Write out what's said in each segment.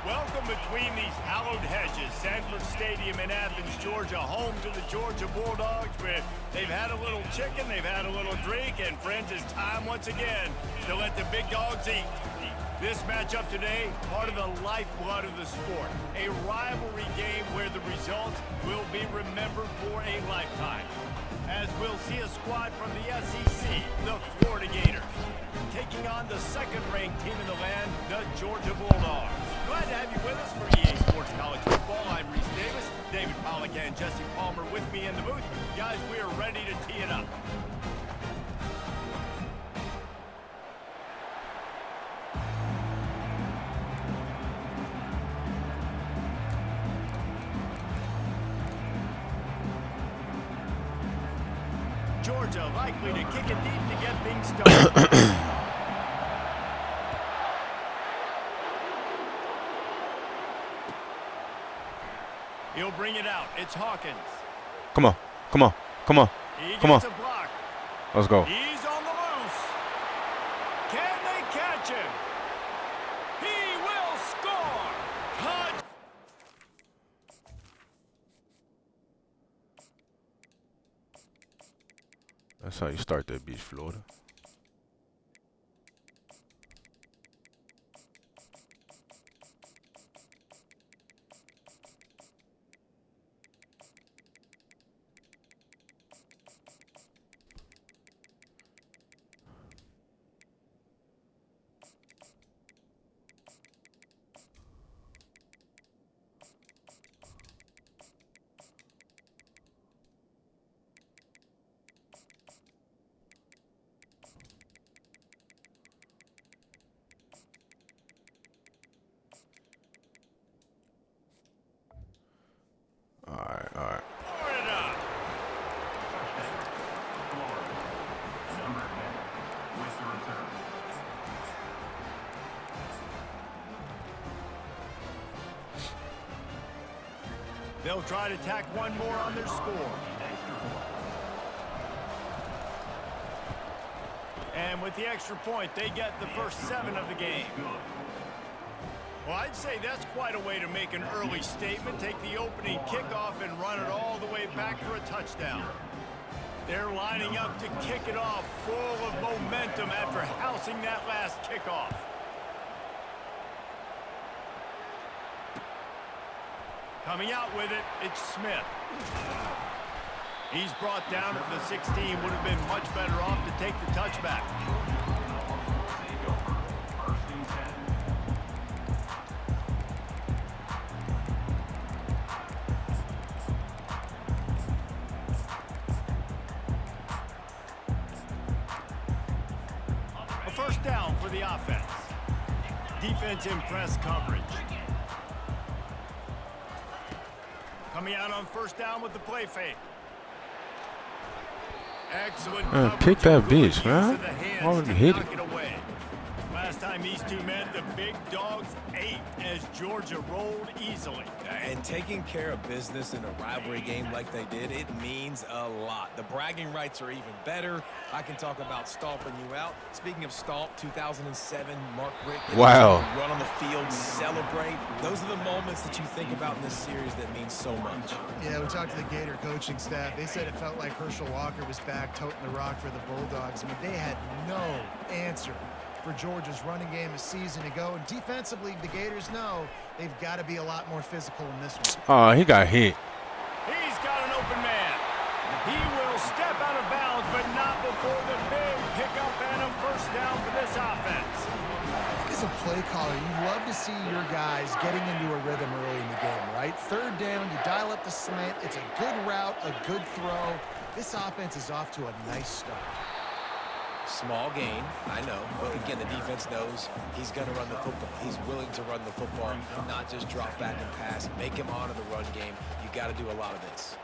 Welcome between these hallowed hedges. Sanford Stadium in Athens, Georgia, home to the Georgia Bulldogs, where they've had a little chicken, they've had a little drink, and friends, it's time once again to let the big dogs eat. This matchup today, part of the lifeblood of the sport. A rivalry game where the results will be remembered for a lifetime. As we'll see a squad from the SEC, the Florida Gators, taking on the second-ranked team in the land, the Georgia Bulldogs. Glad to have you with us for EA Sports College Football. I'm Reese Davis, David Pollack and Jesse Palmer with me in the booth. Guys, we are ready to tee it up. Georgia likely to kick it deep to get things started. He'll bring it out. It's Hawkins. Come on. Come on. Come on. Come on. Let's go. He's on the loose. Can they catch him? He will score. Touch. That's how you start that beach, Florida. All right. They'll try to tack one more on their score. And with the extra point, they get the first 7 of the game. Well, I'd say that's quite a way to make an early statement. Take the opening kickoff and run it all the way back for a touchdown. They're lining up to kick it off full of momentum after housing that last kickoff. Coming out with it, it's Smith. He's brought down at the 16. Would have been much better off to take the touchback. A first down for the offense. Defense in press coverage. Coming out on first down with the play fake. Excellent coverage. Pick that bitch, man. Why would you hit it? Last time these two met, the big dogs ate as Georgia rolled easily. And taking care of business in a rivalry game like they did, it means a lot. The bragging rights are even better. I can talk about stomping you out. Speaking of stomp, 2007, Mark Richt. Wow. Run on the field, celebrate. Those are the moments that you think about in this series that mean so much. Yeah, we talked to the Gator coaching staff. They said it felt like Herschel Walker was back toting the rock for the Bulldogs. I mean, they had no answer for Georgia's running game a season ago. And defensively, the Gators know they've got to be a lot more physical in this one. Oh, he got hit. He's got an open man. He will step out of bounds, but not before the big pickup and a first down for this offense. As a play caller, you love to see your guys getting into a rhythm early in the game, right? Third down, you dial up the slant. It's a good route, a good throw. This offense is off to a nice start. Small gain, I know, but again, the defense knows he's going to run the football. He's willing to run the football, not just drop back and pass. Make him honor the run game. You got to do a lot of this.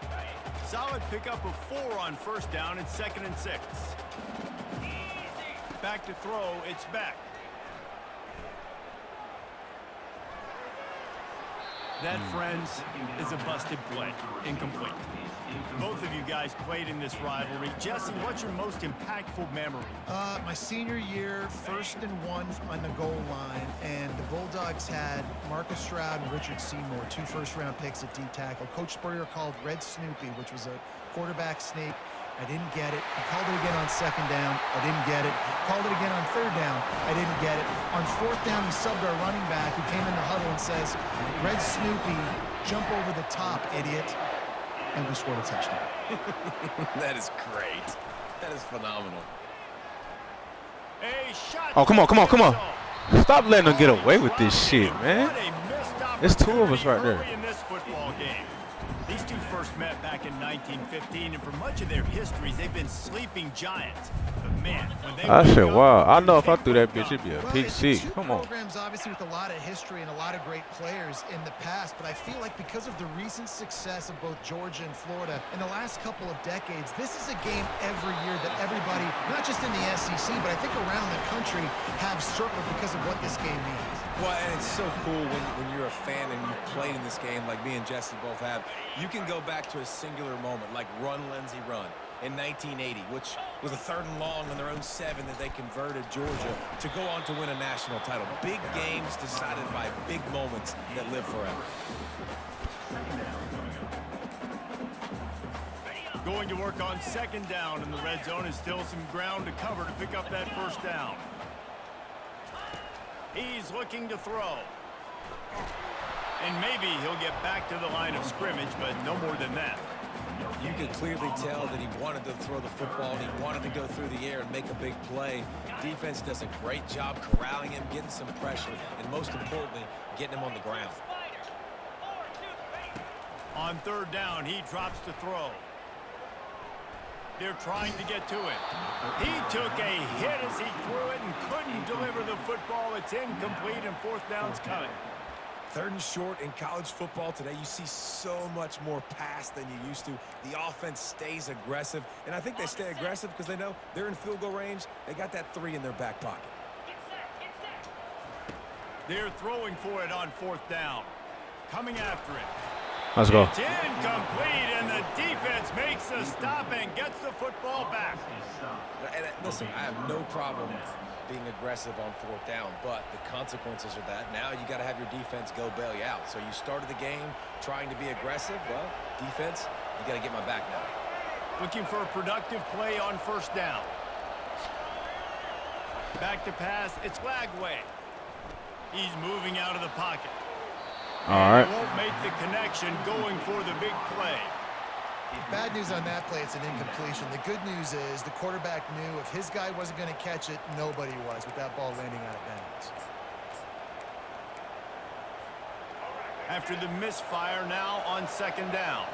Solid pickup of 4 on first down and 2nd and 6. Back to throw, it's Beck. That, friends, is a busted play. Incomplete. Both of you guys played in this rivalry. Jesse, what's your most impactful memory? My senior year, 1st and 1 on the goal line, and the Bulldogs had Marcus Stroud and Richard Seymour, 2 first-round picks at D-tackle. Coach Spurrier called Red Snoopy, which was a quarterback sneak. I didn't get it. He called it again on 2nd down. I didn't get it. Called it again on 3rd down. I didn't get it. On 4th down, he subbed our running back who came in the huddle and says, Red Snoopy, jump over the top, idiot. And we scored a touchdown. That is great. That is phenomenal. A shot. Oh, come on, come on, come on. Stop letting them get away with this shit, man. There's 2 of us right there. In this football game. These two first met back in 1915, and for much of their histories, they've been sleeping giants. But man, when they I said, wow. I know if I threw that bitch, it'd be a pick six. Come on. Programs obviously with a lot of history and a lot of great players in the past, but I feel like because of the recent success of both Georgia and Florida in the last couple of decades, this is a game every year that everybody, not just in the SEC, but I think around the country, have circled because of what this game means. Well, and it's so cool when you're a fan and you've played in this game like me and Jesse both have. You can go back to a singular moment like Run, Lindsey, Run in 1980, which was a 3rd and long on their own 7 that they converted Georgia to go on to win a national title. Big games decided by big moments that live forever. Going to work on 2nd down in the red zone, is still some ground to cover to pick up that 1st down. He's looking to throw. And maybe he'll get back to the line of scrimmage, but no more than that. You could clearly tell that he wanted to throw the football, and he wanted to go through the air and make a big play. Defense does a great job corralling him, getting some pressure, and most importantly, getting him on the ground. On 3rd down, he drops to throw. They're trying to get to it. He took a hit as he threw it and couldn't deliver the football. It's incomplete, and 4th down's coming. 3rd and short in college football today, you see so much more pass than you used to. The offense stays aggressive, and I think they stay aggressive because they know they're in field goal range. They got that 3 in their back pocket. They're throwing for it on 4th down. Coming after it. Let's go. It's incomplete, and the defense makes a stop and gets the football back. And listen, I have no problem being aggressive on 4th down, but the consequences of that, now you got to have your defense go bail you out. So you started the game trying to be aggressive. Well, defense, you got to get my back now. Looking for a productive play on 1st down. Back to pass. It's Lagway. He's moving out of the pocket. All right. He won't make the connection going for the big play. Bad news on that play, it's an incompletion. The good news is the quarterback knew if his guy wasn't going to catch it, nobody was with that ball landing out of bounds. After the misfire, now on 2nd down.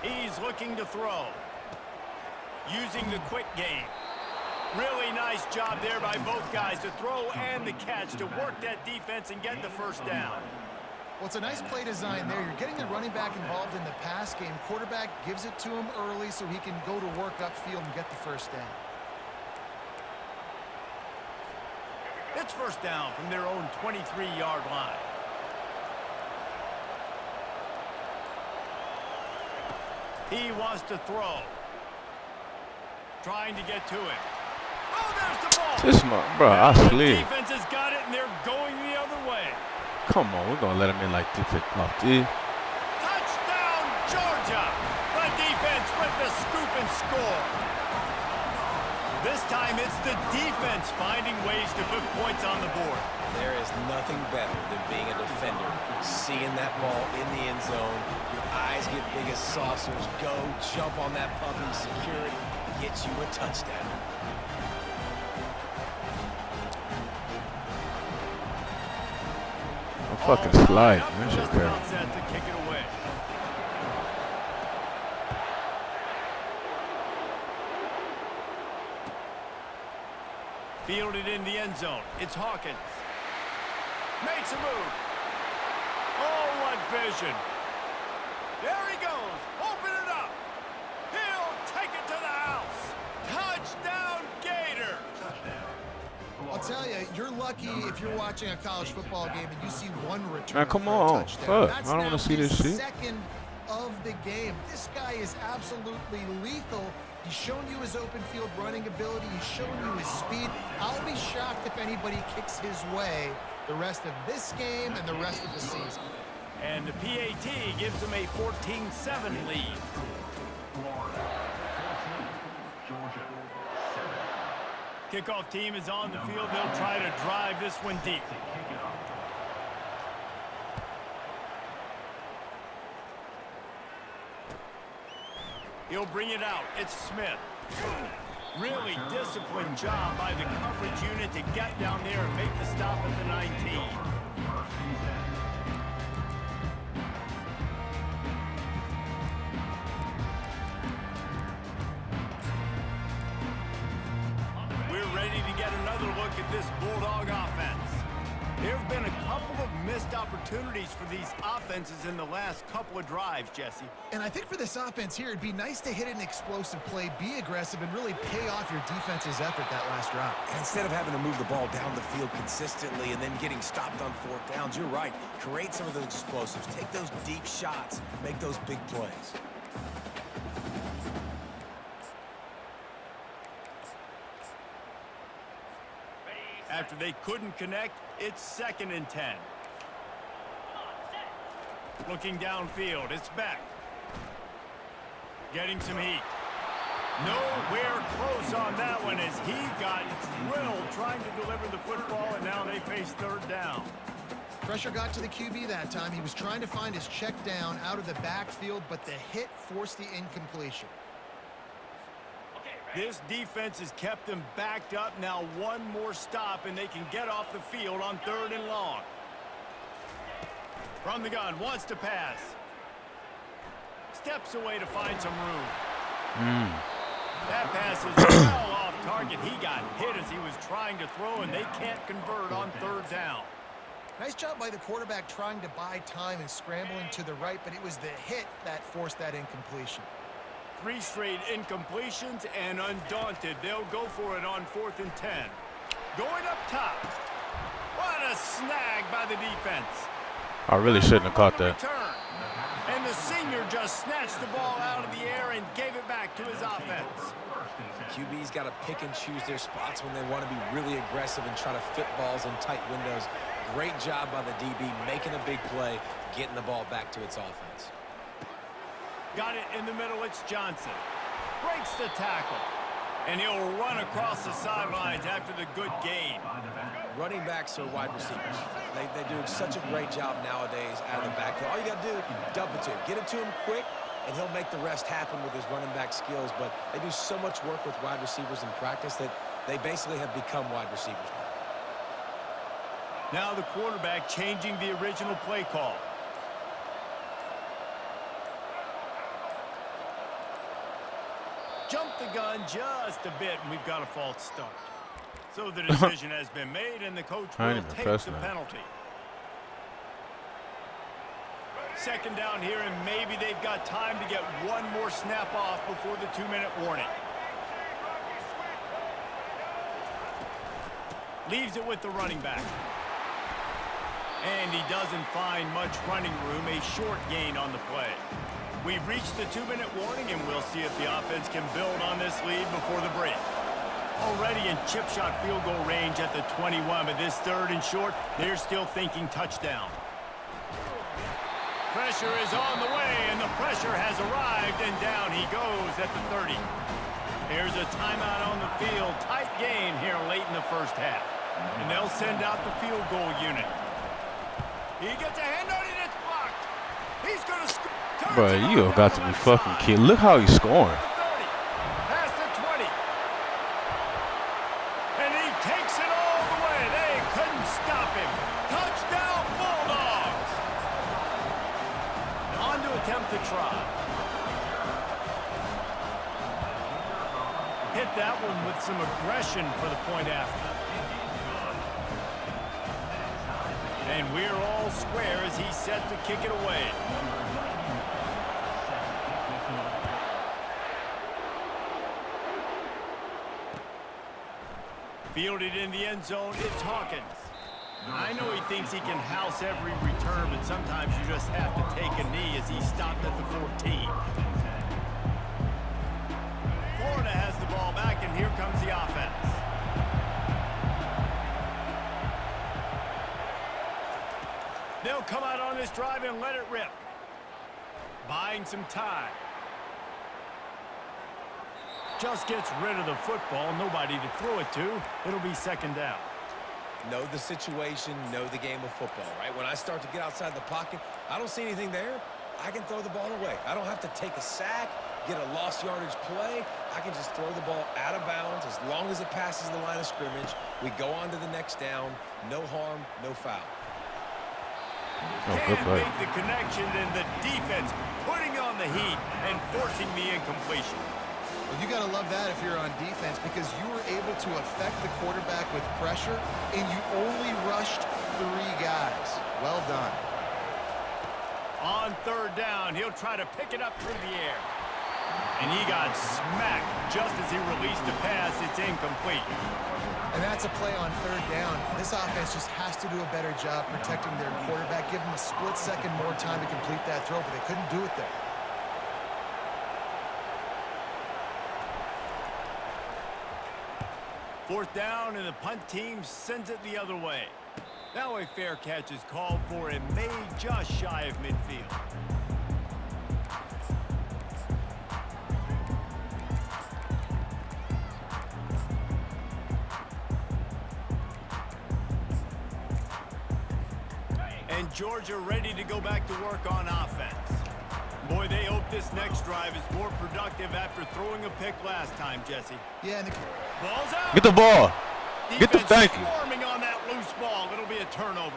He's looking to throw. Using the quick game. Really nice job there by both guys to throw and the catch to work that defense and get the 1st down. Well, it's a nice play design there. You're getting the running back involved in the pass game. Quarterback gives it to him early so he can go to work upfield and get the 1st down. It's 1st down from their own 23-yard line. He wants to throw. Trying to get to it. Oh, there's the ball. This my bro, I The slid. defense has got it, and they're going the other way. Come on, we're gonna let him in like this. Touchdown, Georgia! The defense with the scoop and score. This time it's the defense finding ways to put points on the board. There is nothing better than being a defender, seeing that ball in the end zone. Your eyes get big as saucers. Go, jump on that puppy, secure it, get you a touchdown. Fucking slide, man. Shit, To kick it away. Fielded in the end zone. It's Hawkins. Makes a move. Oh, what vision. There he goes. Open it up. He'll take it to the house. Touchdown, Gator. I'll tell you, you're lucky if you're watching a college football game and you see one return. Man, come for a on. touchdown. Fuck. That's I don't want to see this shit. Second of the game. This guy is absolutely lethal. He's shown you his open field running ability. He's shown you his speed. I'll be shocked if anybody kicks his way the rest of this game and the rest of the season. And the PAT gives them a 14-7 lead. Kickoff team is on the field. They'll try to drive this one deep. He'll bring it out. It's Smith. Really disciplined job by the coverage unit to get down there and make the stop at the 19. We're ready to get another look at this Bulldog offense. There have been a couple of missed opportunities for these offenses in the last couple of drives, Jesse. And I think for this offense here, it'd be nice to hit an explosive play, be aggressive, and really pay off your defense's effort that last drive. And instead of having to move the ball down the field consistently and then getting stopped on fourth downs, you're right. Create some of those explosives. Take those deep shots. Make those big plays. After they couldn't connect, it's 2nd and 10. Looking downfield, it's Beck. Getting some heat. Nowhere close on that one as he got drilled trying to deliver the football, and now they face 3rd down. Pressure got to the QB that time. He was trying to find his check down out of the backfield, but the hit forced the incompletion. This defense has kept them backed up. Now one more stop, and they can get off the field on 3rd and long. From the gun, wants to pass. Steps away to find some room. That pass is well off target. He got hit as he was trying to throw, and they can't convert on 3rd down. Nice job by the quarterback trying to buy time and scrambling to the right, but it was the hit that forced that incompletion. 3 straight incompletions, and undaunted, they'll go for it on 4th and 10. Going up top. What a snag by the defense. I really shouldn't have caught that. Return. And the senior just snatched the ball out of the air and gave it back to his offense. QB's got to pick and choose their spots when they want to be really aggressive and try to fit balls in tight windows. Great job by the DB making a big play, getting the ball back to its offense. Got it in the middle, it's Johnson. Breaks the tackle. And he'll run across the sidelines after the good gain. Running backs are wide receivers. They do such a great job nowadays out of the backfield. All you got to do, dump it to him. Get it to him quick, and he'll make the rest happen with his running back skills. But they do so much work with wide receivers in practice that they basically have become wide receivers now. Now the quarterback changing the original play call. Jumped the gun just a bit, and we've got a false start. So the decision has been made, and the coach will take the penalty. 2nd down here, and maybe they've got time to get one more snap off before the 2-minute warning. Leaves it with the running back. And he doesn't find much running room, a short gain on the play. We've reached the 2-minute warning, and we'll see if the offense can build on this lead before the break. Already in chip shot field goal range at the 21, but this 3rd and short, they're still thinking touchdown. Pressure is on the way, and the pressure has arrived, and down he goes at the 30. Here's a timeout on the field. Tight game here late in the 1st half. And they'll send out the field goal unit. He gets a hand on it, it's blocked. He's going to score. Bro, you have got to be fucking kidding. Look how he's scoring. Past the 20. And he takes it all the way. They couldn't stop him. Touchdown, Bulldogs. On to attempt the try. Hit that one with some aggression for the point after. And we're all square as he's set to kick it away. Fielded in the end zone, it's Hawkins. I know he thinks he can house every return, but sometimes you just have to take a knee as he stopped at the 14. Florida has the ball back, and here comes the offense. They'll come out on this drive and let it rip. Buying some time. Just gets rid of the football. Nobody to throw it to. It'll be second down. Know the situation, know the game of football, right? When I start to get outside the pocket, I don't see anything there. I can throw the ball away. I don't have to take a sack, get a lost yardage play. I can just throw the ball out of bounds as long as it passes the line of scrimmage. We go on to the next down. No harm, no foul. Good play. Make the connection, and the defense putting on the heat and forcing the incompletion. Well, you got to love that if you're on defense, because you were able to affect the quarterback with pressure, and you only rushed 3 guys. Well done. On third down, he'll try to pick it up through the air. And he got smacked just as he released the pass. It's incomplete. And that's a play on third down. This offense just has to do a better job protecting their quarterback. Give them a split second more time to complete that throw, but they couldn't do it there. Fourth down, and the punt team sends it the other way. Now a fair catch is called for and made just shy of midfield. And Georgia ready to go back to work on offense. Boy, they hope this next drive is more productive after throwing a pick last time, Jesse. Yeah, and Ball's out. Get the ball. Get the Defense thank you. swarming on that loose ball. It'll be a turnover.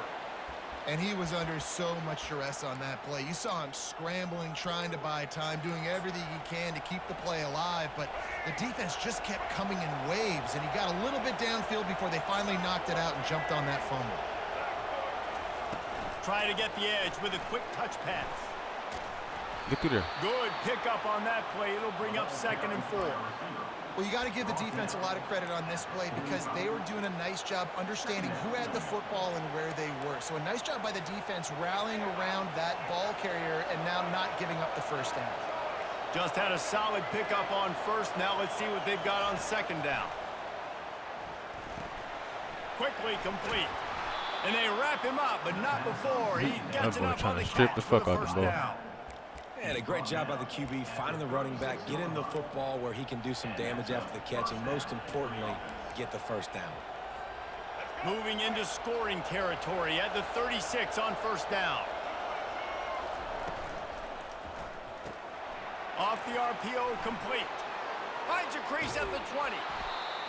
And he was under so much stress on that play. You saw him scrambling, trying to buy time, doing everything he can to keep the play alive. But the defense just kept coming in waves, and he got a little bit downfield before they finally knocked it out and jumped on that fumble. Try to get the edge with a quick touch pass. Get through there. Good pickup on that play. It'll bring up 2nd and 4. Well, you got to give the defense a lot of credit on this play because they were doing a nice job understanding who had the football and where they were. So a nice job by the defense rallying around that ball carrier and now not giving up the first down. Just had a solid pickup on first. Now let's see what they've got on 2nd down. Quickly complete. And they wrap him up, but not before. He gets That it boy up trying on to the strip catch the for fuck the out the first ball. down. And a great job by the QB finding the running back, getting the football where he can do some damage after the catch, and most importantly, get the first down. Moving into scoring territory at the 36 on 1st down. Off the RPO, complete. Finds a crease at the 20.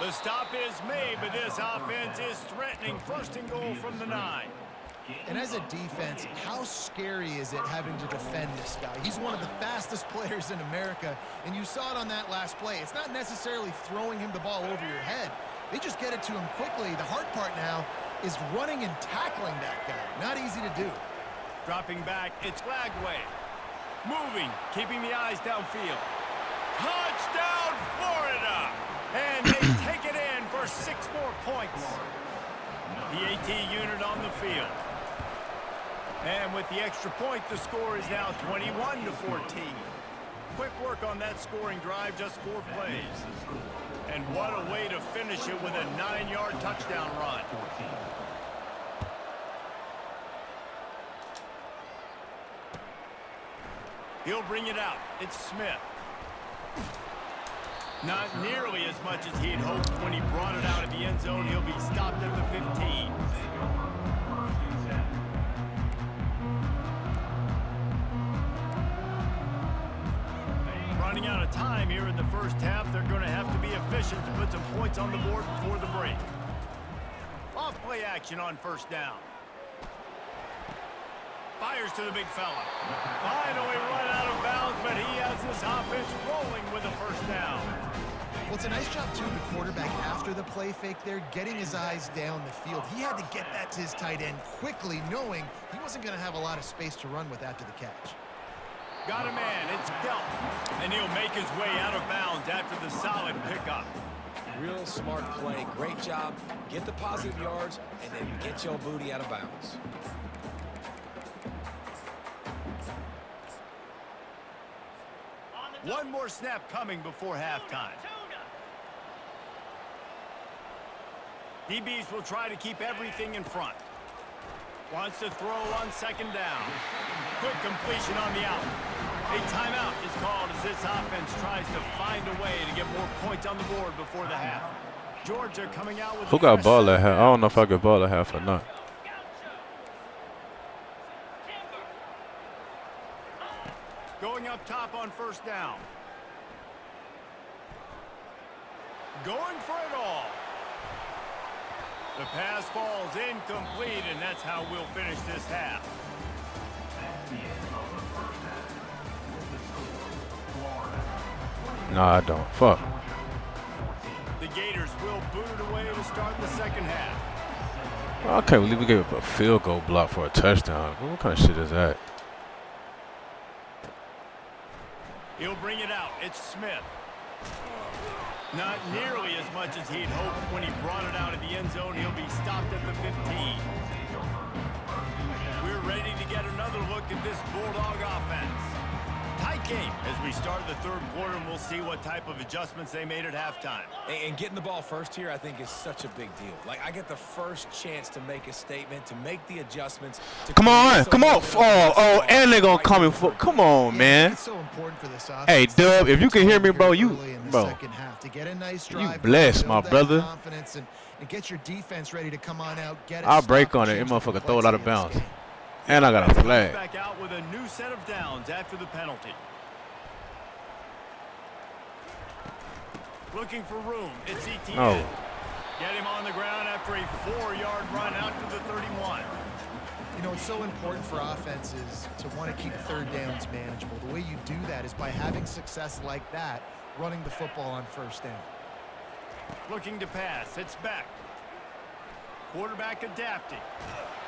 The stop is made, but this offense is threatening 1st and goal from the 9. And as a defense, how scary is it having to defend this guy? He's one of the fastest players in America, and you saw it on that last play. It's not necessarily throwing him the ball over your head. They just get it to him quickly. The hard part now is running and tackling that guy. Not easy to do. Dropping back, it's Lagway. Moving, keeping the eyes downfield. Touchdown, Florida! And they take it in for 6 more points. The AT unit on the field. And with the extra point, the score is now 21-14. Quick work on that scoring drive, just 4 plays. And what a way to finish it with a 9-yard touchdown run. He'll bring it out. It's Smith. Not nearly as much as he'd hoped when he brought it out of the end zone. He'll be stopped at the 15. Running out of time here in the first half. They're going to have to be efficient to put some points on the board before the break. Off play action on 1st down. Fires to the big fella. Finally run out of bounds, but he has this offense rolling with a 1st down. Well, it's a nice job, too, the quarterback after the play fake there, getting his eyes down the field. He had to get that to his tight end quickly, knowing he wasn't going to have a lot of space to run with after the catch. Got a man, it's Delp, and he'll make his way out of bounds after the solid pickup. Real smart play. Great job. Get the positive yards and then get your booty out of bounds. One more snap coming before halftime. DBs will try to keep everything in front. Wants to throw on second down. Quick completion on the out. A timeout is called as this offense tries to find a way to get more points on the board before the half. Georgia coming out with Who got ball at half? I don't know if I got ball at half or not. Going up top on first down. Going for it all. The pass falls incomplete, and that's how we'll finish this half. No, I don't. Fuck. The Gators will boot it away to start the second half. I can't believe we gave up a field goal block for a touchdown. What kind of shit is that? He'll bring it out. It's Smith. Not nearly as much as he'd hoped when he brought it out of the end zone. He'll be stopped at the 15. We're ready to get another look at this Bulldog offense. Tight game as we start the third quarter, and we'll see what type of adjustments they made at halftime. And getting the ball first here, I think, is such a big deal. Like, I get the first chance to make a statement, to make the adjustments. Come on, come on. Oh, and they're going to come in for. Come on, man. It's so important for this offense. Hey, Dub, if you can hear me, bro, you blessed, my brother. And get your defense ready to come on out. Get it. I'll break on it. That motherfucker throw it out of bounds. And I got a flag. Back out with a new set of downs after the penalty. Looking for room. It's ETN. Oh. Get him on the ground after a 4-yard run out to the 31. You know, it's so important for offenses to want to keep third downs manageable. The way you do that is by having success like that, running the football on first down. Looking to pass. It's back. Quarterback adapting.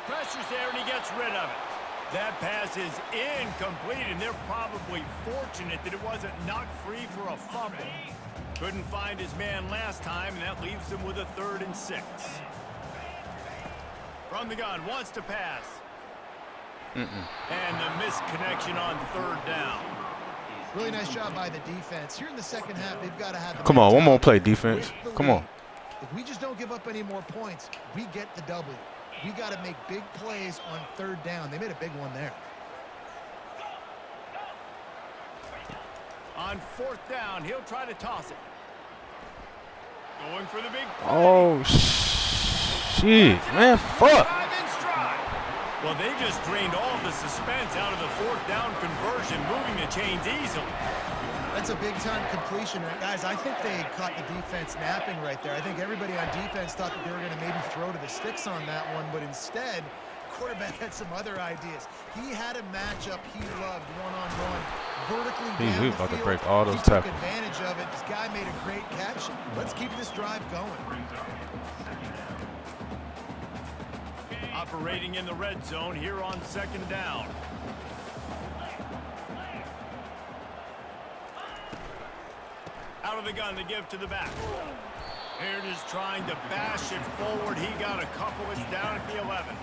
Pressure's there, and he gets rid of it. That pass is incomplete, and they're probably fortunate that it wasn't knocked free for a fumble. Couldn't find his man last time, and that leaves him with a 3rd and 6. From the gun, wants to pass. And the misconnection on 3rd down. Really nice job by the defense. Here in the second half, they've got to have the Come on, one more play, defense. Come on. If we just don't give up any more points, we get the W. We got to make big plays on 3rd down. They made a big one there. On 4th down, he'll try to toss it. Going for the big play. Oh, shit. Man, fuck. Well, they just drained all of the suspense out of the 4th down conversion, moving the chains easily. That's a big-time completion. Guys, I think they caught the defense napping right there. I think everybody on defense thought that they were going to maybe throw to the sticks on that one, but instead, quarterback had some other ideas. He had a matchup he loved one-on-one, vertically down He's the about to field. break all those He took tackles. advantage of it. This guy made a great catch. Let's keep this drive going. Operating in the red zone here on 2nd down. Out of the gun to give to the back. Here it is trying to bash it forward. He got a couple. It's down at the 11.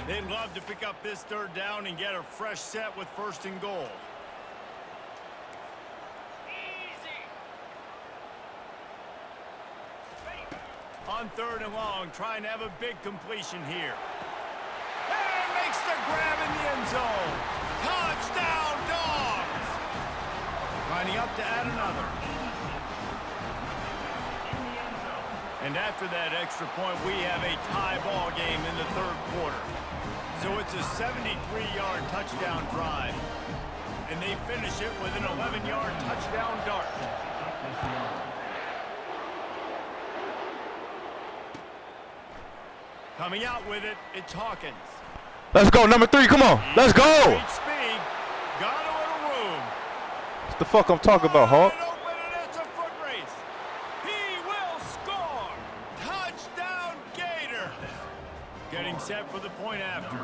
They'd love to pick up this 3rd down and get a fresh set with 1st and goal. On 3rd and long, trying to have a big completion here. And makes the grab in the end zone. Touchdown, Dogs! Lining up to add another. And after that extra point, we have a tie ball game in the 3rd quarter. So it's a 73-yard touchdown drive. And they finish it with an 11-yard touchdown dart. Coming out with it, it's Hawkins. Let's go, number 3. Come on. Let's go. Great speed. Got a little room. What the fuck I'm talking about, Hawk? Open, and it's a foot race. He will score. Touchdown, Gators. Getting set for the point after.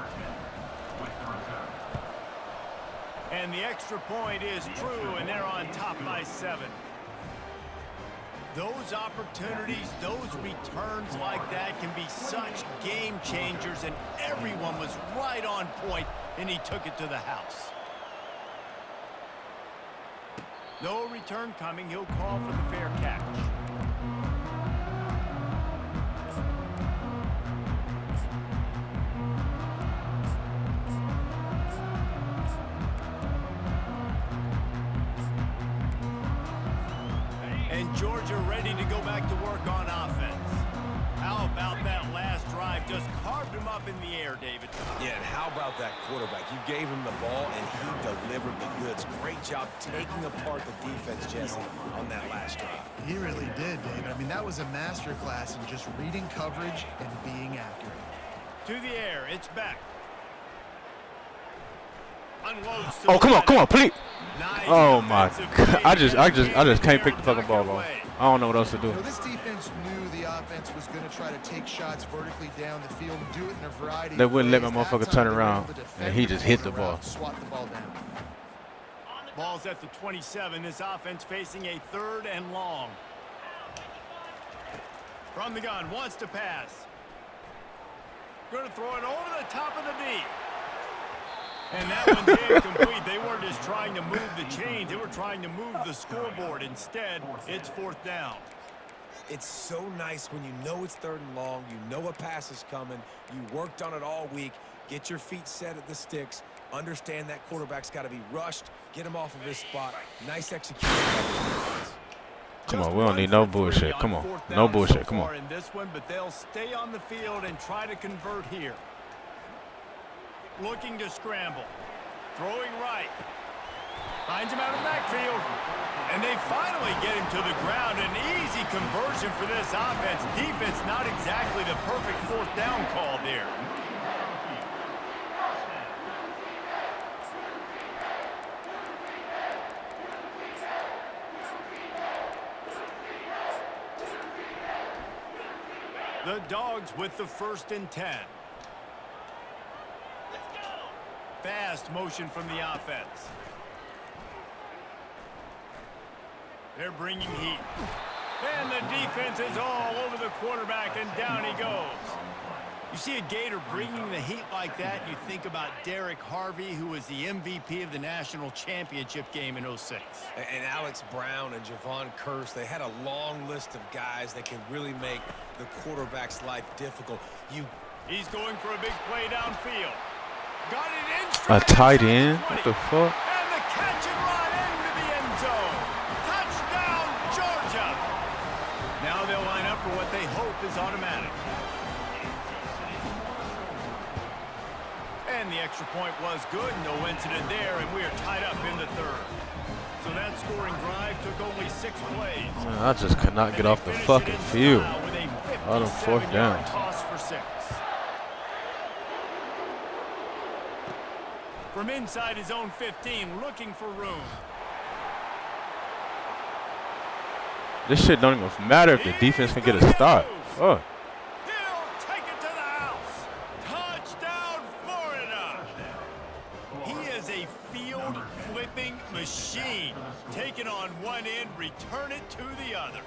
And the extra point is true, and they're on top by 7. Those opportunities, those returns like that can be such game changers, and everyone was right on point, and he took it to the house. No return coming. He'll call for the fair catch. And Georgia ready to go back to work on offense. How about that last drive? Just carved him up in the air, David. Yeah, and how about that quarterback? You gave him the ball, and he delivered the goods. Great job taking apart the defense, Jesse, on that last drive. He really did, David. I mean, that was a masterclass in just reading coverage and being accurate. To the air, it's back. Unloads to Oh, come on, please. Nice Oh my defensive God. play I there. just can't pick the fucking ball off. I don't know what else to do. You know, this defense knew the offense was going to try to take shots vertically down the field and do it in a variety They of wouldn't let ways. my motherfucker That turn time they were around, able to defend and he the just hit the corner route, ball. swat the ball down. Ball's at the 27. This offense facing a 3rd and long. From the gun, wants to pass. Going to throw it over the top of the knee. And that one's incomplete. They weren't just trying to move the chains. They were trying to move the scoreboard. Instead, it's 4th down. It's so nice when you know it's 3rd and long, you know a pass is coming, you worked on it all week, get your feet set at the sticks, understand that quarterback's got to be rushed, get him off of his spot. Nice execution. Come on, we don't need no bullshit. Come on, no bullshit. Come on. In this one, but they'll stay on the field and try to convert here. Looking to scramble. Throwing right. Finds him out of the backfield. And they finally get him to the ground. An easy conversion for this offense. Defense not exactly the perfect 4th down call there. The Dogs with the 1st and 10. Fast motion from the offense. They're bringing heat. And the defense is all over the quarterback, and down he goes. You see a Gator bringing the heat like that, you think about Derek Harvey, who was the MVP of the national championship game in '06. And Alex Brown and Javon Curse, they had a long list of guys that can really make the quarterback's life difficult. He's going for a big play downfield. Got it in A stride. tight end? What the fuck? And the catch and run into the end zone. Touchdown, Georgia. Now they'll line up for what they hope is automatic. And the extra point was good. No incident there, and we are tied up in the 3rd. So that scoring drive took only 6 plays. Man, I just could not get off the fucking field. All them 4th downs. Toss for 6. From inside his own 15, looking for room. This shit don't even matter if the defense can get a stop. Fuck. He'll take it to the house. Touchdown, Florida. He is a field-flipping machine. Take it on one end, return it to the other.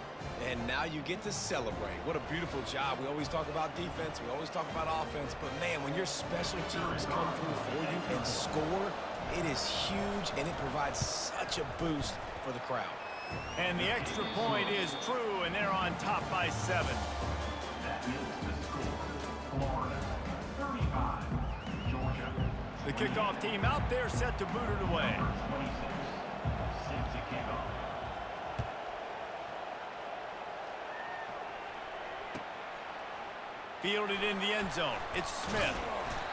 And now you get to celebrate. What a beautiful job. We always talk about defense. We always talk about offense. But, man, when your special teams come through for you and score, it is huge, and it provides such a boost for the crowd. And the extra point is true, and they're on top by 7. The kickoff team out there set to boot it away. Fielded in the end zone. It's Smith.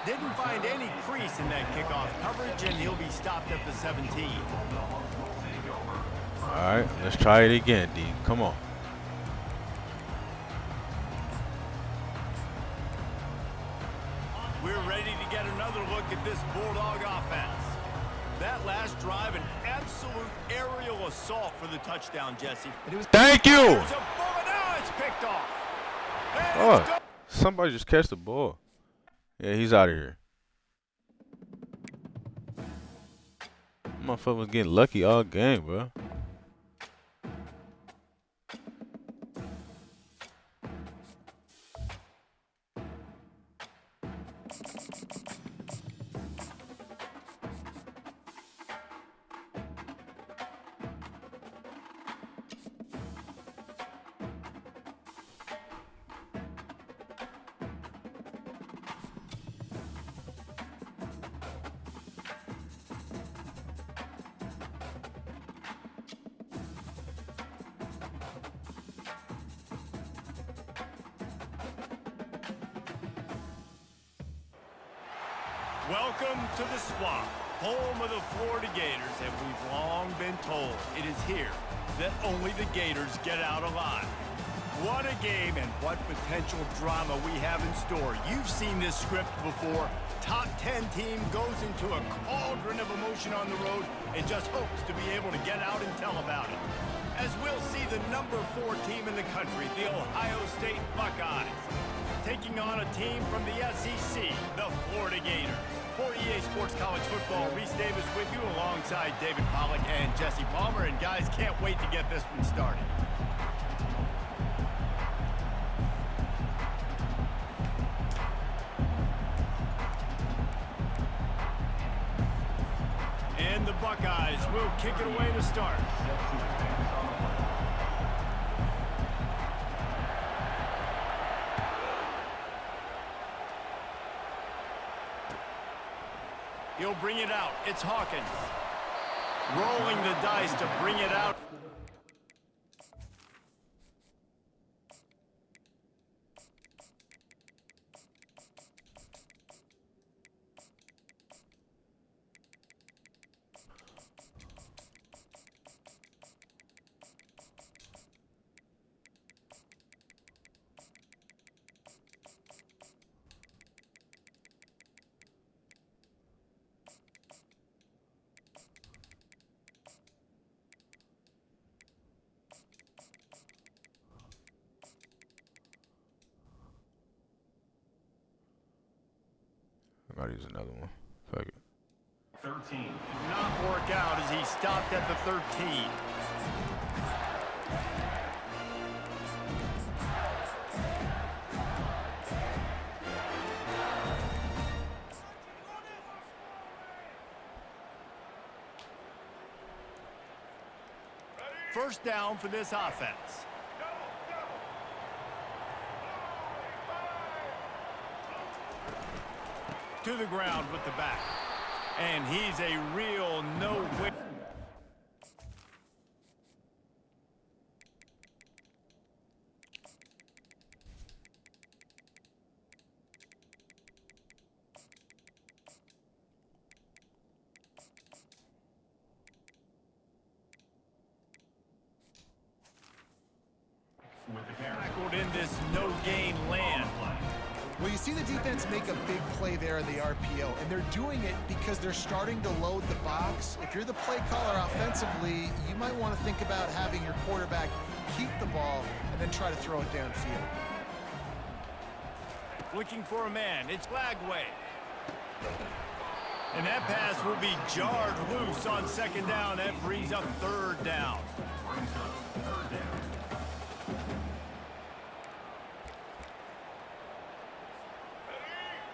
Didn't find any crease in that kickoff coverage, and he'll be stopped at the 17. All right, let's try it again, D. Come on. We're ready to get another look at this Bulldog offense. That last drive, an absolute aerial assault for the touchdown, Jesse. Thank you. There's a bullet. Now it's picked off. And it's Oh, somebody just catch the ball. Yeah, he's out of here. motherfucker was getting lucky all game, bro. Welcome to the Swamp, home of the Florida Gators, and we've long been told it is here that only the Gators get out alive. What a game and what potential drama we have in store. You've seen this script before. Top 10 team goes into a cauldron of emotion on the road and just hopes to be able to get out and tell about it. As we'll see the number 4 team in the country, the Ohio State Buckeyes, taking on a team from the SEC, the Florida Gators. For EA Sports College Football, Reese Davis with you alongside David Pollack and Jesse Palmer. And guys, can't wait to get this one started. And the Buckeyes will kick it away to start. He'll bring it out. It's Hawkins. Rolling the dice to bring it out. I might use another one. Fuck it. 13. Did not work out as he stopped at the 13. First down for this offense. To the ground with the back. And he's a real no-win. Tackled in this no-gain land. Well, you see the defense make a big play there in the RPO, and they're doing it because they're starting to load the box. If you're the play caller offensively, you might want to think about having your quarterback keep the ball and then try to throw it downfield. Looking for a man. It's Flagway. And that pass will be jarred loose on second down. That brings up third down.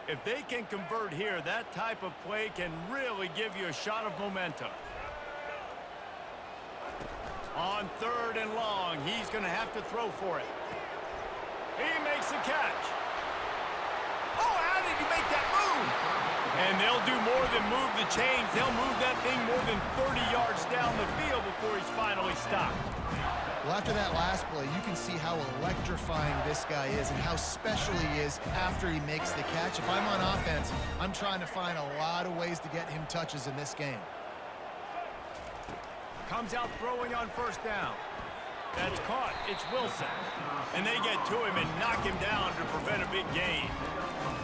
If they can convert here, that type of play can really give you a shot of momentum. On third and long, he's going to have to throw for it. He makes the catch. Oh, how did he make that move? And they'll do more than move the chains. They'll move that thing more than 30 yards down the field before he's finally stopped. Well, after that last play, you can see how electrifying this guy is and how special he is after he makes the catch. If I'm on offense, I'm trying to find a lot of ways to get him touches in this game. Comes out throwing on first down. That's caught. It's Wilson. And they get to him and knock him down to prevent a big gain.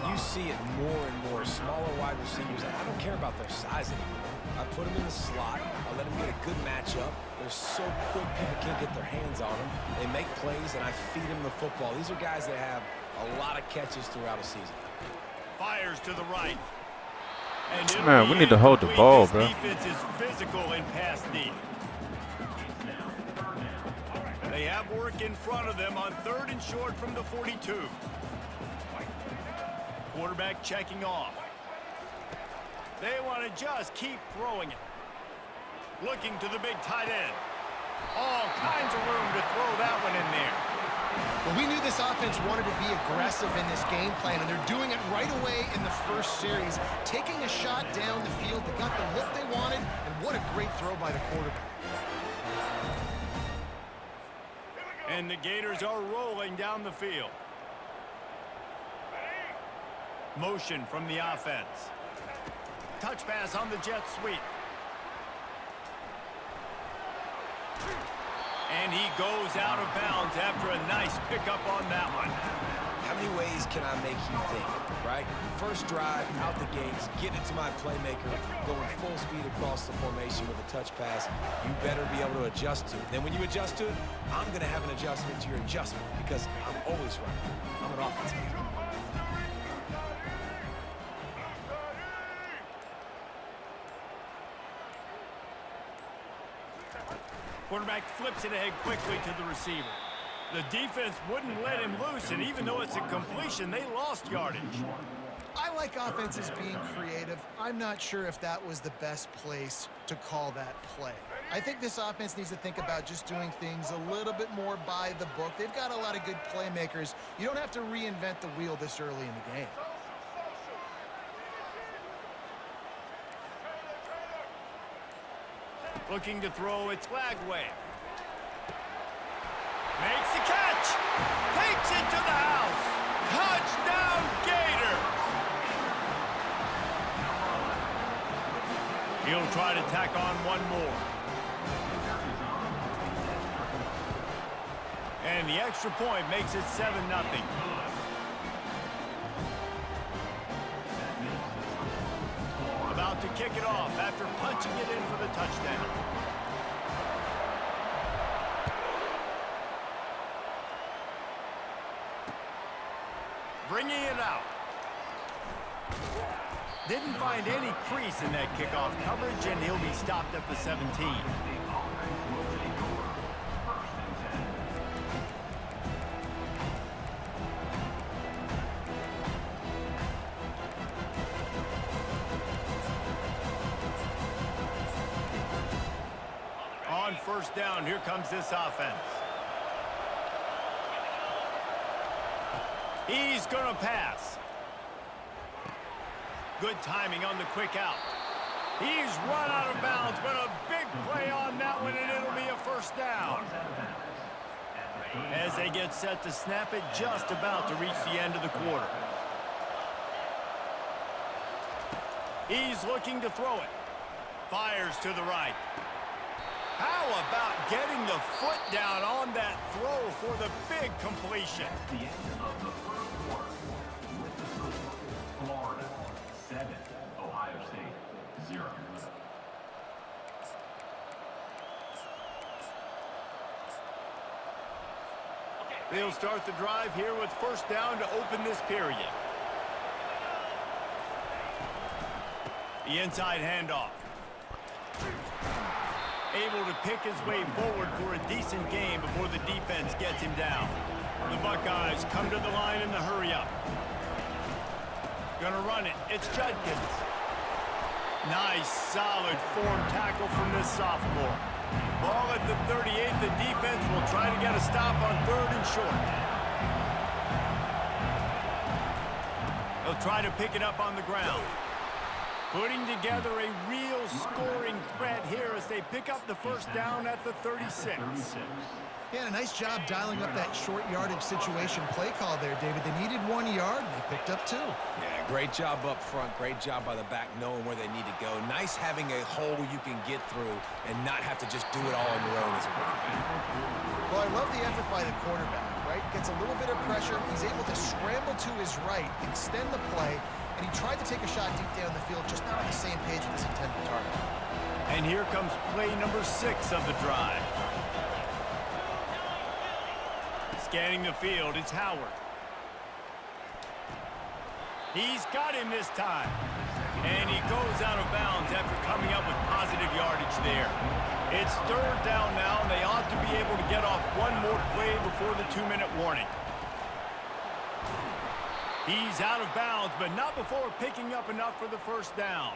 You see it more and more. Smaller wide receivers, I don't care about their size anymore. I put them in the slot. I let them get a good matchup. They're so quick, people can't get their hands on them. They make plays, and I feed them the football. These are guys that have a lot of catches throughout a season. Fires to the right. And Man, we need to hold the ball, bro. Defense is physical in pass deep. They have work in front of them on 3rd and short from the 42. Quarterback checking off. They want to just keep throwing it. Looking to the big tight end. All kinds of room to throw that one in there. Well, we knew this offense wanted to be aggressive in this game plan, and they're doing it right away in the first series. Taking a shot down the field, they got the look they wanted, and what a great throw by the quarterback. And the Gators are rolling down the field. Motion from the offense. Touch pass on the jet sweep. And he goes out of bounds after a nice pickup on that one. How many ways can I make you think, right? First drive, out the gates, get it to my playmaker, going full speed across the formation with a touch pass. You better be able to adjust to it. Then when you adjust to it, I'm going to have an adjustment to your adjustment because I'm always right. I'm an offensive guy. Quarterback flips it ahead quickly to the receiver. The defense wouldn't let him loose, and even though it's a completion, they lost yardage. I like offenses being creative. I'm not sure if that was the best place to call that play. I think this offense needs to think about just doing things a little bit more by the book. They've got a lot of good playmakers. You don't have to reinvent the wheel this early in the game. Looking to throw, it's Lagway. Makes the catch. Takes it to the house. Touchdown, Gators. He'll try to tack on one more. And the extra point makes it 7-0. About to kick it off after punching it in for the touchdown. Bringing it out. Didn't find any crease in that kickoff coverage, and he'll be stopped at the 17. On first down, here comes this offense. He's going to pass. Good timing on the quick out. He's run out of bounds, but a big play on that one, and it'll be a first down. As they get set to snap it, just about to reach the end of the quarter. He's looking to throw it. Fires to the right. How about getting the foot down on that throw for the big completion? The end of the first quarter. With the score, Florida 7, Ohio State 0. They'll start the drive here with first down to open this period. The inside handoff. Able to pick his way forward for a decent game before the defense gets him down. The Buckeyes come to the line in the hurry-up. Gonna run it. It's Judkins. Nice, solid form tackle from this sophomore. Ball at the 38. The defense will try to get a stop on 3rd and short. They'll try to pick it up on the ground. Putting together a real scoring threat here as they pick up the first down at the 36. Yeah, a nice job dialing up that short yardage situation play call there, David. They needed 1 yard, and they picked up 2. Yeah, great job up front. Great job by the back knowing where they need to go. Nice having a hole you can get through and not have to just do it all on your own as a running back. Well, I love the effort by the quarterback, right? Gets a little bit of pressure. He's able to scramble to his right, extend the play, and he tried to take a shot deep down the field, just not on the same page with his intended target. And here comes play number 6 of the drive. Scanning the field, it's Howard. He's got him this time. And he goes out of bounds after coming up with positive yardage there. It's third down now, and they ought to be able to get off one more play before the 2-minute warning. He's out of bounds, but not before picking up enough for the first down.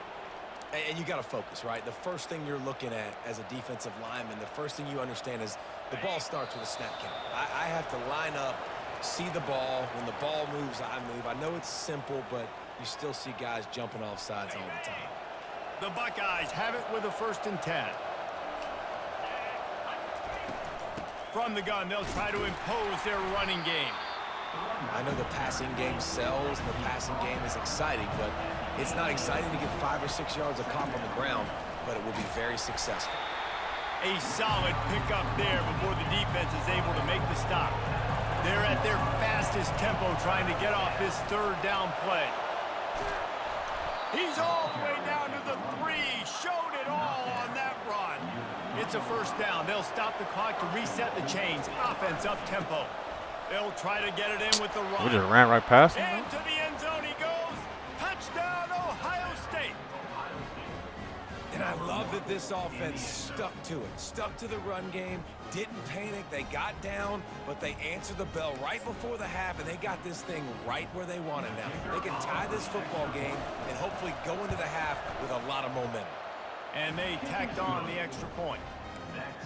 And you got to focus, right? The first thing you're looking at as a defensive lineman, the first thing you understand is the ball starts with a snap count. I have to line up, see the ball. When the ball moves, I move. I know it's simple, but you still see guys jumping off sides all the time. The Buckeyes have it with a 1st and 10. From the gun, they'll try to impose their running game. I know the passing game sells, and the passing game is exciting, but it's not exciting to get 5 or 6 yards of pop on the ground, but it will be very successful. A solid pickup there before the defense is able to make the stop. They're at their fastest tempo trying to get off this 3rd down play. He's all the way down to the 3. Showed it all on that run. It's a 1st down. They'll stop the clock to reset the chains. Offense up tempo. They'll try to get it in with the run. We just ran right past him. Into the end zone he goes. Touchdown, Ohio State. And I love that this offense stuck to it. Stuck to the run game. Didn't panic. They got down, but they answered the bell right before the half, and they got this thing right where they want it now. They can tie this football game and hopefully go into the half with a lot of momentum. And they tacked on the extra point.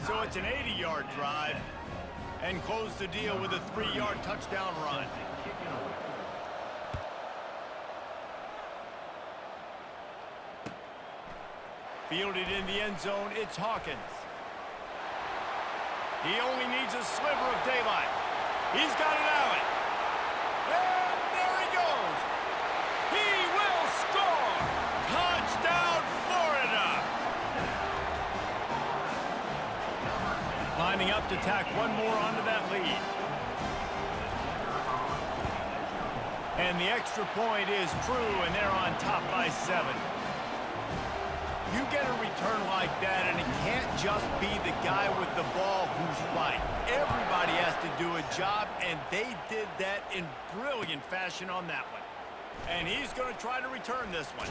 So it's an 80-yard drive. And close the deal with a 3-yard touchdown run. Fielded in the end zone, it's Hawkins. He only needs a sliver of daylight. He's got an alley. And there he goes. He will score. Touchdown, Florida. Lining up to tack one more onto that lead. And the extra point is true, and they're on top by 7. You get a return like that, and it can't just be the guy with the ball who's right. Everybody has to do a job, and they did that in brilliant fashion on that one. And he's going to try to return this one.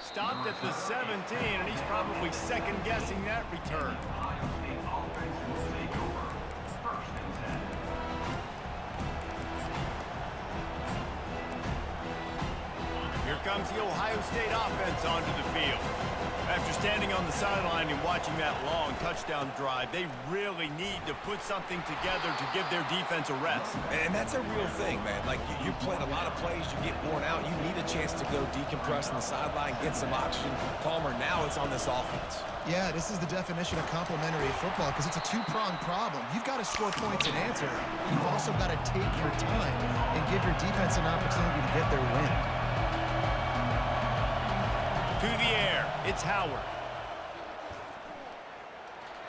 Stopped at the 17, and he's probably second-guessing that return. Here comes the Ohio State offense onto the field. After standing on the sideline and watching that long touchdown drive, they really need to put something together to give their defense a rest. And that's a real thing, man. Like, you played a lot of plays, you get worn out, you need a chance to go decompress on the sideline, get some oxygen. Palmer, now it's on this offense. Yeah, this is the definition of complementary football because it's a two-pronged problem. You've got to score points and answer. You've also got to take your time and give your defense an opportunity to get their win. To the air, it's Howard.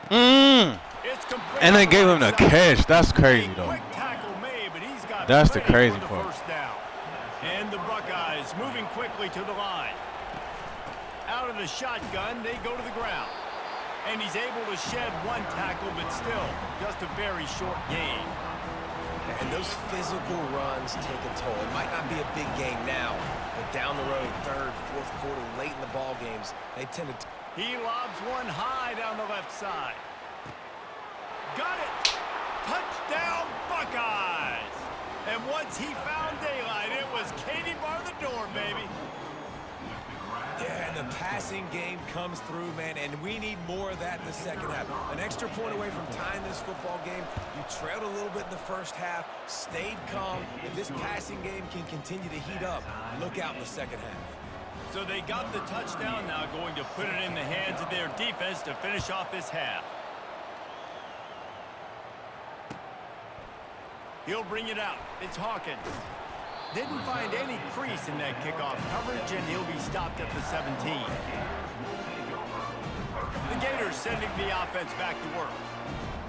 And they gave him the catch. That's crazy, though. Quick tackle made, but he's got That's the crazy for the part. first down. And the Buckeyes moving quickly to the line. Out of the shotgun, they go to the ground. And he's able to shed one tackle, but still just a very short gain. And those physical runs take a toll. It might not be a big game now, but down the road, 3rd, 4th quarter, late in the ball games, they tend to... He lobs one high down the left side. Got it! Touchdown, Buckeyes! And once he found daylight, it was Katie bar the door, baby. Yeah, and the passing game comes through, man, and we need more of that in the second half. An extra point away from tying this football game. You trailed a little bit in the first half, stayed calm. If this passing game can continue to heat up, look out in the second half. So they got the touchdown, now going to put it in the hands of their defense to finish off this half. He'll bring it out. It's Hawkins. Didn't find any crease in that kickoff coverage, and he'll be stopped at the 17. The Gators sending the offense back to work.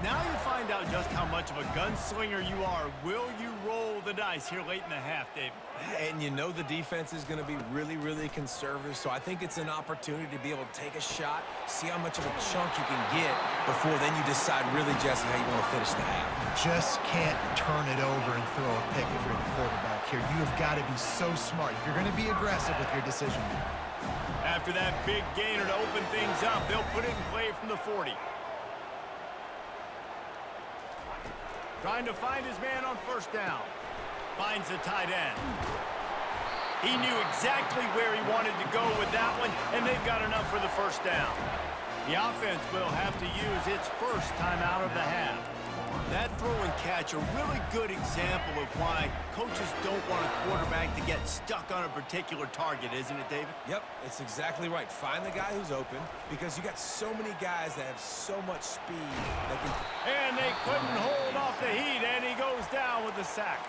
Now you find out just how much of a gunslinger you are. Will you roll the dice here late in the half, David? And you know the defense is going to be really, really conservative, so I think it's an opportunity to be able to take a shot, see how much of a chunk you can get before then you decide really, Jesse, how you want to finish the half. Just can't turn it over and throw a pick if you're the quarterback here. You have got to be so smart. You're going to be aggressive with your decision. After that big gainer to open things up, they'll put it in play from the 40. Trying to find his man on first down. Finds the tight end. He knew exactly where he wanted to go with that one, and they've got enough for the first down. The offense will have to use its first timeout of the half. That throw and catch, a really good example of why coaches don't want a quarterback to get stuck on a particular target, isn't it, David? Yep, it's exactly right. Find the guy who's open because you got so many guys that have so much speed that can... And they couldn't hold off the heat, and he goes down with the sack.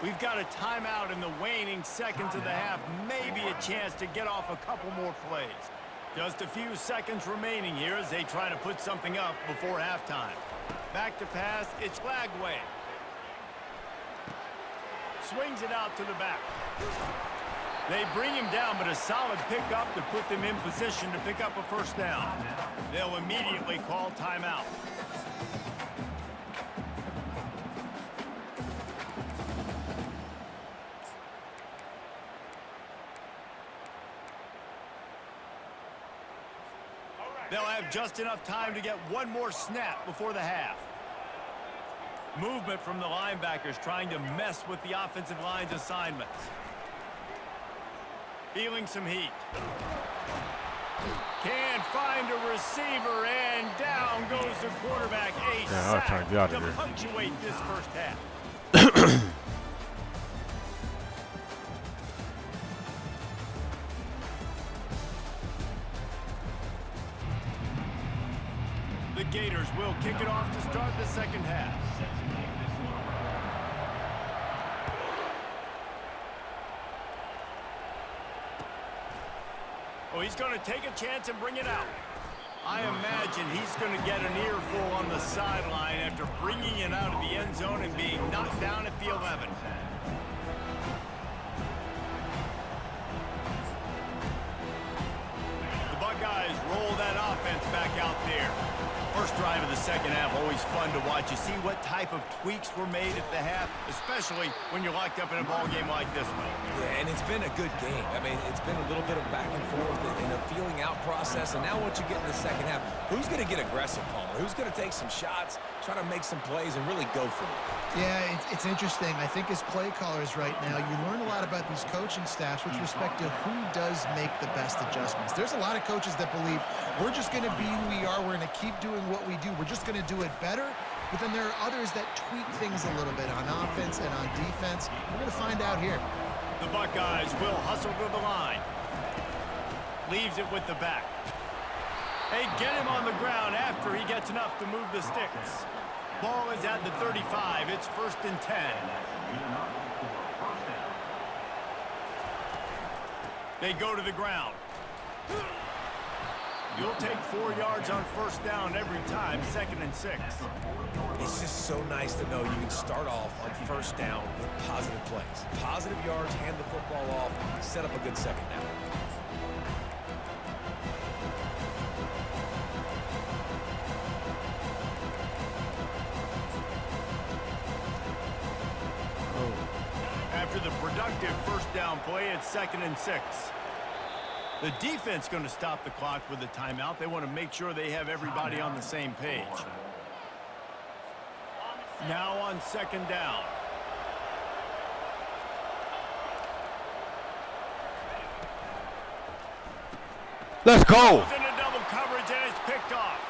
We've got a timeout in the waning seconds of the half, maybe a chance to get off a couple more plays. Just a few seconds remaining here as they try to put something up before halftime. Back to pass, it's Lagway. Swings it out to the back. They bring him down, but a solid pickup to put them in position to pick up a first down. They'll immediately call timeout. They'll have just enough time to get one more snap before the half. Movement from the linebackers trying to mess with the offensive line's assignments. Feeling some heat. Can't find a receiver, and down goes the quarterback. A sack to punctuate this first half. The Gators will kick it off to start the second half. Oh, he's going to take a chance and bring it out. I imagine he's going to get an earful on the sideline after bringing it out of the end zone and being knocked down at the 11. The Buckeyes roll that offense back out there. First drive of the second half, always fun to watch. You see what type of tweaks were made at the half, especially when you're locked up in a ball game like this one. Yeah, and it's been a good game. I mean, it's been a little bit of back and forth and a feeling out process. And now once you get in the second half, who's going to get aggressive, Palmer? Who's going to take some shots, try to make some plays, and really go for it? Yeah, it's interesting. I think as play callers right now, you learn a lot about these coaching staffs with respect to who does make the best adjustments. There's a lot of coaches that believe we're just going to be who we are. We're going to keep doing what we do. We're just going to do it better. But then there are others that tweak things a little bit on offense and on defense. We're going to find out here. The Buckeyes will hustle to the line. Leaves it with the back. They get him on the ground after he gets enough to move the sticks. Ball is at the 35. It's 1st and 10. They go to the ground. You'll take 4 yards on first down every time, 2nd and 6. It's just so nice to know you can start off on first down with positive plays. Positive yards, hand the football off, set up a good second down. After the productive first down play, it's 2nd and 6. The defense going to stop the clock with a timeout. They want to make sure they have everybody on the same page. Now on 2nd down. Let's go. Goes into double coverage and it's picked off.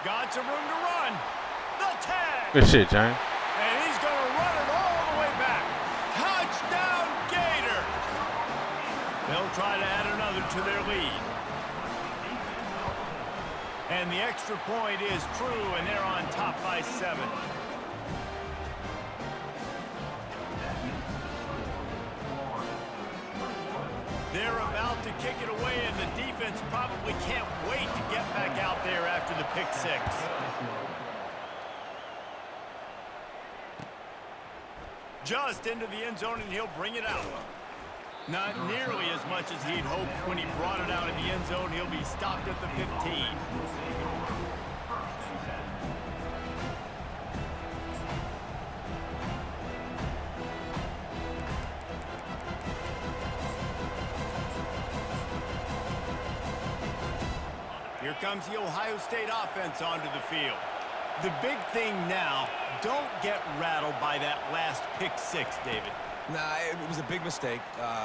Got some room to run. The tag. Good shit, James. And he's going to run it all the way back. Touchdown, Gator. They'll try to add another to their lead. And the extra point is true, and they're on top by 7. They're about to kick it away, and the defense probably can't wait to get back out there after the pick 6. Just into the end zone, and he'll bring it out. Not nearly as much as he'd hoped when he brought it out of the end zone. He'll be stopped at the 15. Here comes the Ohio State offense onto the field. The big thing now, don't get rattled by that last pick six, David. Nah, it was a big mistake.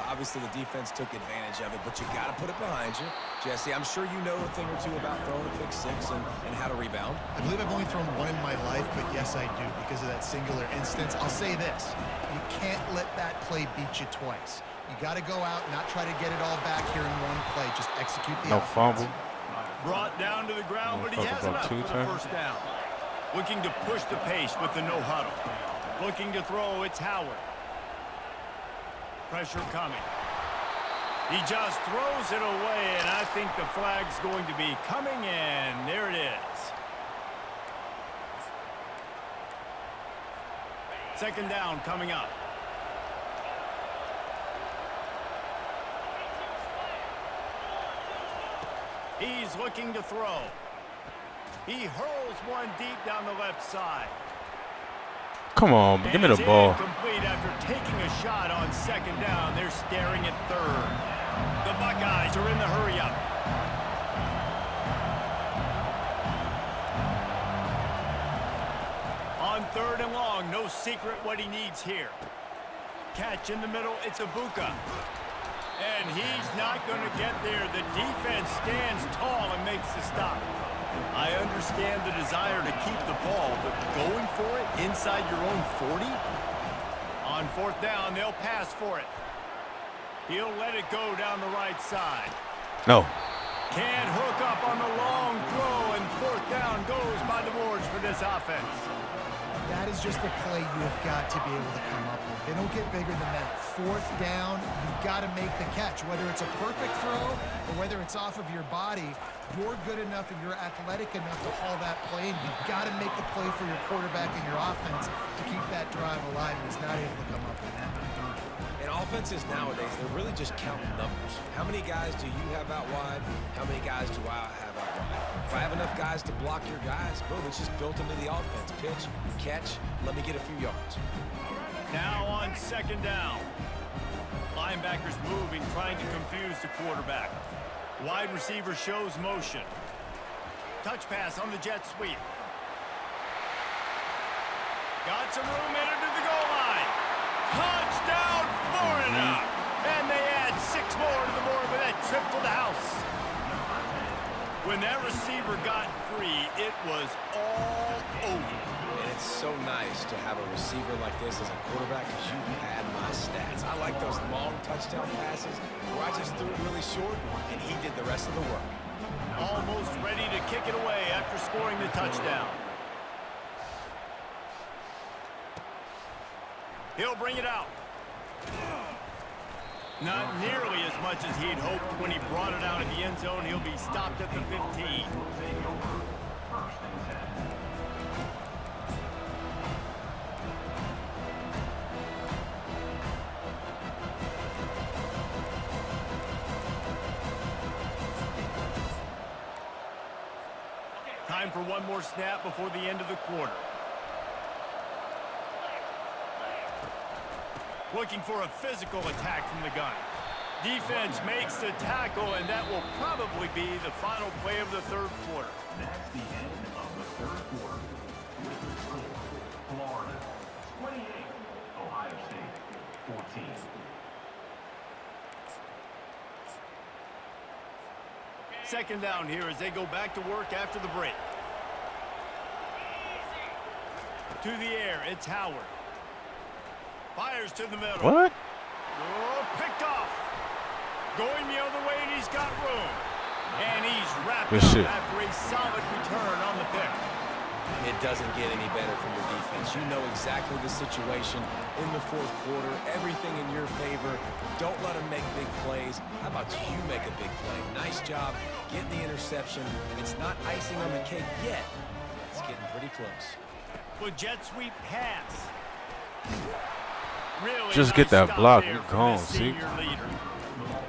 Obviously, the defense took advantage of it, but you got to put it behind you. Jesse, I'm sure you know a thing or two about throwing a pick six and how to rebound. I believe I've only thrown one in my life, but yes, I do because of that singular instance. I'll say this. You can't let that play beat you twice. You got to go out and not try to get it all back here in one play. Just execute the offense. fumble. Brought down to the ground, but he has enough for the first down. Looking to push the pace with the no huddle. Looking to throw, it's Howard. Pressure coming. He just throws it away, and I think the flag's going to be coming in. There it is. Second down coming up. He's looking to throw. He hurls one deep down the left side. Come on, give me the ball. Complete after taking a shot on second down. They're staring at third. The Buckeyes are in the hurry-up. On third and long, no secret what he needs here. Catch in the middle, it's Ibuka. And he's not going to get there. The defense stands tall and makes the stop. I understand the desire to keep the ball, but going for it inside your own 40? On fourth down, they'll pass for it. He'll let it go down the right side. No. Can't hook up on the long throw, and fourth down goes by the boards for this offense. That is just a play you have got to be able to come up with. They don't get bigger than that. Fourth down, you've got to make the catch. Whether it's a perfect throw or whether it's off of your body, you're good enough and you're athletic enough to haul that play, and you've got to make the play for your quarterback and your offense to keep that drive alive, and he's not able to come up with that. And offenses nowadays, they're really just counting numbers. How many guys do you have out wide? How many guys do I have out wide? If I have enough guys to block your guys, boom, it's just built into the offense. Pitch, catch, let me get a few yards. Now on second down. Linebackers moving, trying to confuse the quarterback. Wide receiver shows motion. Touch pass on the jet sweep. Got some room in it to the goal line. Touchdown, Florida! And they add 6 more to the board with that trip to the house. When that receiver got free, it was all over. And it's so nice to have a receiver like this as a quarterback because you had my stats. I like those long touchdown passes where I just threw it really short and he did the rest of the work. Almost ready to kick it away after scoring the touchdown. He'll bring it out. Not nearly as much as he'd hoped when he brought it out of the end zone. He'll be stopped at the 15. Time for one more snap before the end of the quarter. Looking for a physical attack from the gun. Defense makes the tackle, and that will probably be the final play of the third quarter. That's the end of the third quarter. With the score, Florida 28, Ohio State 14. Second down here as they go back to work after the break. To the air, it's Howard. Fires to the middle. What? Oh, picked off. Going the other way, and he's got room. And he's wrapped up after a solid return on the pick. It doesn't get any better for your defense. You know exactly the situation in the fourth quarter. Everything in your favor. Don't let them make big plays. How about you make a big play? Nice job getting the interception. It's not icing on the cake yet. It's getting pretty close. With jet sweep pass. Really just nice get that block. We're gone, see?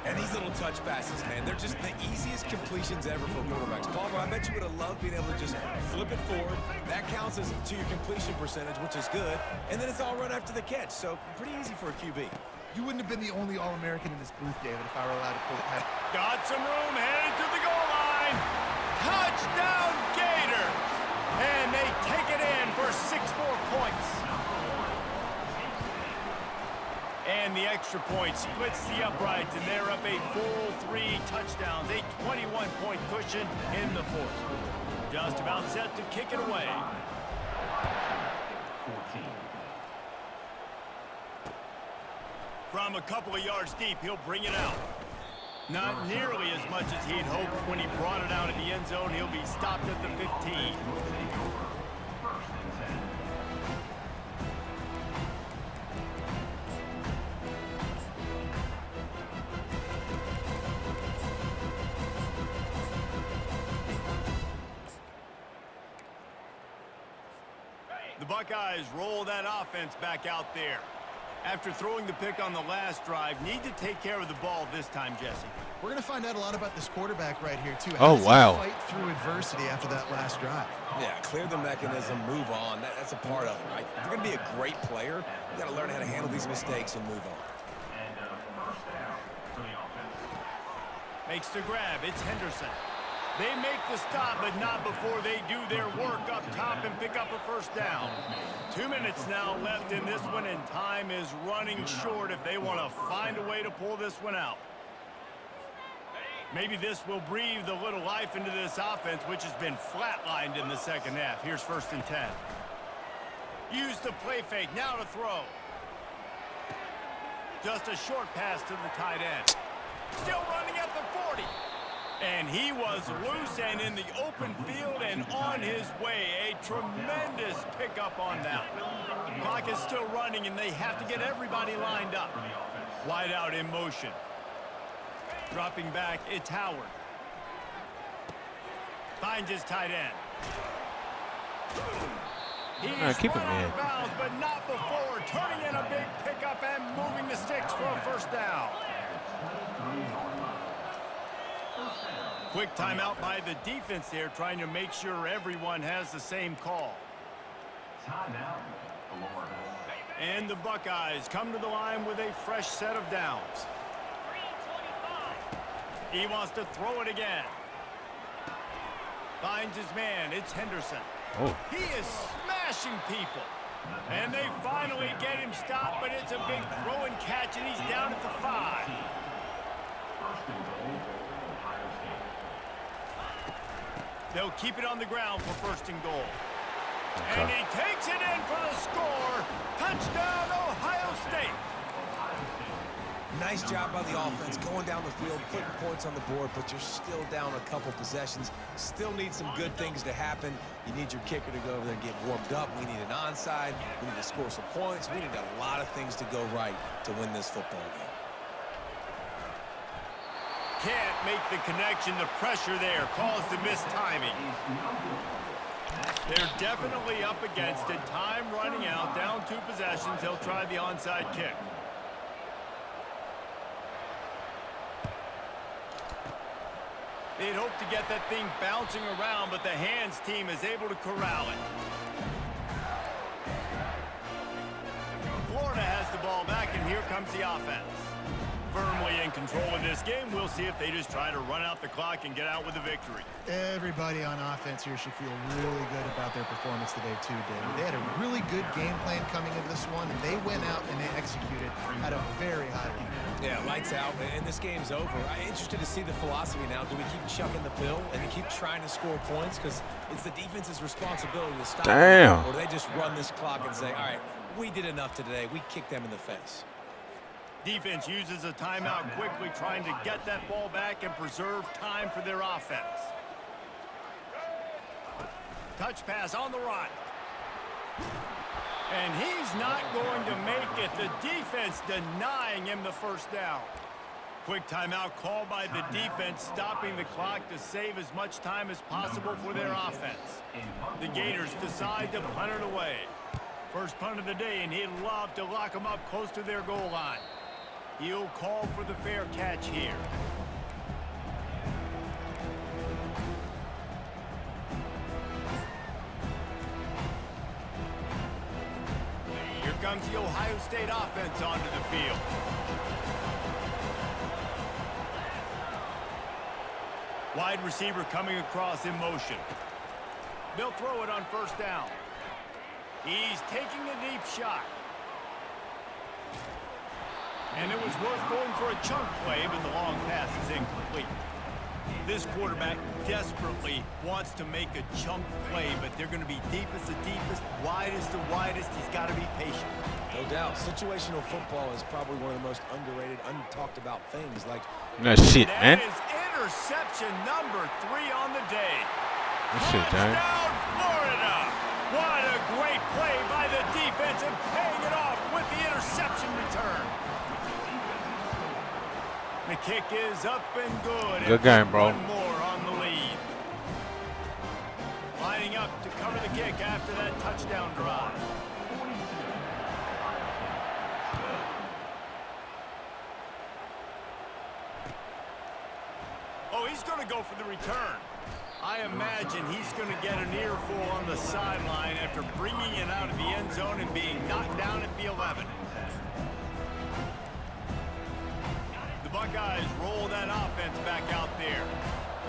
And these little touch passes, man, they're just the easiest completions ever for quarterbacks. Palmer, I bet you would have loved being able to just flip it forward. That counts as to your completion percentage, which is good. And then it's all run after the catch, so pretty easy for a QB. You wouldn't have been the only All-American in this booth, David, if I were allowed to put it. Got some room, headed to the goal line. Touchdown Gators! And they take it in for 6 more points. And the extra point splits the uprights, and they're up a full 3 touchdowns, a 21-point cushion in the fourth. Just about set to kick it away. 14. From a couple of yards deep, he'll bring it out. Not nearly as much as he'd hoped when he brought it out in the end zone. He'll be stopped at the 15. The Buckeyes roll that offense back out there. After throwing the pick on the last drive, need to take care of the ball this time, Jesse. We're going to find out a lot about this quarterback right here, too. Oh, How does wow. he fight through adversity after that last drive? Yeah, clear the mechanism, move on. That's a part of it, right? If you're going to be a great player, you got to learn how to handle these mistakes and move on. And first down for the offense. Makes the grab. It's Henderson. They make the stop, but not before they do their work up top and pick up a first down. 2 minutes now left in this one, and time is running short if they want to find a way to pull this one out. Maybe this will breathe a little life into this offense, which has been flatlined in the second half. Here's 1st and 10. Use the play fake. Now to throw. Just a short pass to the tight end. Still running at the 40. And he was loose and in the open field and on his way. A tremendous pickup on that. Clock is still running, and they have to get everybody lined up. Wide out in motion. Dropping back, it's Howard. Finds his tight end. He's keep him run out in. of bounds, but not before turning in a big pickup and moving the sticks for a first down. Quick timeout by the defense there, trying to make sure everyone has the same call. Timeout, Florida. And the Buckeyes come to the line with a fresh set of downs. He wants to throw it again. Finds his man. It's Henderson. Oh. He is smashing people. And they finally get him stopped, but it's a big throw and catch, and he's down at the 5. First and goal, Ohio State. They'll keep it on the ground for 1st and goal. Okay. And he takes it in for the score. Touchdown, Ohio State. Nice job by the offense going down the field, putting points on the board, but you're still down a couple possessions. Still need some good things to happen. You need your kicker to go over there and get warmed up. We need an onside. We need to score some points. We need a lot of things to go right to win this football game. Can't make the connection. The pressure there caused the missed timing. They're definitely up against it. Time running out. Down 2 possessions. They'll try the onside kick. They'd hope to get that thing bouncing around, but the hands team is able to corral it. Florida has the ball back, and here comes the offense. Firmly in control of this game. We'll see if they just try to run out the clock and get out with a victory. Everybody on offense here should feel really good about their performance today, too, David. They had a really good game plan coming into this one, and they went out and they executed at a very high level. Yeah, lights out, and this game's over. I'm interested to see the philosophy now. Do we keep chucking the pill and keep trying to score points? Because it's the defense's responsibility to stop Damn. them. Or do they just run this clock and say, all right, we did enough today. We kicked them in the face. Defense uses a timeout quickly, trying to get that ball back and preserve time for their offense. Touch pass on the run. And he's not going to make it. The defense denying him the first down. Quick timeout called by the defense, stopping the clock to save as much time as possible for their offense. The Gators decide to punt it away. First punt of the day, and he'd love to lock them up close to their goal line. He'll call for the fair catch here. Here comes the Ohio State offense onto the field. Wide receiver coming across in motion. They'll throw it on first down. He's taking a deep shot. And it was worth going for a chunk play, but the long pass is incomplete. This quarterback desperately wants to make a chunk play, but they're going to be deepest the deepest, widest the widest. He's got to be patient. No doubt. Situational football is probably one of the most underrated, untalked about things. Like that shit, man. That is interception number 3 on the day. That shit, Giant. Touchdown, Florida. What a great play by the defense and paying it off with the interception return. The kick is up and good. Good game, bro. One more on the lead. Lining up to cover the kick after that touchdown drive. Oh, he's going to go for the return. I imagine he's going to get an earful on the sideline after bringing it out of the end zone and being knocked down at the 11. The Buckeyes roll that offense back out there.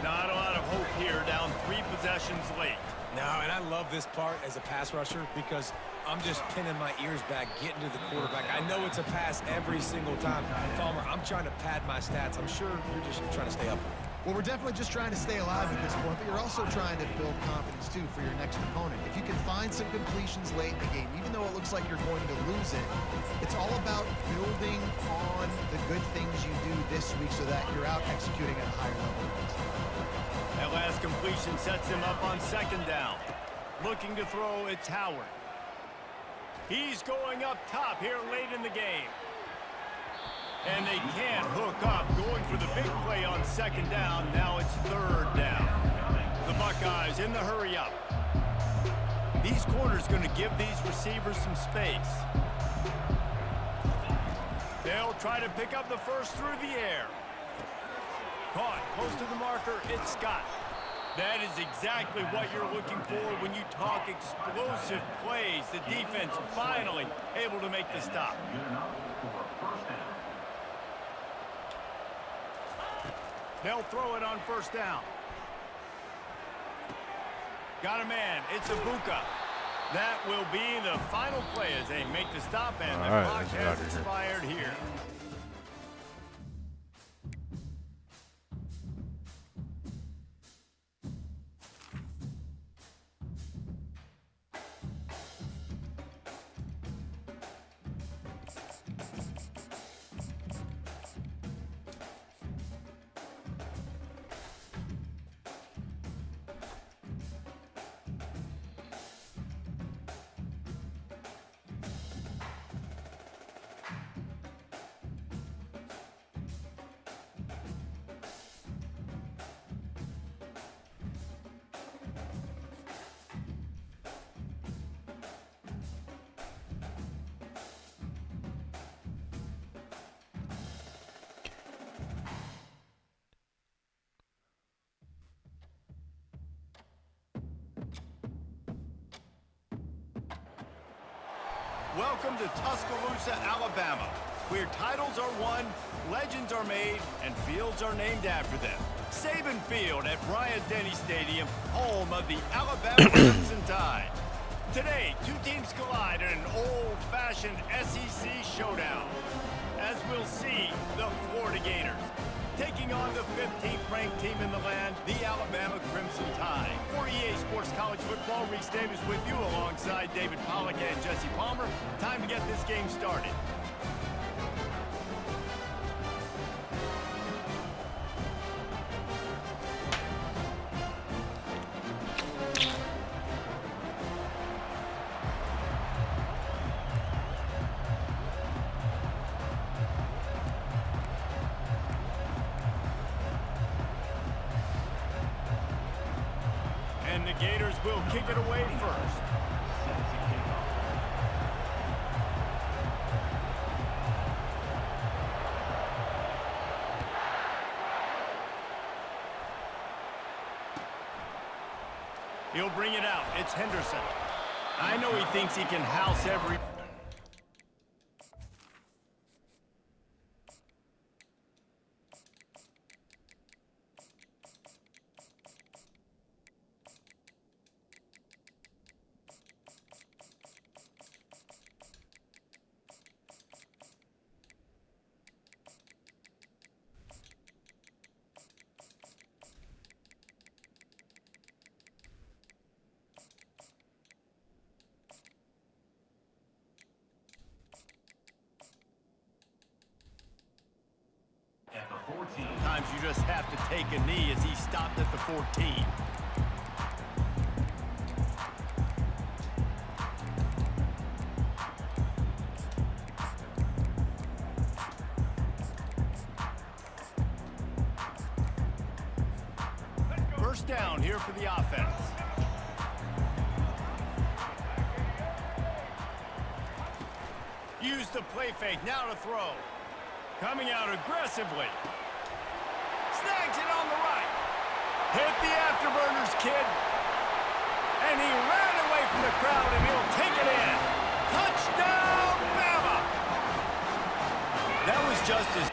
Not a lot of hope here, down 3 possessions late. No, and I love this part as a pass rusher because I'm just pinning my ears back, getting to the quarterback. I know it's a pass every single time. Palmer, I'm trying to pad my stats. I'm sure you're just trying to stay up. Well, we're definitely just trying to stay alive at this point, but you're also trying to build confidence, too, for your next opponent. If you can find some completions late in the game, even though it looks like you're going to lose it, it's all about building on the good things you do this week so that you're out executing at a higher level. That last completion sets him up on second down. Looking to throw, it's Howard. He's going up top here late in the game. And they can't hook up, going for the big play on second down. Now it's third down. The Buckeyes in the hurry up. These corners going to give these receivers some space. They'll try to pick up the first through the air. Caught close to the marker, it's Scott. That is exactly what you're looking for when you talk explosive plays. The defense finally able to make the stop. They'll throw it on first down. Got a man. It's Ibuka. That will be the final play as they make the stop, and the clock has expired here. Welcome to Tuscaloosa, Alabama, where titles are won, legends are made, and fields are named after them. Saban Field at Bryant-Denny Stadium, home of the Alabama Crimson Tide. Today, 2 teams collide in an old-fashioned SEC showdown. As we'll see, the Florida Gators taking on the 15th ranked team in the land, the Alabama Crimson Tide. For EA Sports College Football, Reese Davis with you alongside David Pollack and Jesse Palmer. Time to get this game started. And the Gators will kick it away first. He'll bring it out. It's Henderson. I know he thinks he can house every... sometimes you just have to take a knee as he stopped at the 14. First down here for the offense. Use the play fake, now to throw. Coming out aggressively. Snags it on the right. Hit the afterburners, kid. And he ran away from the crowd, and he'll take it in. Touchdown, Bama! That was just as...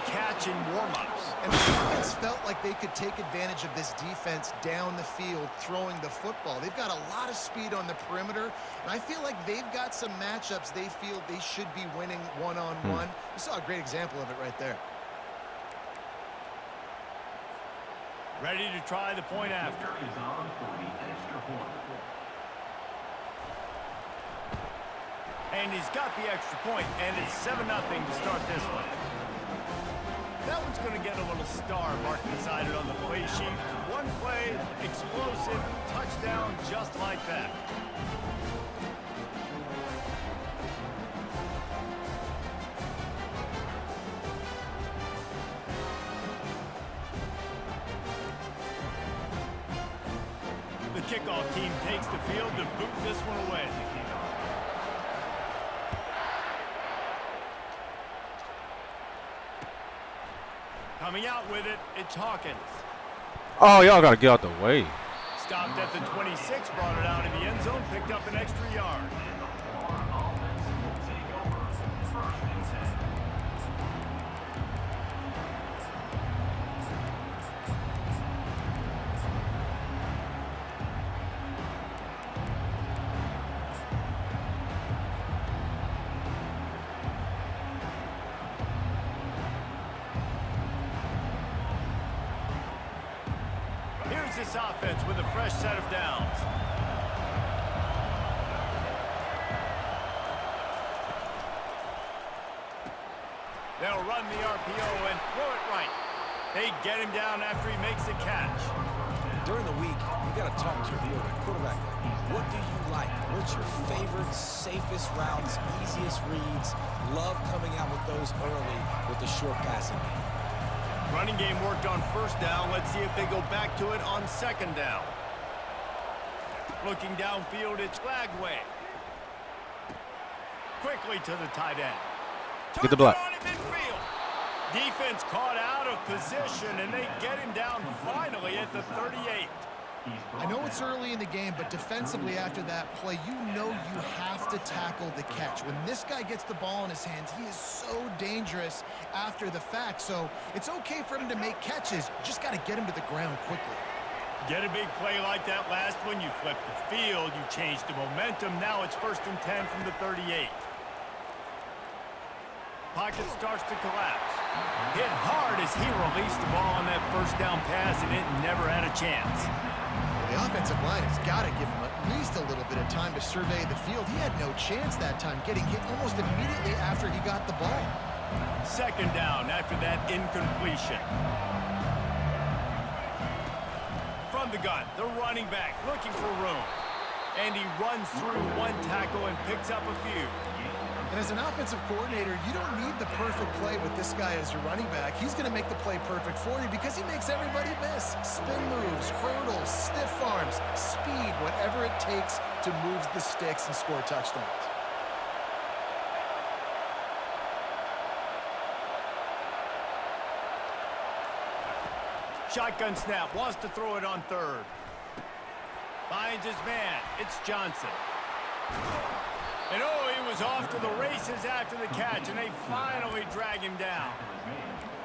catch in warm-ups. And the offense felt like they could take advantage of this defense down the field, throwing the football. They've got a lot of speed on the perimeter, and I feel like they've got some matchups they feel they should be winning one-on-one. You saw a great example of it right there. Ready to try the point after. Is on for the extra point. And he's got the extra point, and it's 7-0 to start this one. That one's going to get a little star mark beside it on the play sheet. One play, explosive, touchdown, just like that. The kickoff team takes the field to boot this one away. Coming out with it, it's Hawkins. Oh, y'all got to get out the way. Stopped at the 26, brought it out in the end zone, picked up an extra yard. This offense with a fresh set of downs. They'll run the RPO and throw it right. They get him down after he makes a catch. During the week, you got to talk to your quarterback. What do you like? What's your favorite, safest routes, easiest reads? Love coming out with those early with the short passing game. Running game worked on first down. Let's see if they go back to it on second down. Looking downfield, it's Flagway. Quickly to the tight end. Get the block. Defense caught out of position, and they get him down finally at the 38. I know it's early in the game, but defensively after that play, you know you have to tackle the catch. When this guy gets the ball in his hands, he is so dangerous after the fact. So it's okay for him to make catches. You just got to get him to the ground quickly. Get a big play like that last one, you flip the field, you change the momentum. Now it's 1st and 10 from the 38. Pocket starts to collapse. Hit hard as he released the ball on that first down pass, and it never had a chance. The offensive line has got to give him at least a little bit of time to survey the field. He had no chance that time, getting hit almost immediately after he got the ball. Second down after that incompletion. From the gun, the running back looking for room. And he runs through one tackle and picks up a few. And as an offensive coordinator, you don't need the perfect play with this guy as your running back. He's going to make the play perfect for you because he makes everybody miss. Spin moves, hurdles, stiff arms, speed, whatever it takes to move the sticks and score touchdowns. Shotgun snap, wants to throw it on third. Finds his man, it's Johnson. And oh, he was off to the races after the catch, and they finally drag him down.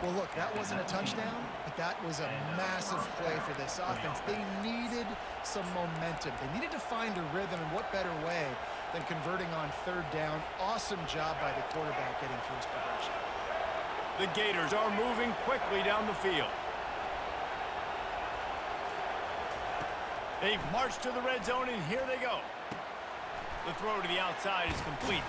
Well, look, that wasn't a touchdown, but that was a massive play for this offense. They needed some momentum. They needed to find a rhythm, and what better way than converting on third down. Awesome job by the quarterback getting through his progression. The Gators are moving quickly down the field. They've marched to the red zone, and here they go. The throw to the outside is complete.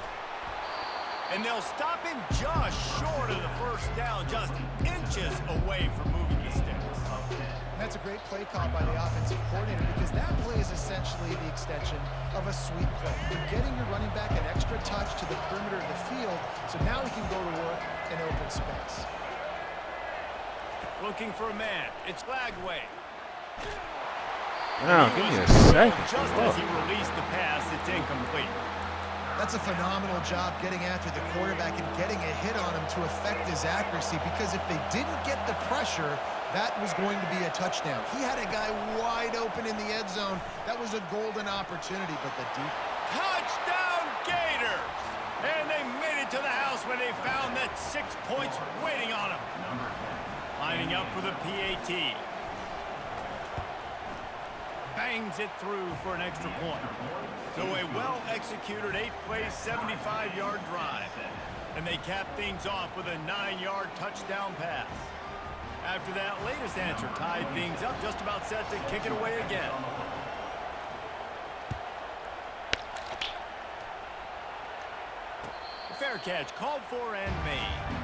And they'll stop him just short of the first down, just inches away from moving the sticks. And that's a great play call by the offensive coordinator, because that play is essentially the extension of a sweep play. You're getting your running back an extra touch to the perimeter of the field, so now he can go to work in open space. Looking for a man. It's Lagway. Now, give me a second. Just as he released the pass, it's incomplete. That's a phenomenal job getting after the quarterback and getting a hit on him to affect his accuracy, because if they didn't get the pressure, that was going to be a touchdown. He had a guy wide open in the end zone. That was a golden opportunity, but the deep... Touchdown Gators! And they made it to the house when they found that 6 points waiting on them. Lining up for the PAT. Bangs it through for an extra point. So a well-executed 8-play, 75-yard drive. And they cap things off with a 9-yard touchdown pass. After that latest answer tied things up, just about set to kick it away again. Fair catch called for and made.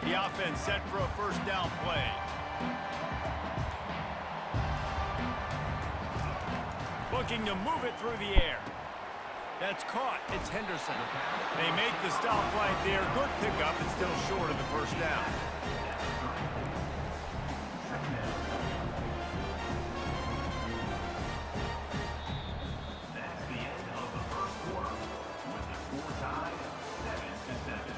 The offense set for a first down play. Looking to move it through the air. That's caught. It's Henderson. They make the stop right there. Good pickup and still short of the first down. That's the end of the first quarter, with the score tied 7-7.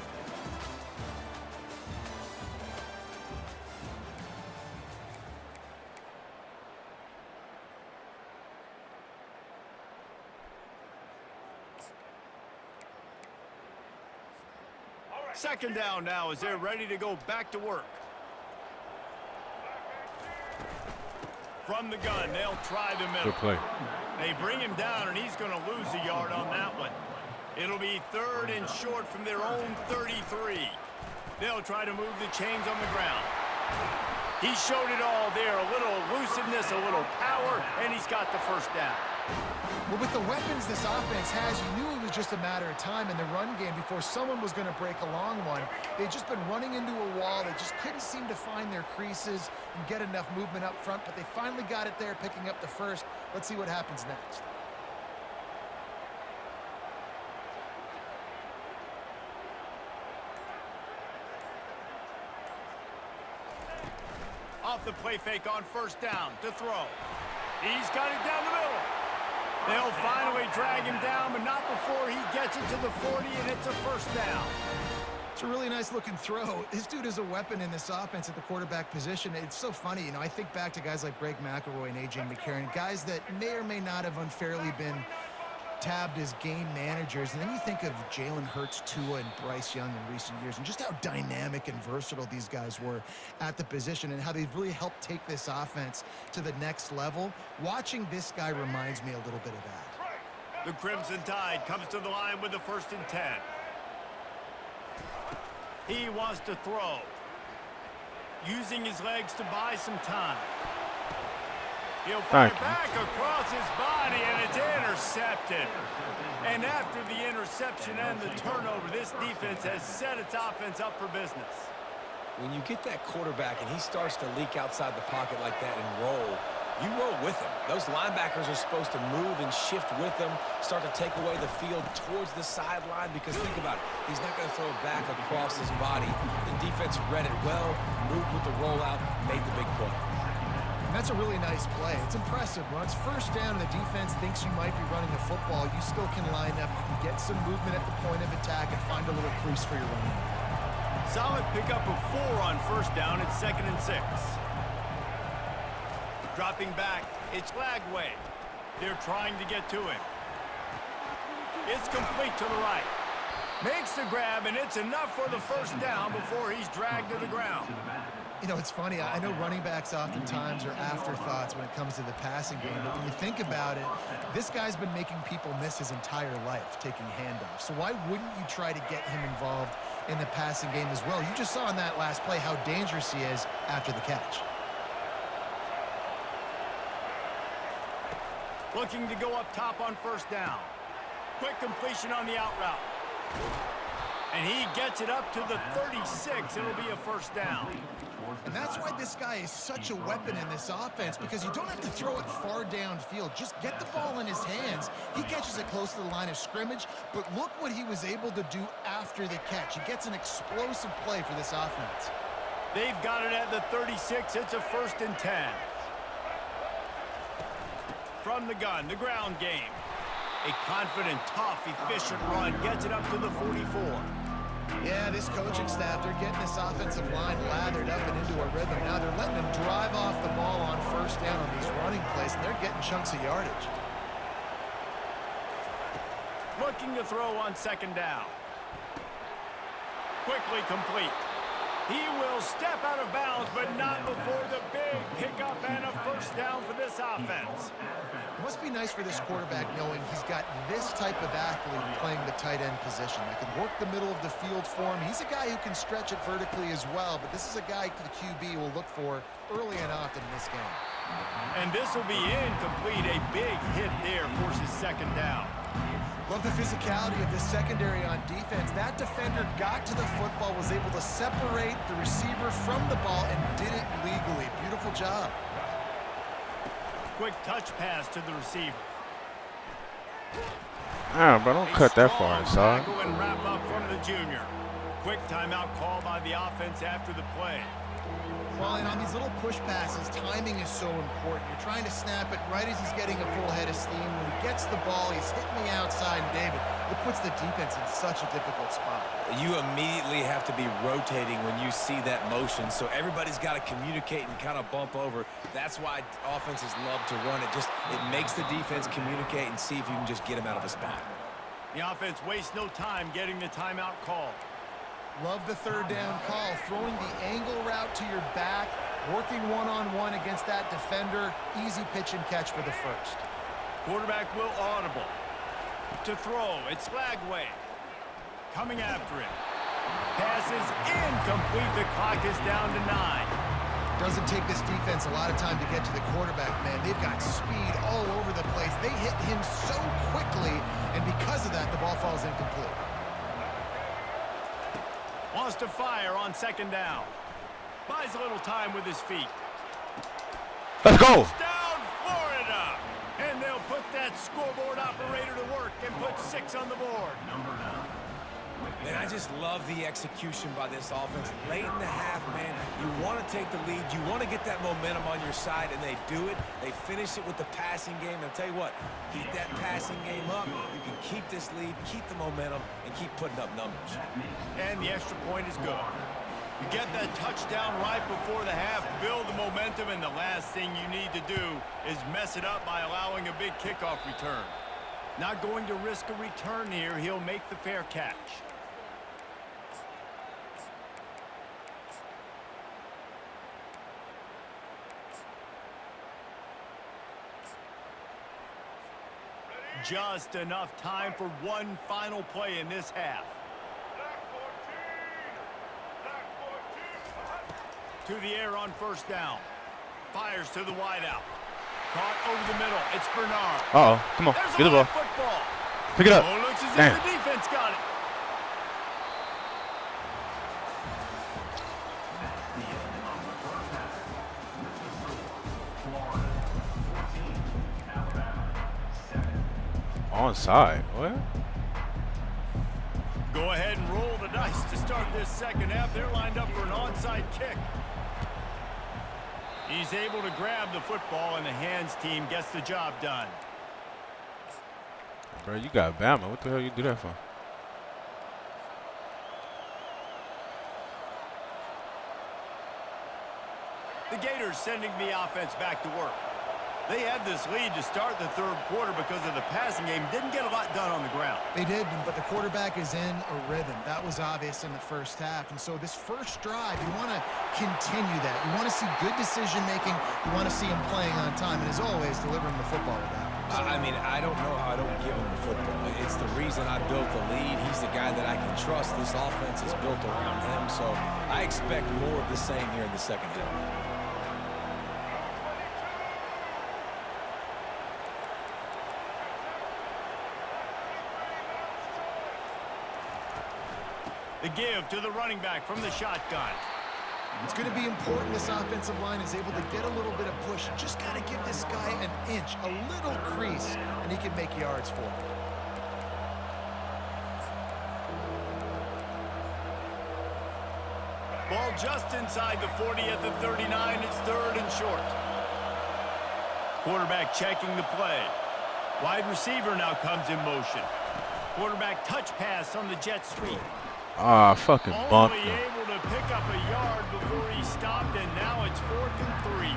Second down now as they're ready to go back to work. From the gun, they'll try the middle. Good play. They bring him down, and he's going to lose a yard on that one. It'll be third and short from their own 33. They'll try to move the chains on the ground. He showed it all there, a little elusiveness, a little power, and he's got the first down. Well, with the weapons this offense has, you knew it was just a matter of time in the run game before someone was going to break a long one. They'd just been running into a wall. They just couldn't seem to find their creases and get enough movement up front, but they finally got it there, picking up the first. Let's see what happens next. Off the play fake on first down to throw. He's got it down the middle. They'll finally drag him down, but not before he gets it to the 40, and it's a first down. It's a really nice-looking throw. This dude is a weapon in this offense at the quarterback position. It's so funny, you know, I think back to guys like Greg McElroy and A.J. McCarron, guys that may or may not have unfairly been tabbed as game managers, and then you think of Jalen Hurts, Tua, and Bryce Young in recent years, and just how dynamic and versatile these guys were at the position and how they've really helped take this offense to the next level. Watching this guy reminds me a little bit of that. The Crimson Tide comes to the line with the 1st and 10. He wants to throw, using his legs to buy some time. He'll fire back across his body, and it's intercepted. And after the interception and the turnover, this defense has set its offense up for business. When you get that quarterback and he starts to leak outside the pocket like that and roll, you roll with him. Those linebackers are supposed to move and shift with him, start to take away the field towards the sideline, because think about it. He's not going to throw it back across his body. The defense read it well, moved with the rollout, made the big play. And That's a really nice play. It's impressive. When it's first down and the defense thinks you might be running a football, you still can line up. You can get some movement at the point of attack and find a little crease for your running. Solid pickup of 4 on first down. It's 2nd and 6. Dropping back, it's Lagway. They're trying to get to him. It's complete to the right. Makes the grab, and it's enough for the first down before he's dragged to the ground. You know, it's funny. I know running backs oftentimes are afterthoughts when it comes to the passing game, but when you think about it, this guy's been making people miss his entire life taking handoffs. So why wouldn't you try to get him involved in the passing game as well? You just saw in that last play how dangerous he is after the catch. Looking to go up top on first down. Quick completion on the out route. And he gets it up to the 36. It'll be a first down. And that's why this guy is such a weapon in this offense, because you don't have to throw it far downfield. Just get the ball in his hands. He catches it close to the line of scrimmage, but look what he was able to do after the catch. He gets an explosive play for this offense. They've got it at the 36. It's a 1st and 10. From the gun, the ground game. A confident, tough, efficient run gets it up to the 44. Yeah, this coaching staff, they're getting this offensive line lathered up and into a rhythm. Now they're letting them drive off the ball on first down on these running plays, and they're getting chunks of yardage. Looking to throw on 2nd down. Quickly complete. He will step out of bounds, but not before the big pickup and a first down for this offense. It must be nice for this quarterback knowing he's got this type of athlete playing the tight end position that can work the middle of the field for him. He's a guy who can stretch it vertically as well, but this is a guy the QB will look for early and often in this game. And this will be incomplete. A big hit there forces 2nd down. Love the physicality of this secondary on defense. That defender got to the football, was able to separate the receiver from the ball, and did it legally. Beautiful job. Quick touch pass to the receiver. Ah, bro, don't cut that far inside. And wrap up from the junior. Quick timeout call by the offense after the play. Well, and on these little push passes, timing is so important. You're trying to snap it right as he's getting a full head of steam. When he gets the ball, he's hitting the outside, and David, it puts the defense in such a difficult spot. You immediately have to be rotating when you see that motion, so everybody's got to communicate and kind of bump over. That's why offenses love to run it. It makes the defense communicate and see if you can just get him out of a spot. The offense wastes no time getting the timeout call. Love the 3rd down call, throwing the angle route to your back, working one-on-one against that defender. Easy pitch and catch for the first. Quarterback will audible. To throw, it's Lagway. Coming after it. Pass is incomplete. The clock is down to 9. Doesn't take this defense a lot of time to get to the quarterback, man. They've got speed all over the place. They hit him so quickly, and because of that, the ball falls incomplete. Wants to fire on 2nd down. Buys a little time with his feet. Let's go. Down Florida. And they'll put that scoreboard operator to work and put 6 on the board. Man, I just love the execution by this offense. Late in the half, man, you want to take the lead. You want to get that momentum on your side, and they do it. They finish it with the passing game. And I'll tell you what, keep that passing game up. You can keep this lead, keep the momentum, and keep putting up numbers. And the extra point is good. You get that touchdown right before the half, build the momentum, and the last thing you need to do is mess it up by allowing a big kickoff return. Not going to risk a return here. He'll make the fair catch. Just enough time for one final play in this half. To the air on first down. Fires to the wideout. Caught over the middle. It's Bernard. Uh-oh. Come on. There's Get the ball. Football. Pick it up. Oh, looks as if Damn. the defense got it. Onside. What? Go ahead and roll the dice to start this second half. They're lined up for an onside kick. He's able to grab the football, and the hands team gets the job done. Bro, you got Bama. What the hell you do that for? The Gators sending the offense back to work. They had this lead to start the third quarter because of the passing game. Didn't get a lot done on the ground. They did, but the quarterback is in a rhythm. That was obvious in the first half. And so this first drive, you want to continue that. You want to see good decision-making. You want to see him playing on time. And as always, delivering the football with that. I mean, I don't know how I don't give him the football. It's the reason I built the lead. He's the guy that I can trust. This offense is built around him. So I expect more of the same here in the second half. The give to the running back from the shotgun. It's going to be important this offensive line is able to get a little bit of push. Just got to give this guy an inch, a little crease, and he can make yards for him. Ball just inside the 40 at the 39. It's third and short. Quarterback checking the play. Wide receiver now comes in motion. Quarterback touch pass on the jet sweep. Ah, fucking bumped Only him. able to pick up a yard before he stopped, and now it's 4th and 3.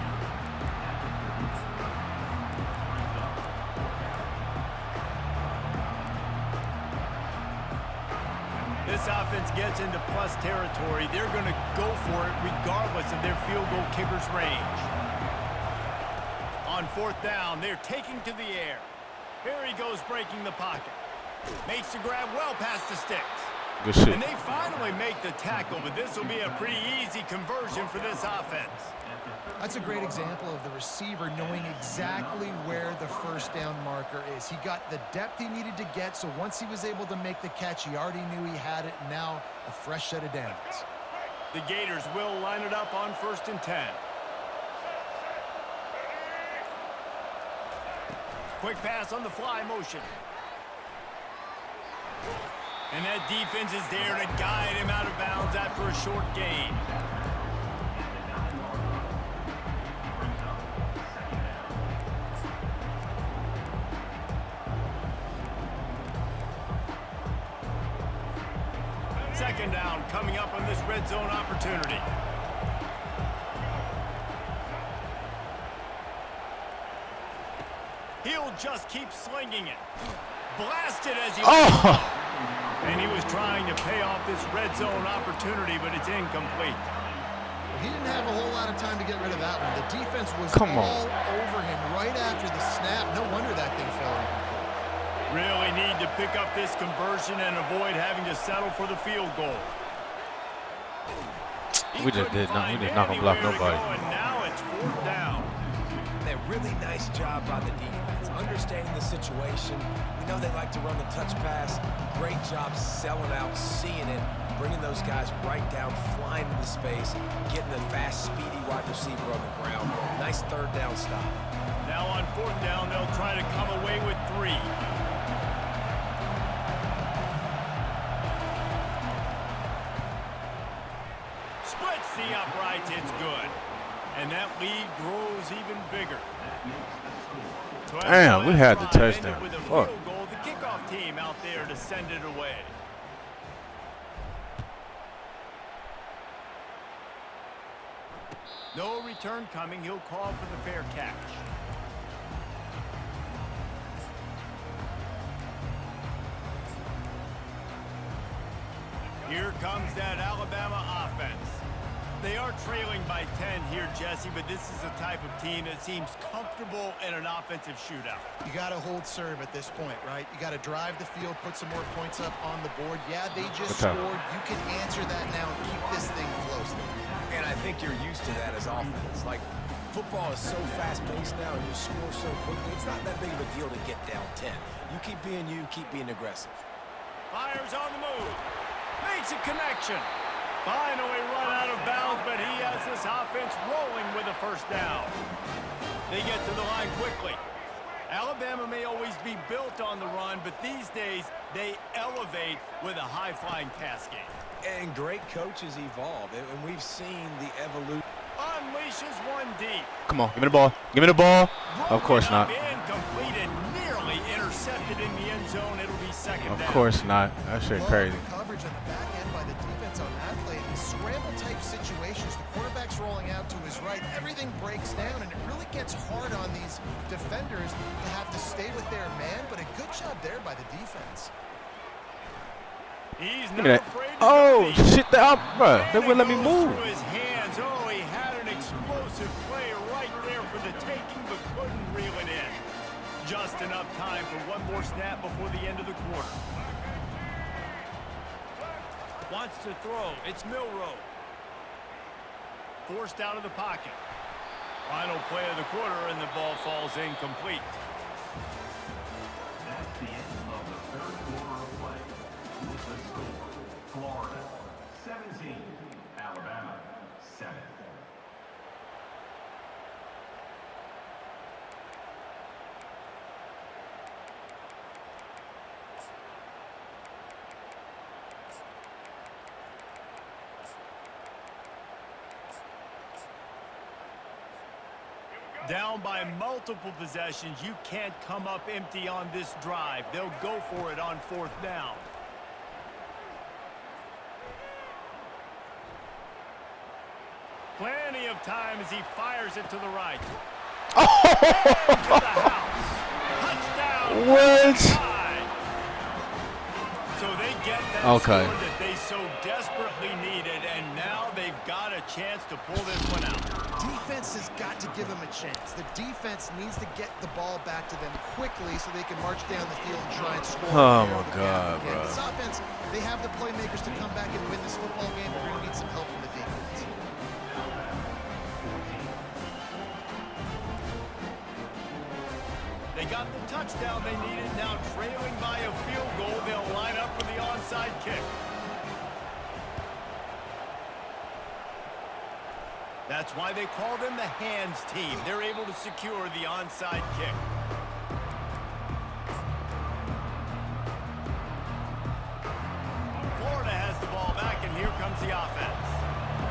This offense gets into plus territory. They're going to go for it regardless of their field goal kicker's range. On 4th down, they're taking to the air. Here he goes breaking the pocket. Makes the grab well past the sticks. Good shit. And they finally make the tackle, but this will be a pretty easy conversion for this offense. That's a great example of the receiver knowing exactly where the first down marker is. He got the depth he needed to get, so once he was able to make the catch, he already knew he had it. Now a fresh set of downs. The Gators will line it up on 1st and 10. Quick pass on the fly motion. And that defense is there to guide him out of bounds after a short gain. Second down coming up on this red zone opportunity. He'll just keep slinging it. Blasted as he... Oh! And he was trying to pay off this red zone opportunity, but it's incomplete. He didn't have a whole lot of time to get rid of that one. The defense was on. all over him right after the snap. No wonder that thing fell incomplete. Really need to pick up this conversion and avoid having to settle for the field goal. We just did not. We did not gonna block nobody. And now it's 4th down. A really nice job by the defense, understanding the situation. We know they like to run the touch pass. Great job selling out, seeing it, bringing those guys right down, flying into space, getting the fast, speedy wide receiver on the ground. Nice 3rd down stop. Now on 4th down, they'll try to come away with 3. Splits the uprights, it's good. And that lead grows even bigger. Damn, we had the touchdown. With a Fuck. field goal, the kickoff team out there to send it away. No return coming. He'll call for the fair catch. Here comes that Alabama offense. They are trailing by 10 here, Jesse, but this is a type of team that seems comfortable in an offensive shootout. You got to hold serve at this point, right? You got to drive the field, put some more points up on the board. Yeah, they just scored. You can answer that now and keep this thing close. And I think you're used to that as offense. Like, football is so fast-paced now and you score so quickly, it's not that big of a deal to get down 10. You keep being aggressive. Fires on the move. Makes a connection. Finally run out of bounds, but he has this offense rolling with a first down. They get to the line quickly. Alabama may always be built on the run, but these days they elevate with a high-flying pass game. And great coaches evolve, and we've seen the evolution. Unleashes one deep. Come on, give me the ball. Give me the ball. Of course Broken up, not. incomplete, and nearly intercepted in the end zone. It'll be second Of down. course not. That shit crazy. Coverage on the back end by the defense on that play. These scramble-type situations, the quarterback's rolling out to his right. Everything breaks down, and it really gets hard on these defenders to have to stay with their man, but a good job there by the defense. He's Look not at that. afraid to Oh, go deep. shit. Bruh. They And wouldn't let it me goes move. through his hands. Oh, he had an explosive play right there for the taking, but couldn't reel it in. Just enough time for one more snap before the end of the quarter. Wants to throw. It's Milrow. Forced out of the pocket. Final play of the quarter, and the ball falls incomplete. That's the end of the third quarter of play. With the score, Florida 17, Alabama 7. Down by multiple possessions, you can't come up empty on this drive. They'll go for it on fourth down. Plenty of time as he fires it to the right. To the house. Touchdown. What? Tie. So they get that Okay. score that they so desperately needed, and now they've got a chance to pull this one out. Defense has got to give them a chance. The defense needs to get the ball back to them quickly so they can march down the field and try and score. Oh, Narrow my the God, gap again. bro. This offense, they have the playmakers to come back and win this football game. They're going to need some help from the defense. They got the touchdown they needed. Now trailing by a field goal, they'll line up for the onside kick. That's why they call them the hands team. They're able to secure the onside kick. Florida has the ball back, and here comes the offense.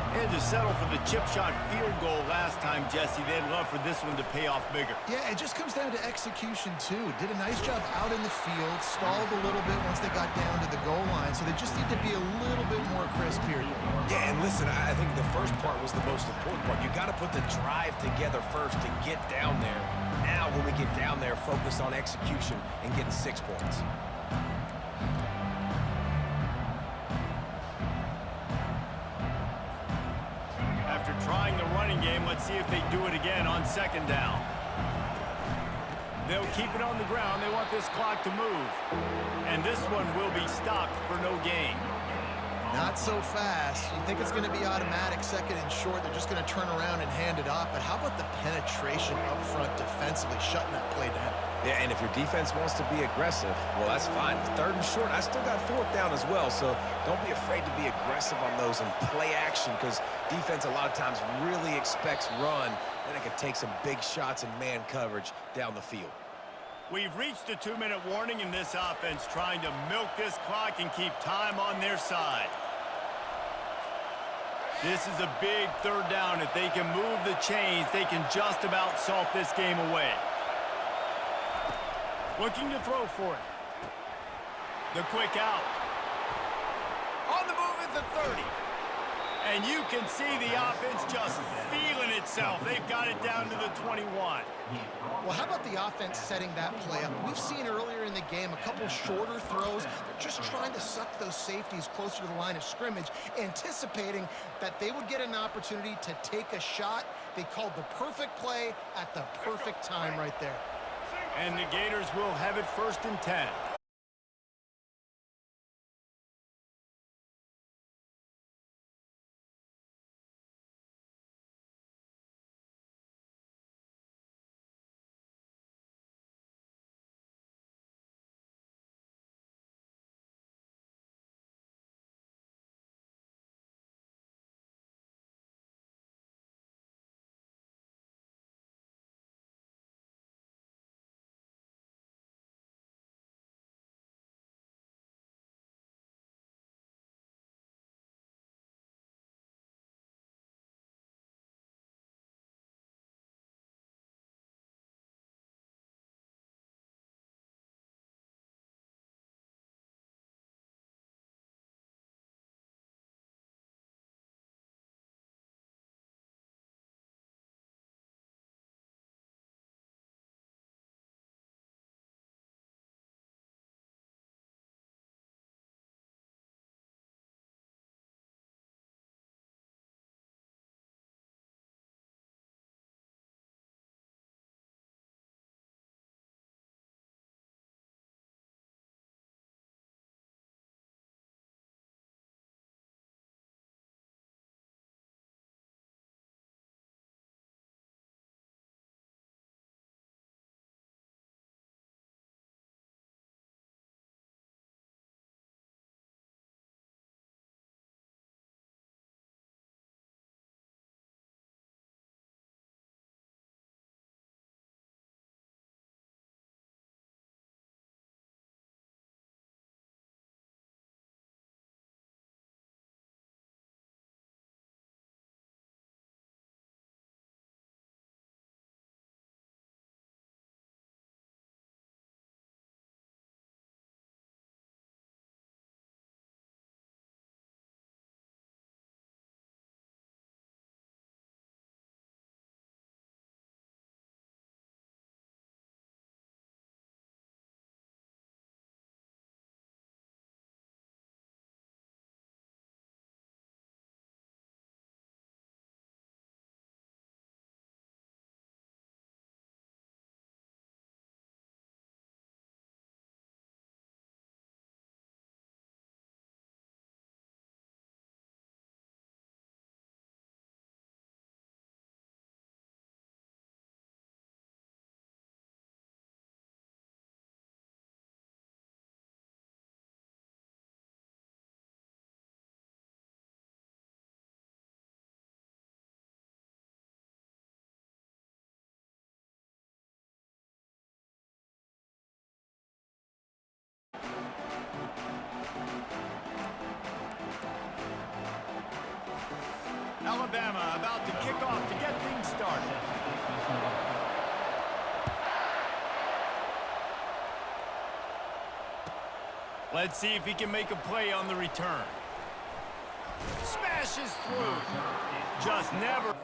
They had to settle for the chip shot field goal last time, Jesse. They'd love for this one to pay off bigger. Yeah, it just comes down to execution, too. Did a nice job out in the field, stalled a little bit once they got down to the goal line, so they just need to be a little bit more crisp here. Yeah, and listen, I think the first part was the most important part. You got to put the drive together first to get down there. Now, when we get down there, focus on execution and getting 6 points. After trying the running game, let's see if they do it again on second down. They'll keep it on the ground. They want this clock to move. And this one will be stopped for no gain. Not so fast. You think it's going to be automatic, second and short. They're just going to turn around and hand it off. But how about the penetration up front defensively, shutting that play down? Yeah, and if your defense wants to be aggressive, well, that's fine. Third and short, I still got fourth down as well, so don't be afraid to be aggressive on those and play action because defense a lot of times really expects run, and it can take some big shots in man coverage down the field. We've reached the 2-minute warning in this offense, trying to milk this clock and keep time on their side. This is a big third down. If they can move the chains, they can just about salt this game away. Looking to throw for it. The quick out. On the move at the 30. And you can see the offense just feeling itself. They've got it down to the 21. Well, how about the offense setting that play up? We've seen earlier in the game a couple shorter throws. They're just trying to suck those safeties closer to the line of scrimmage, anticipating that they would get an opportunity to take a shot. They called the perfect play at the perfect time right there. And the Gators will have it 1st and 10. kickoff to get things started. Let's see if he can make a play on the return. Smashes through. Just never.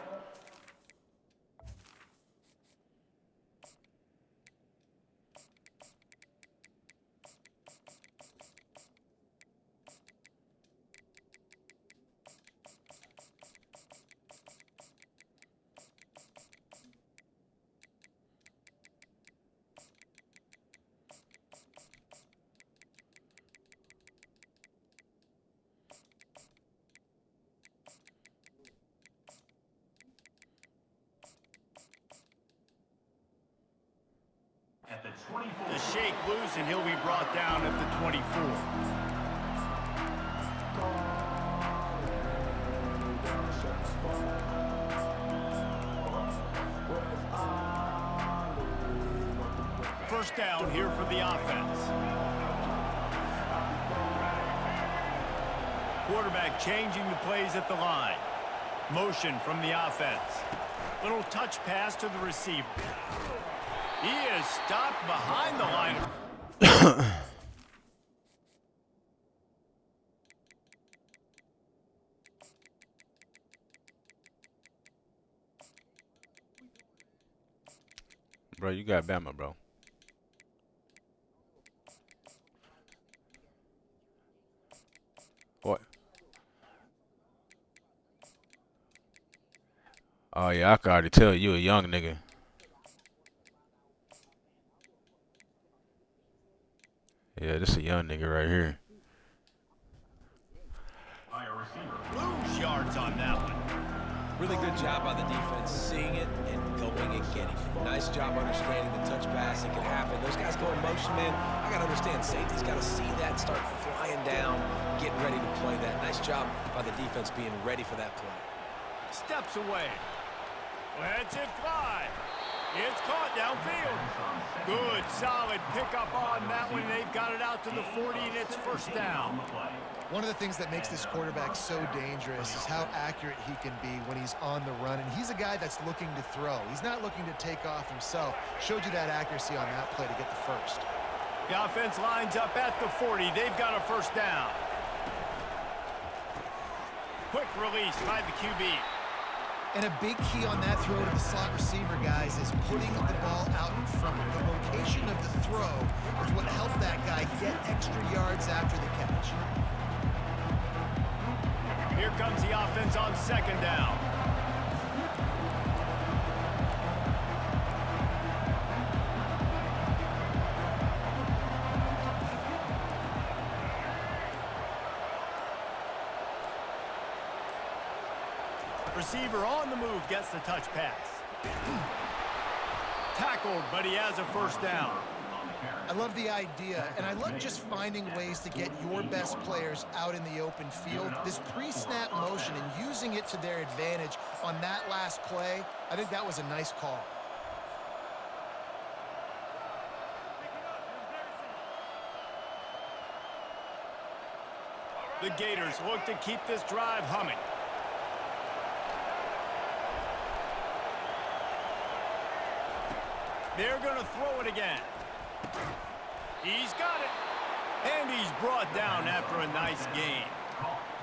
At the 24. The shake loose, and he'll be brought down at the 24. First down here for the offense. Quarterback changing the plays at the line. Motion from the offense. Little touch pass to the receiver. He is stopped behind the line. Bro, you got Bama, bro. What? Oh, yeah, I can already tell you a young nigga. Yeah, this is a young nigga right here. Lose yards on that one. Really good job by the defense seeing it and going and getting it. Nice job understanding the touch pass that could happen. Those guys go in motion, man. I got to understand, safety's got to see that, start flying down, getting ready to play that. Nice job by the defense being ready for that play. Steps away. Lets it fly. It's caught downfield. Good, solid pickup on that one. They've got it out to the 40, and it's first down. One of the things that makes this quarterback so dangerous is how accurate he can be when he's on the run. And he's a guy that's looking to throw. He's not looking to take off himself. Showed you that accuracy on that play to get the first. The offense lines up at the 40. They've got a first down. Quick release by the QB. And a big key on that throw to the slot receiver, guys, is putting the ball out in front. The location of the throw is what helped that guy get extra yards after the catch. Here comes the offense on second down. Receiver on the move gets the touch pass. Tackled, but he has a first down. I love the idea, and I love just finding ways to get your best players out in the open field. This pre-snap motion and using it to their advantage on that last play, I think that was a nice call. The Gators look to keep this drive humming. They're going to throw it again. He's got it. And he's brought down after a nice gain.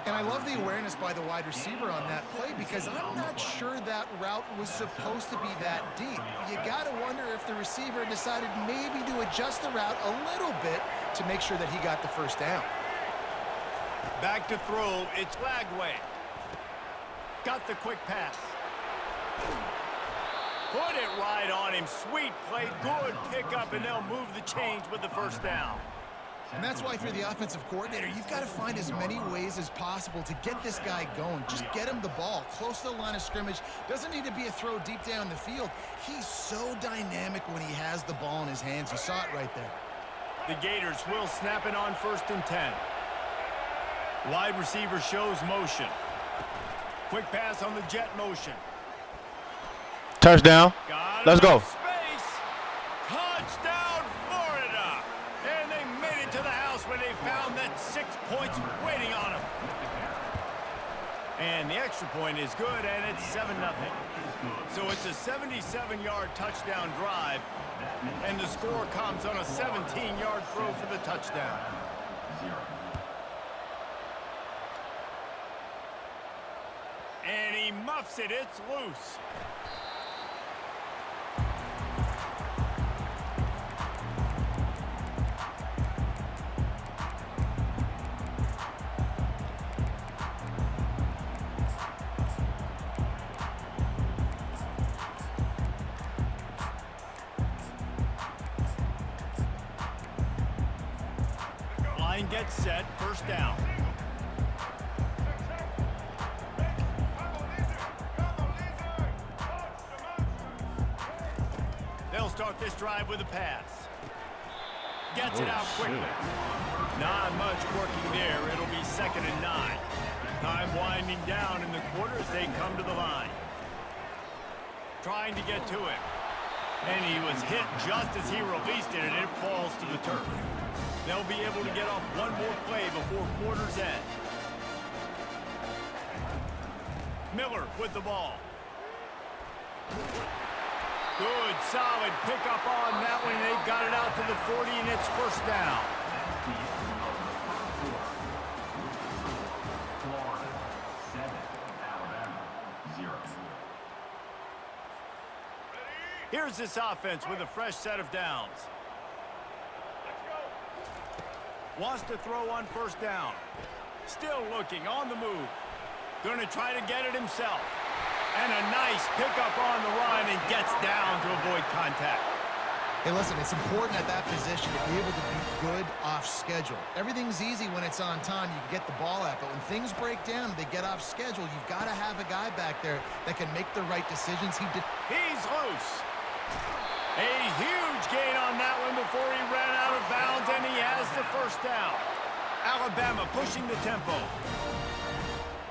And I love the awareness by the wide receiver on that play because I'm not sure that route was supposed to be that deep. You got to wonder if the receiver decided maybe to adjust the route a little bit to make sure that he got the first down. Back to throw. It's Lagway. Got the quick pass. Put it right on him. Sweet play. Good pickup, and they'll move the chains with the first down. And that's why, if you're the offensive coordinator, you've got to find as many ways as possible to get this guy going. Just get him the ball close to the line of scrimmage. Doesn't need to be a throw deep down the field. He's so dynamic when he has the ball in his hands. You saw it right there. The Gators will snap it on 1st and 10. Wide receiver shows motion. Quick pass on the jet motion. Touchdown. Let's go. Space. Touchdown, Florida. And they made it to the house when they found that 6 points waiting on them. And the extra point is good, and it's 7-0. So it's a 77-yard touchdown drive, and the score comes on a 17-yard throw for the touchdown. And he muffs it. It's loose. Line gets set. First down. They'll start this drive with a pass. Gets it out quickly. Not much working there. It'll be 2nd and 9. Time winding down in the quarter as they come to the line. Trying to get to it. And he was hit just as he released it, and it falls to the turf. They'll be able to get off one more play before quarter's end. Miller with the ball. Good, solid pickup on that one. They've got it out to the 40, and it's first down. Florida 7, Alabama 0. Here's this offense with a fresh set of downs. Wants to throw on first down. Still looking on the move. Going to try to get it himself. And a nice pickup on the run and gets down to avoid contact. Hey, listen, it's important at that position to be able to be good off schedule. Everything's easy when it's on time. You can get the ball out. But when things break down, they get off schedule. You've got to have a guy back there that can make the right decisions. He's loose. A huge gain on that one before he ran out of bounds, and he has the first down. Alabama pushing the tempo.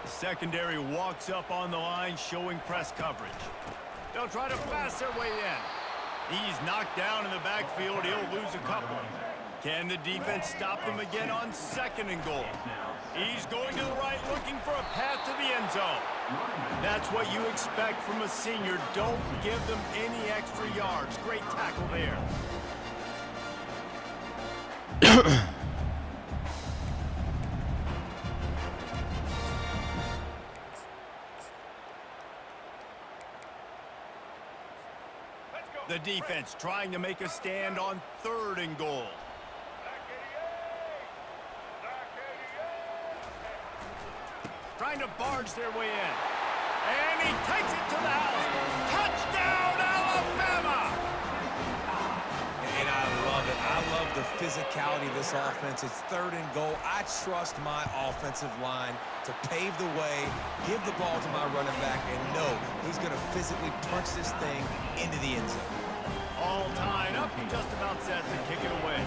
The secondary walks up on the line, showing press coverage. They'll try to pass their way in. He's knocked down in the backfield. He'll lose a couple. Can the defense stop them again on 2nd and goal? He's going to the right, looking for a path to the end zone. That's what you expect from a senior. Don't give them any extra yards. Great tackle there. The defense trying to make a stand on 3rd and goal. Trying to barge their way in. And he takes it to the house. Touchdown, Alabama! And I love it. I love the physicality of this offense. It's 3rd and goal. I trust my offensive line to pave the way, give the ball to my running back, and know he's going to physically punch this thing into the end zone. All tied up. He just about set to kick it away.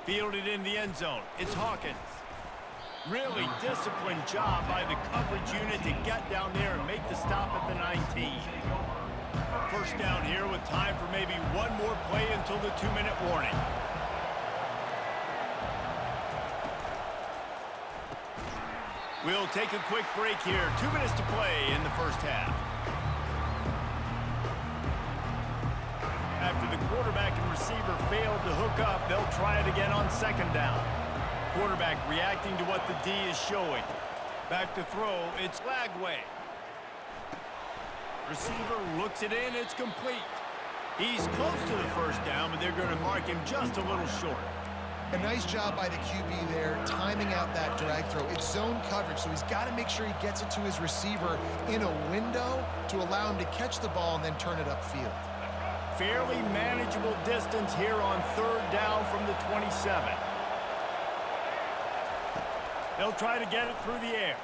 Fielded in the end zone. It's Hawkins. Really disciplined job by the coverage unit to get down there and make the stop at the 19. First down here with time for maybe one more play until the 2-minute warning. We'll take a quick break here. 2 minutes to play in the first half. After the quarterback and receiver failed to hook up, they'll try it again on 2nd down. Quarterback reacting to what the D is showing. Back to throw, it's Lagway. Receiver looks it in, it's complete. He's close to the first down, but they're going to mark him just a little short. A nice job by the QB there, timing out that drag throw. It's zone coverage, so he's got to make sure he gets it to his receiver in a window to allow him to catch the ball and then turn it upfield. Fairly manageable distance here on 3rd down from the 27. They'll try to get it through the air.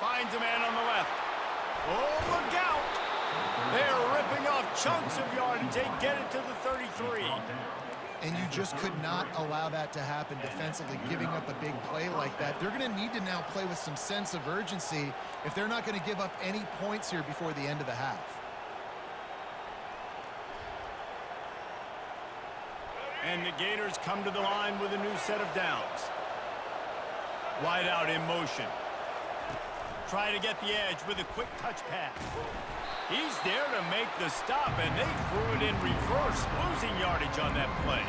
Finds a man on the left. Oh, look out! They're ripping off chunks of yardage. They get it to the 33. And you just could not allow that to happen defensively, giving up a big play like that. They're going to need to now play with some sense of urgency if they're not going to give up any points here before the end of the half. And the Gators come to the line with a new set of downs. Wide out in motion. Try to get the edge with a quick touch pass. He's there to make the stop, and they threw it in reverse, losing yardage on that play.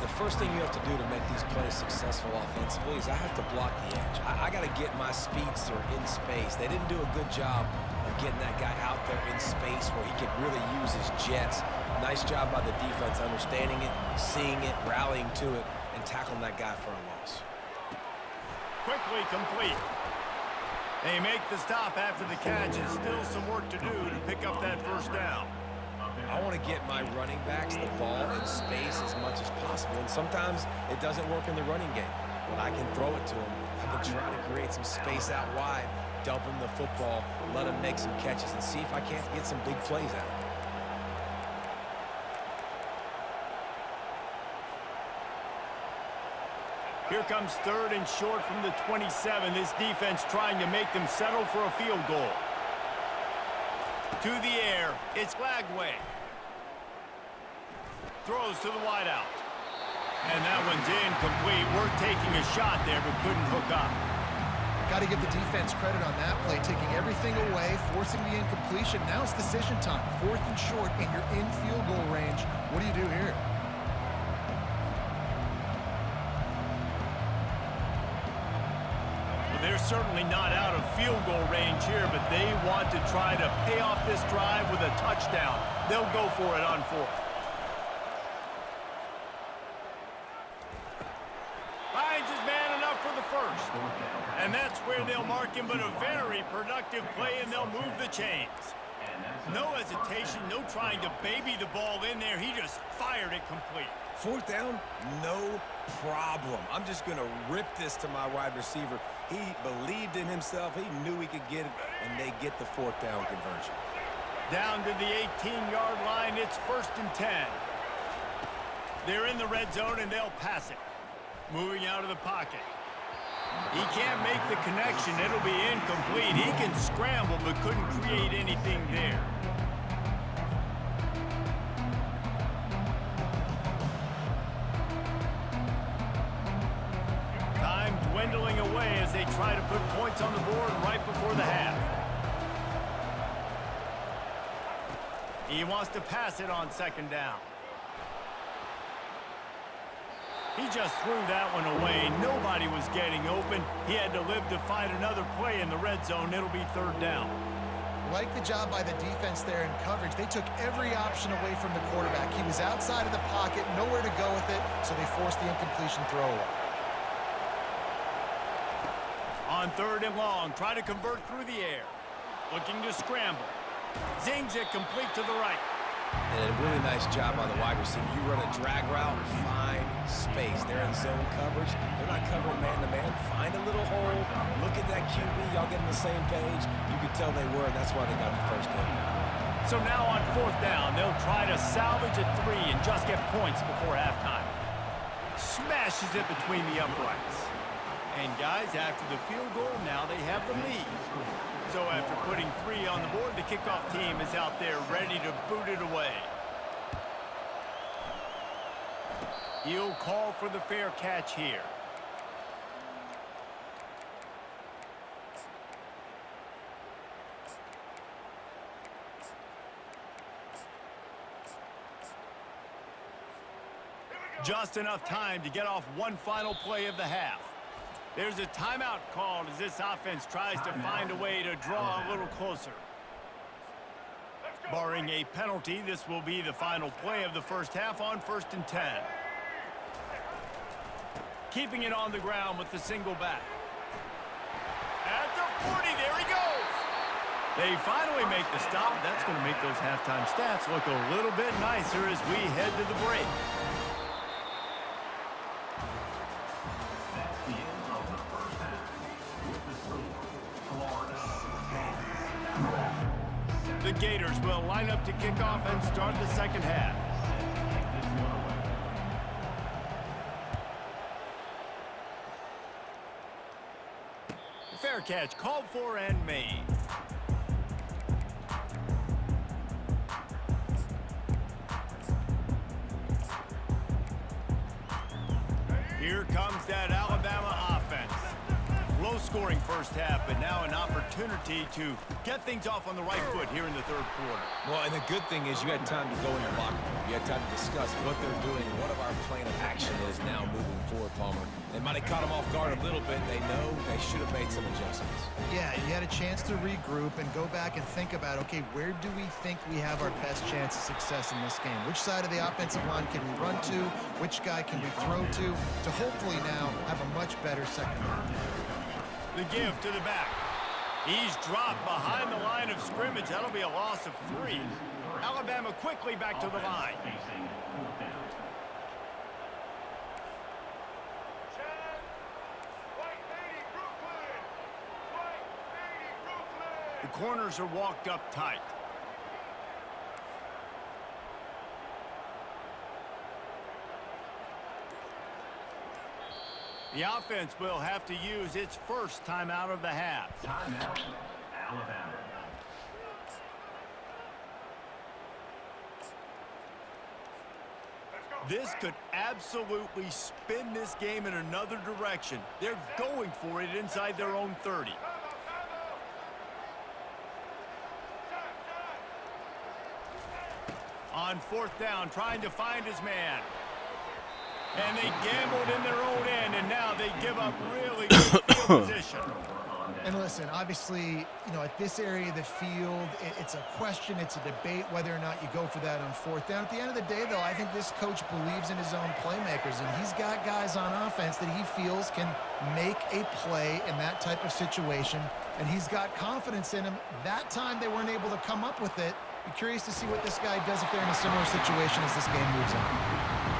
The first thing you have to do to make these plays successful offensively is I have to block the edge. I got to get my speedster in space. They didn't do a good job of getting that guy out there in space where he could really use his jets. Nice job by the defense understanding it, seeing it, rallying to it, and tackling that guy for a loss. Quickly complete. They make the stop after the catch, and still some work to do to pick up that first down. I want to get my running backs the ball in space as much as possible, and sometimes it doesn't work in the running game. When I can throw it to them, I can try to create some space out wide, dump them the football, let them make some catches, and see if I can't get some big plays out of it. Here comes 3rd and short from the 27. This defense trying to make them settle for a field goal. To the air, it's Lagway. Throws to the wideout. And that one's incomplete. We're taking a shot there, but couldn't hook up. Got to give the defense credit on that play, taking everything away, forcing the incompletion. Now it's decision time. 4th and short, and you're in field goal range. What do you do here? They're certainly not out of field goal range here, but they want to try to pay off this drive with a touchdown. They'll go for it on 4th. Finds his man enough for the first. And that's where they'll mark him, but a very productive play, and they'll move the chains. No hesitation, no trying to baby the ball in there. He just fired it complete. 4th down, no problem. I'm just going to rip this to my wide receiver. He believed in himself. He knew he could get it, and they get the 4th down conversion. Down to the 18-yard line, it's 1st and 10. They're in the red zone, and they'll pass it. Moving out of the pocket. He can't make the connection. It'll be incomplete. He can scramble, but couldn't create anything there. Time dwindling away as they try to put points on the board right before the half. He wants to pass it on 2nd down. He just threw that one away. Nobody was getting open. He had to live to find another play in the red zone. It'll be 3rd down. Like the job by the defense there in coverage. They took every option away from the quarterback. He was outside of the pocket, nowhere to go with it, so they forced the incompletion throwaway. On 3rd and long, try to convert through the air. Looking to scramble. Zings it complete to the right. And a really nice job by the wide receiver. You run a drag route, find space. They're in zone coverage. They're not covering man-to-man. Find a little hole. Look at that QB. Y'all get on the same page. You could tell they were, and that's why they got the first down. So now on 4th down, they'll try to salvage a 3 and just get points before halftime. Smashes it between the uprights. And guys, after the field goal, now they have the lead. So after putting 3 on the board, the kickoff team is out there ready to boot it away. He'll call for the fair catch here. Just enough time to get off one final play of the half. There's a timeout called as this offense tries to find a way to draw a little closer. Barring a penalty, this will be the final play of the first half on 1st and 10. Keeping it on the ground with the single back. At the 40, there he goes! They finally make the stop. That's going to make those halftime stats look a little bit nicer as we head to the break. That's the end of the first half. With the score, Florida. The Gators will line up to kick off and start the second half. Fair catch called for and made. Here comes that Alabama offense. Low-scoring first half, but now an opportunity to get things off on the right foot here in the third quarter. Well, and the good thing is you had time to go in your locker room. You had time to discuss what they're doing, what our plan of action is now moving forward, Palmer. They might have caught them off guard a little bit. They know they should have made some adjustments. Yeah, you had a chance to regroup and go back and think about, okay, where do we think we have our best chance of success in this game? Which side of the offensive line can we run to? Which guy can we throw to hopefully now have a much better second half? The give to the back. He's dropped behind the line of scrimmage. That'll be a loss of 3. Alabama quickly back to the line. The corners are walked up tight. The offense will have to use its first timeout of the half. Timeout, Alabama. This could absolutely spin this game in another direction. They're going for it inside their own 30. On fourth down, trying to find his man. And they gambled in their own end, and now they give up really good field position. And listen, obviously, you know, at this area of the field, it's a question, it's a debate whether or not you go for that on fourth down. At the end of the day, though, I think this coach believes in his own playmakers, and he's got guys on offense that he feels can make a play in that type of situation, and he's got confidence in him. That time they weren't able to come up with it. Be curious to see what this guy does if they're in a similar situation as this game moves on.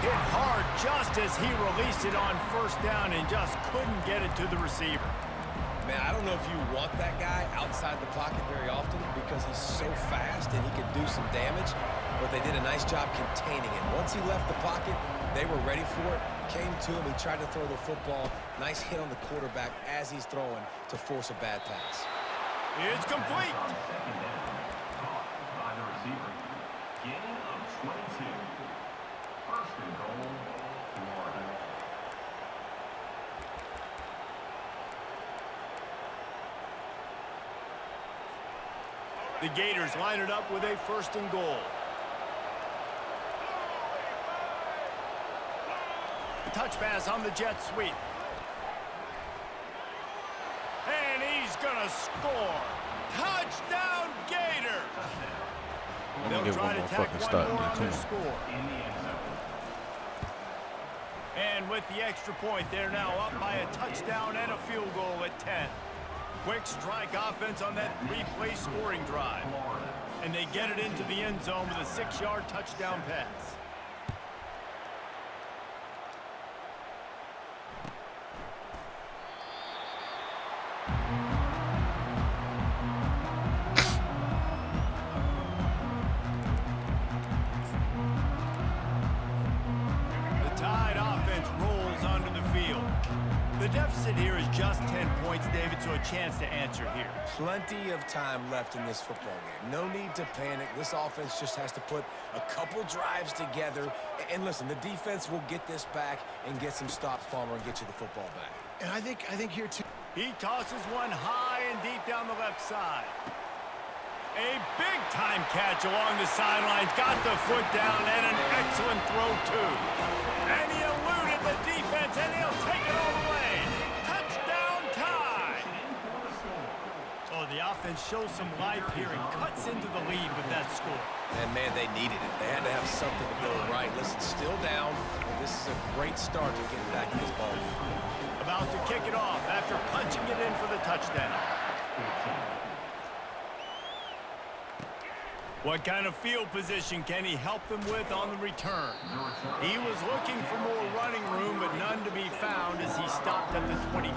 Hit hard just as he released it on first down and just couldn't get it to the receiver. Man, I don't know if you want that guy outside the pocket very often because he's so fast and he can do some damage, but they did a nice job containing it. Once he left the pocket, they were ready for it, came to him, he tried to throw the football. Nice hit on the quarterback as he's throwing to force a bad pass. It's complete. By the receiver. Gain of 22. First and goal, Florida. The Gators line it up with a first and goal. Touch pass on the jet sweep. And he's gonna score. Touchdown Gators! I'm gonna give one more fucking stop. And with the extra point, they're now up by a touchdown and a field goal at 10. Quick strike offense on that 3-play scoring drive. And they get it into the end zone with a 6-yard touchdown pass. The deficit here is just 10 points, David, so a chance to answer here. Plenty of time left in this football game. No need to panic. This offense just has to put a couple drives together. And listen, the defense will get this back and get some stops, Palmer, and get you the football back. And I think here, too. He tosses one high and deep down the left side. A big-time catch along the sidelines. Got the foot down and an excellent throw, too. And he eluded the defense, and he'll take it all the way. Touchdown tie. Oh, the offense shows some life here and cuts into the lead with that score. And, man, they needed it. They had to have something to go right. Listen, still down, and this is a great start to getting back in this ball game. About to kick it off after punching it in for the touchdown. What kind of field position can he help them with on the return? He was looking for more running room, but none to be found as he stopped at the 23.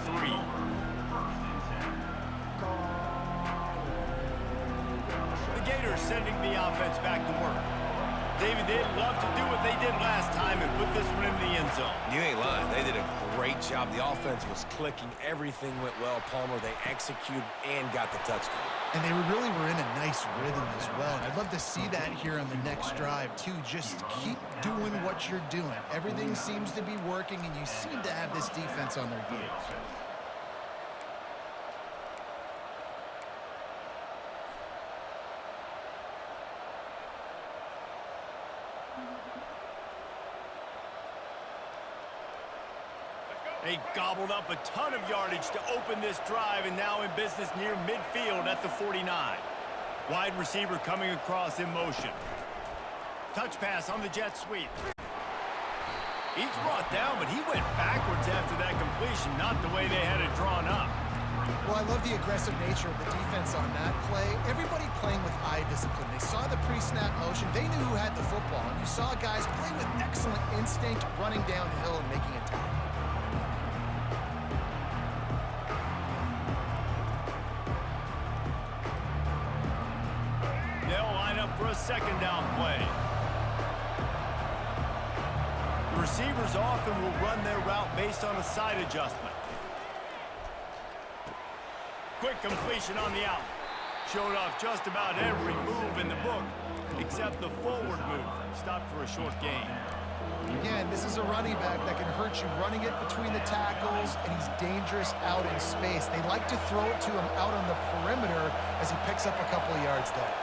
The Gators sending the offense back to work. David, they'd love to do what they did last time and put this one in the end zone. You ain't lying. They did a great job. The offense was clicking. Everything went well, Palmer. They executed and got the touchdown. And they really were in a nice rhythm as well. And I'd love to see that here on the next drive, too. Just keep doing what you're doing. Everything seems to be working, and you seem to have this defense on their heels. They gobbled up a ton of yardage to open this drive, and now in business near midfield at the 49. Wide receiver coming across in motion. Touch pass on the jet sweep. He's brought down, but he went backwards after that completion, not the way they had it drawn up. Well, I love the aggressive nature of the defense on that play. Everybody playing with eye discipline. They saw the pre-snap motion. They knew who had the football. And you saw guys play with excellent instinct, running downhill and making a tackle. They'll line up for a second down play. The receivers often will run their route based on a side adjustment. Quick completion on the out. Showed off just about every move in the book, except the forward move. Stopped for a short gain. Again, this is a running back that can hurt you running it between the tackles, and he's dangerous out in space. They like to throw it to him out on the perimeter as he picks up a couple of yards there.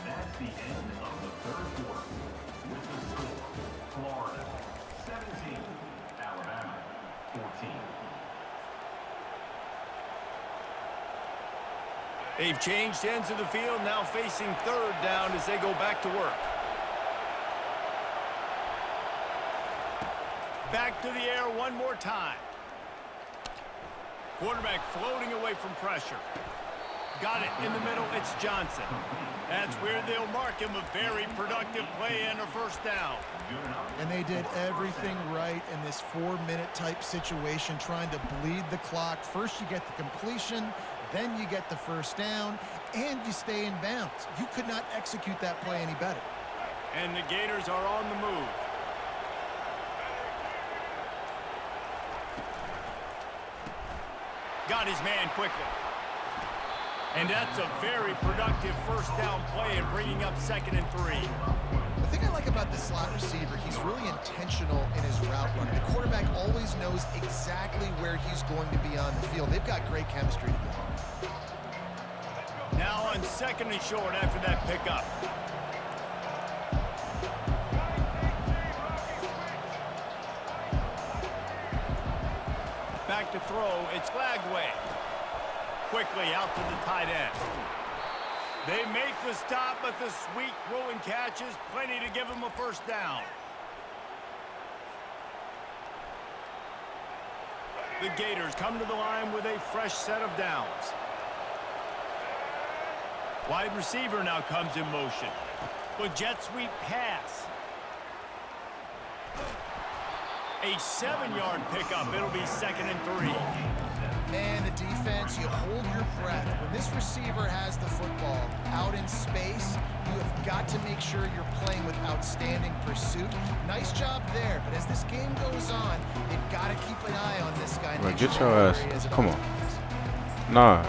That's the end of the third quarter. With the score, Florida 17, Alabama 14. They've changed ends of the field, now facing third down as they go back to work. Back to the air one more time. Quarterback floating away from pressure. Got it in the middle, it's Johnson. That's where they'll mark him. A very productive play and a first down. And they did everything right in this 4-minute type situation, trying to bleed the clock. First you get the completion, then you get the first down, and you stay in bounds. You could not execute that play any better. And the Gators are on the move. Got his man quickly. And that's a very productive first down play and bringing up 2nd and 3. The thing I like about the slot receiver, he's really intentional in his route running. The quarterback always knows exactly where he's going to be on the field. They've got great chemistry together. Now on 2nd and short after that pickup. Back to throw, it's Flagway. Quickly out to the tight end. They make the stop, but the sweet throwing catch is plenty to give them a first down. The Gators come to the line with a fresh set of downs. Wide receiver now comes in motion. With jet sweep pass. A 7-yard pickup. It'll be 2nd and 3. Man, the defense, you hold your breath. When this receiver has the football out in space, you have got to make sure you're playing with outstanding pursuit. Nice job there, but as this game goes on, they've got to keep an eye on this guy. Bro, get your ass. Come on. Nah.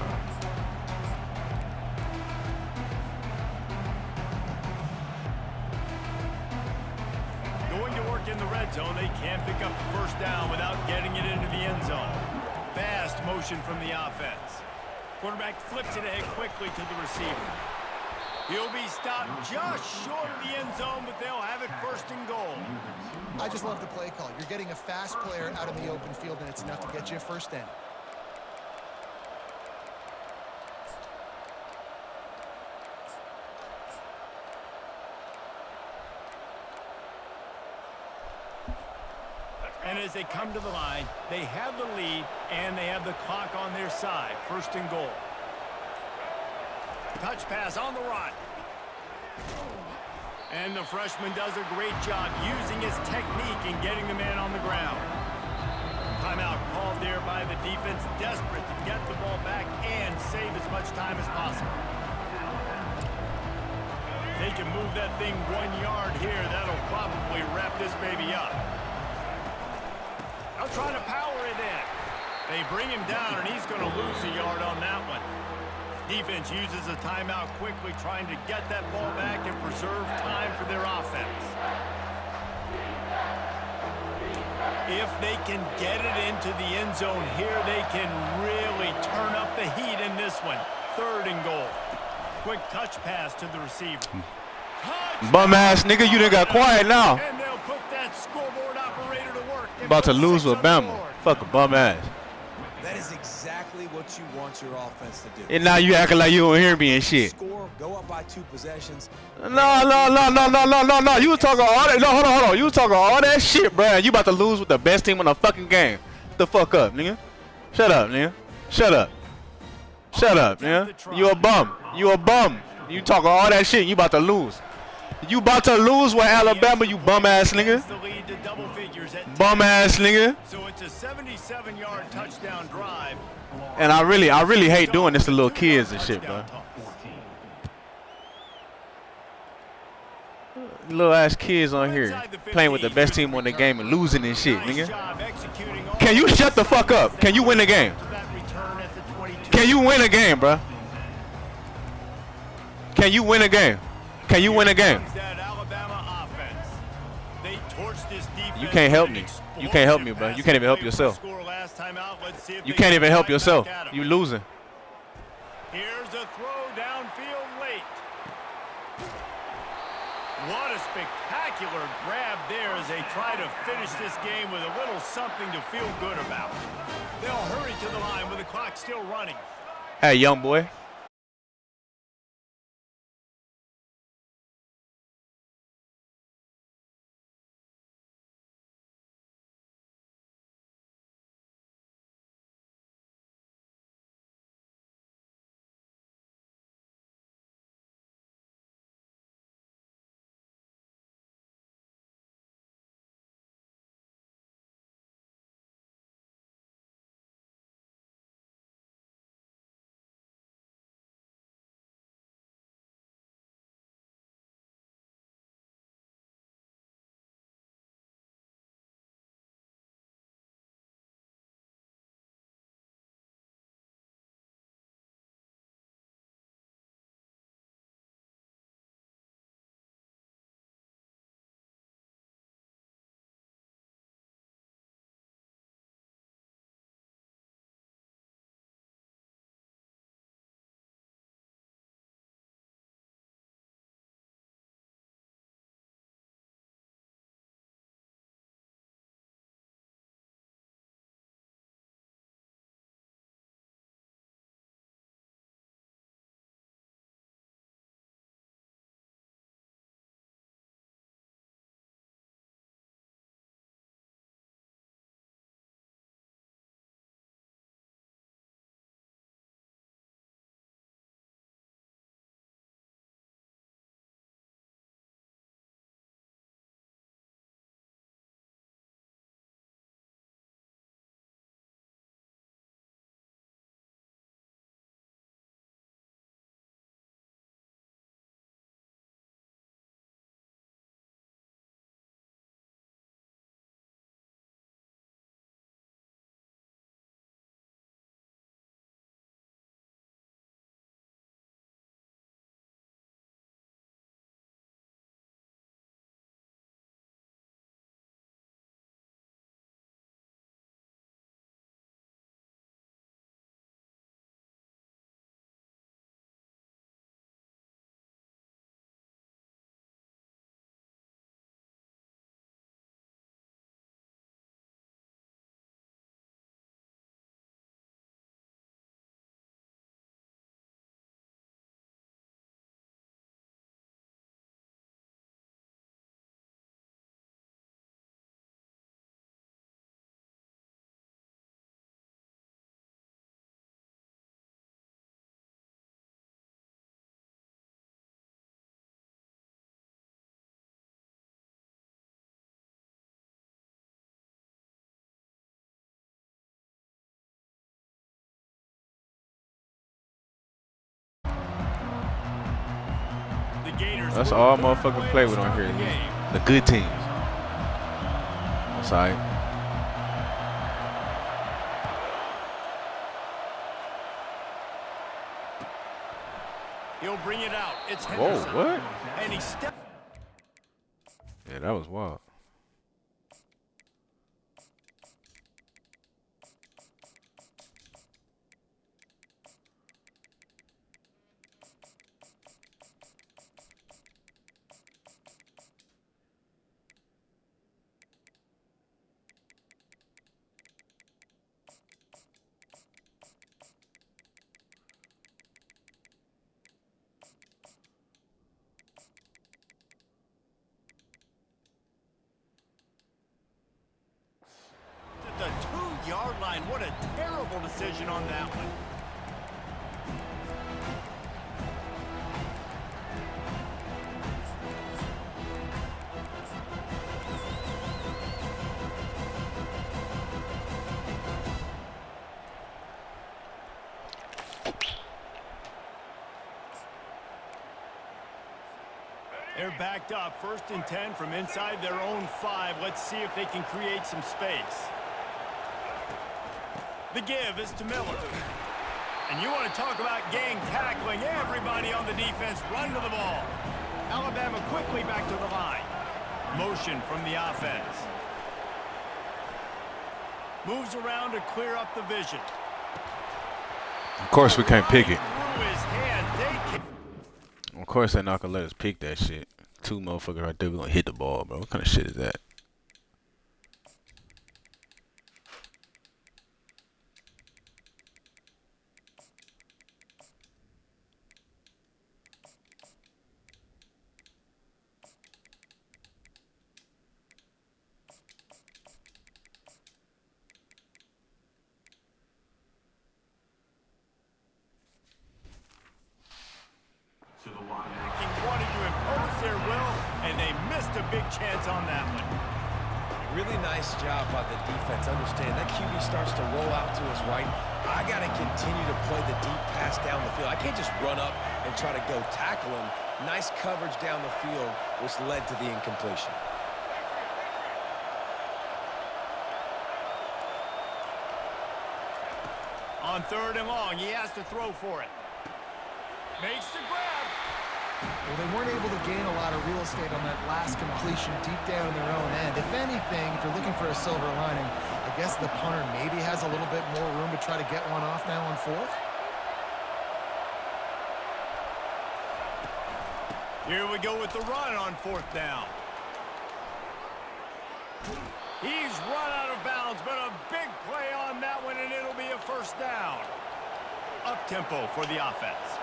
Going to work in the red zone, they can't pick up the first down without getting it into the end zone. Fast motion from the offense. Quarterback flips it ahead quickly to the receiver. He'll be stopped just short of the end zone, but they'll have it 1st and goal. I just love the play call. You're getting a fast player out in the open field, and it's enough to get you a first down. And as they come to the line, they have the lead and they have the clock on their side. 1st and goal. Touch pass on the run. And the freshman does a great job using his technique and getting the man on the ground. Timeout called there here by the defense, desperate to get the ball back and save as much time as possible. They can move that thing 1 yard here. That'll probably wrap this baby up. Now trying to power it in. They bring him down, and he's going to lose a yard on that one. Defense uses a timeout quickly, trying to get that ball back and preserve time for their offense. If they can get it into the end zone here, they can really turn up the heat in this one. 3rd and goal. Quick touch pass to the receiver. Bum ass nigga, you done got quiet now. And they'll put that scoreboard operator to work. About to lose with Bama. Fuck a bum ass. That is exactly what you want your offense to do. And now you acting like you don't hear me and shit. Score, go up by 2 possessions. No. You was talking all that. No, hold on. You was talking all that shit, bro. You about to lose with the best team in the fucking game. Get the fuck up, nigga. Shut up, nigga. Shut up, nigga. You a bum. You talking all that shit. You about to lose. You about to lose with Alabama, you bum ass nigga. Bum ass nigga. So it's a 77-yard touchdown drive. And I really hate doing this to little kids and shit, bro. Little ass kids on here playing with the best team on the game and losing and shit, nigga. Can you shut the fuck up? Can you win the game? Can you win a game, bro? Can you win a game? Can you win a game? You can't help me. You can't help me, bro. You can't even help yourself. You can't even help yourself. You losing. Here's a throw downfield late. What a spectacular grab there as they try to finish this game with a little something to feel good about. They'll hurry to the line with the clock still running. Hey, young boy. Gators That's were all good motherfucking way play to with on start here. the game. The good teams. That's all right. He'll bring it out. It's Whoa, Henderson. what? And he stepped. Yeah, that was wild. The 2-yard line. What a terrible decision on that one. They're backed up. 1st and 10 from inside their own 5. Let's see if they can create some space. The give is to Miller. And you want to talk about gang tackling. Everybody on the defense run to the ball. Alabama quickly back to the line. Motion from the offense. Moves around to clear up the vision. Of course we can't pick it. Through his hand. Of course they're not gonna let us pick that shit. 2 motherfuckers right there, we gonna hit the ball, bro. What kind of shit is that? To the line. Wanted to impose their will, and they missed a big chance on that one. Really nice job by the defense. Understand that QB starts to roll out to his right. I got to continue to play the deep pass down the field. I can't just run up and try to go tackle him. Nice coverage down the field, which led to the incompletion. On 3rd and long, he has to throw for it. Makes the grab. Well, they weren't able to gain a lot of real estate on that last completion deep down in their own end. If anything, if you're looking for a silver lining, I guess the punter maybe has a little bit more room to try to get one off now on 4th. Here we go with the run on 4th down. He's run out of bounds, but a big play on that one, and it'll be a 1st down. Up-tempo for the offense.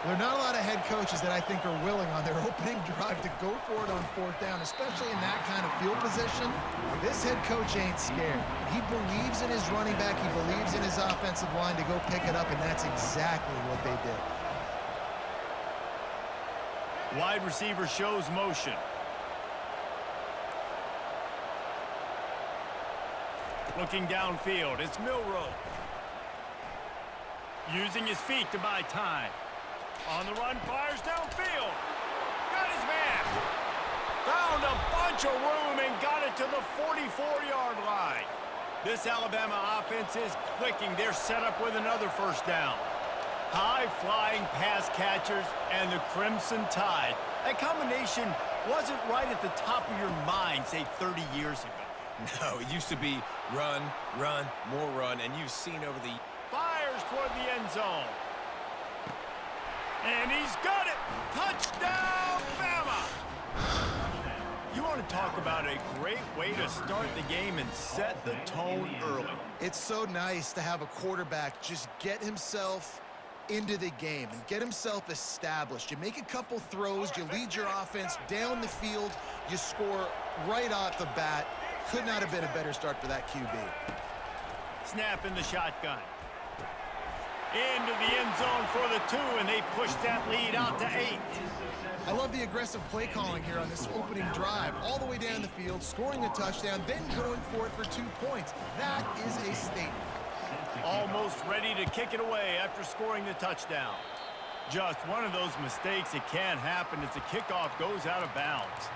There are not a lot of head coaches that I think are willing on their opening drive to go for it on 4th down, especially in that kind of field position. This head coach ain't scared. He believes in his running back. He believes in his offensive line to go pick it up, and that's exactly what they did. Wide receiver shows motion. Looking downfield, it's Milroe. Using his feet to buy time. On the run, fires downfield. Got his man. Found a bunch of room and got it to the 44-yard line. This Alabama offense is clicking. They're set up with another 1st down. High-flying pass catchers and the Crimson Tide. That combination wasn't right at the top of your mind, say, 30 years ago. No, it used to be run, run, more run, and you've seen over the... Fires toward the end zone. And he's got it. Touchdown, Bama. You want to talk about a great way to start the game and set the tone early. It's so nice to have a quarterback just get himself into the game and get himself established. You make a couple throws, you lead your offense down the field, you score right off the bat. Could not have been a better start for that QB. Snap in the shotgun. Into the end zone for the 2, and they push that lead out to 8. I love the aggressive play calling here on this opening drive. All the way down the field, scoring a touchdown, then going for it for 2 points. That is a statement. Almost ready to kick it away after scoring the touchdown. Just one of those mistakes that can happen as the kickoff goes out of bounds.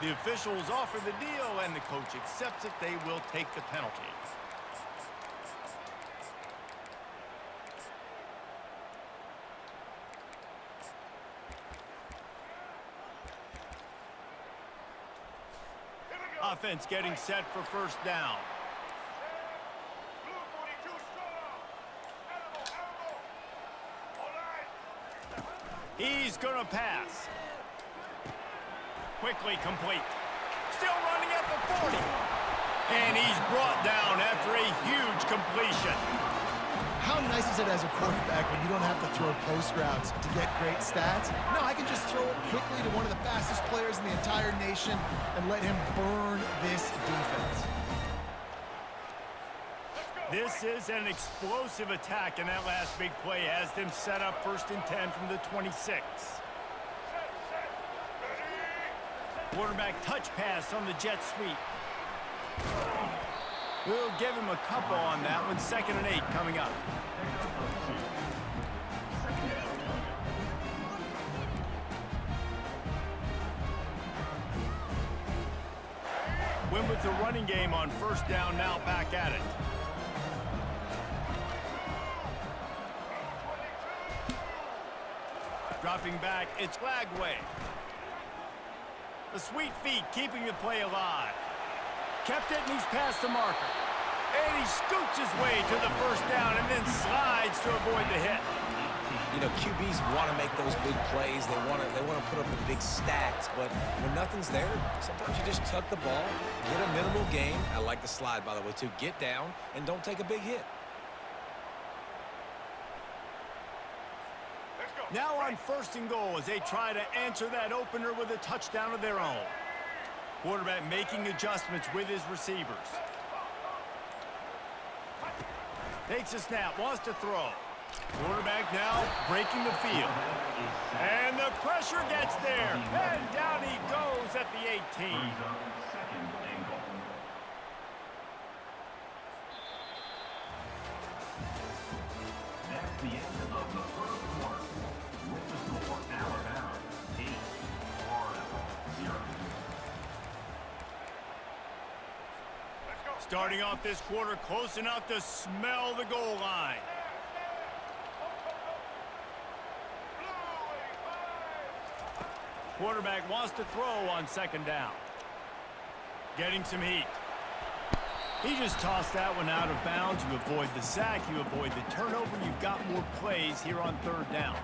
The officials offer the deal, and the coach accepts it. They will take the penalty. Offense getting set for first down. He's going to pass. Quickly complete. Still running at the 40. And he's brought down after a huge completion. How nice is it as a quarterback when you don't have to throw post routes to get great stats? No, I can just throw it quickly to one of the fastest players in the entire nation and let him burn this defense. This is an explosive attack, and that last big play has them set up 1st and 10 from the 26. Quarterback touch pass on the jet sweep. We'll give him a couple on that one. 2nd and 8 coming up. Win with the running game on first down, now back at it. Dropping back, it's Lagway. The sweet feet keeping the play alive. Kept it, and he's past the marker. And he scoots his way to the first down and then slides to avoid the hit. You know, QBs want to make those big plays. They want to put up the big stats. But when nothing's there, sometimes you just tuck the ball, get a minimal gain. I like the slide, by the way, too. Get down and don't take a big hit. Now on 1st and goal as they try to answer that opener with a touchdown of their own. Quarterback making adjustments with his receivers. Takes a snap, wants to throw. Quarterback now breaking the field. And the pressure gets there. And down he goes at the 18. That's the end of the first quarter. With the score, Alabama 8, Florida 0. Starting off this quarter close enough to smell the goal line. Quarterback wants to throw on 2nd down. Getting some heat. He just tossed that one out of bounds. You avoid the sack, you avoid the turnover. You've got more plays here on 3rd down.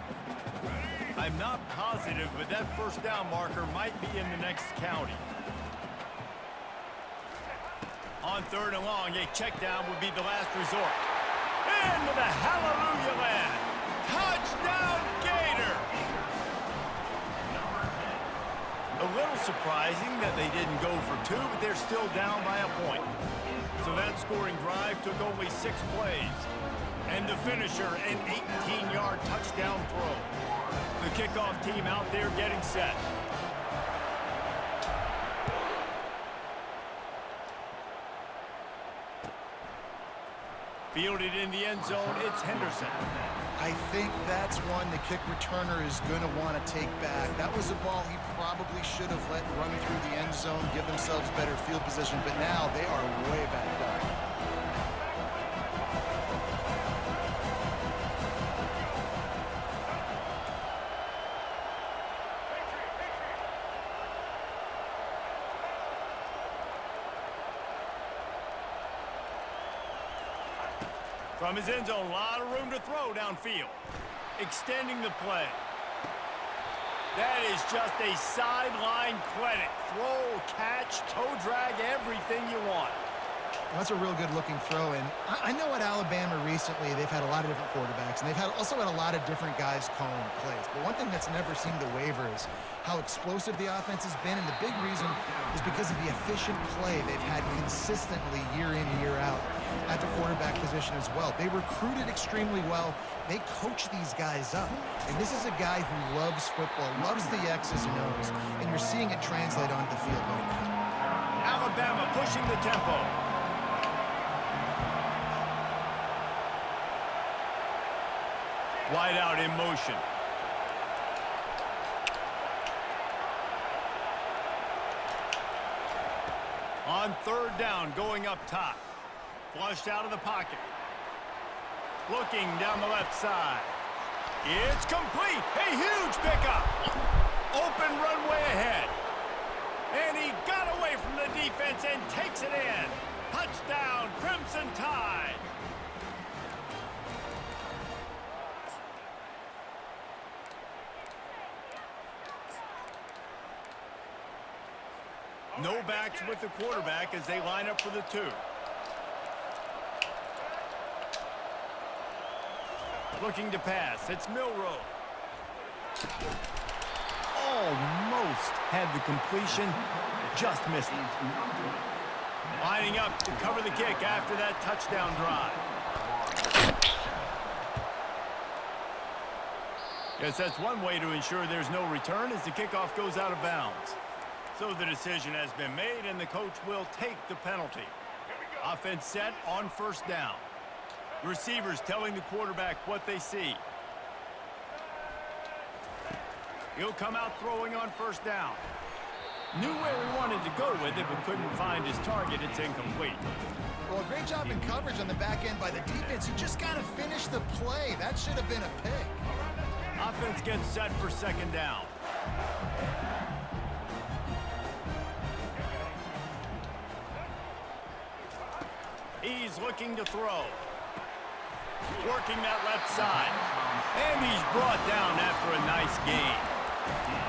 I'm not positive, but that first down marker might be in the next county. On 3rd and long, a check down would be the last resort. Into the hallelujah land. Touchdown, Gator! A little surprising that they didn't go for 2, but they're still down by a point. So that scoring drive took only 6 plays. And the finisher, an 18-yard touchdown throw. The kickoff team out there getting set. Fielded in the end zone, it's Henderson. I think that's one the kick returner is going to want to take back. That was a ball he probably should have let run through the end zone, give themselves better field position, but now they are way back up. From his end zone, a lot of room to throw downfield. Extending the play. That is just a sideline credit. Throw, catch, toe drag, everything you want. That's a real good-looking throw, and I know at Alabama recently they've had a lot of different quarterbacks, and they've also had a lot of different guys calling plays. But one thing that's never seemed to waver is how explosive the offense has been, and the big reason is because of the efficient play they've had consistently year in, year out at the quarterback position as well. They recruited extremely well. They coach these guys up, and this is a guy who loves football, loves the X's and O's, and you're seeing it translate onto the field right now. Alabama pushing the tempo. Wide out in motion. On third down, going up top. Flushed out of the pocket. Looking down the left side. It's complete. A huge pickup. Open runway ahead. And he got away from the defense and takes it in. Touchdown, Crimson Tide. No backs with the quarterback as they line up for the 2. Looking to pass. It's Milroe. Almost had the completion. Just missed it. Lining up to cover the kick after that touchdown drive. Guess that's one way to ensure there's no return as the kickoff goes out of bounds. So the decision has been made, and the coach will take the penalty. Offense set on first down. Receivers telling the quarterback what they see. He'll come out throwing on first down. Knew where he wanted to go with it, but couldn't find his target. It's incomplete. Well, a great job in coverage on the back end by the defense. You just got to finish the play. That should have been a pick. Offense gets set for second down. He's looking to throw. Working that left side. And he's brought down after a nice gain.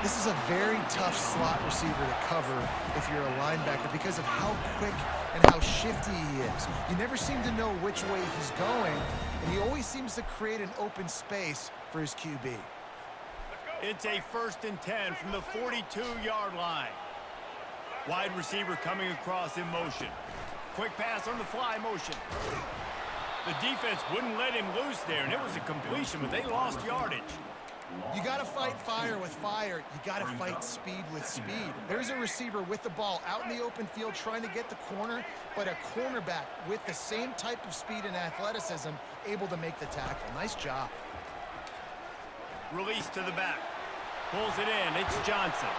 This is a very tough slot receiver to cover if you're a linebacker because of how quick and how shifty he is. You never seem to know which way he's going, and he always seems to create an open space for his QB. It's a 1st and 10 from the 42-yard line. Wide receiver coming across in motion. Quick pass on the fly motion. The defense wouldn't let him loose there, and it was a completion, but they lost yardage. You got to fight fire with fire. You got to fight speed with speed. There's a receiver with the ball out in the open field trying to get the corner, but a cornerback with the same type of speed and athleticism able to make the tackle. Nice job. Release to the back. Pulls it in. It's Johnson.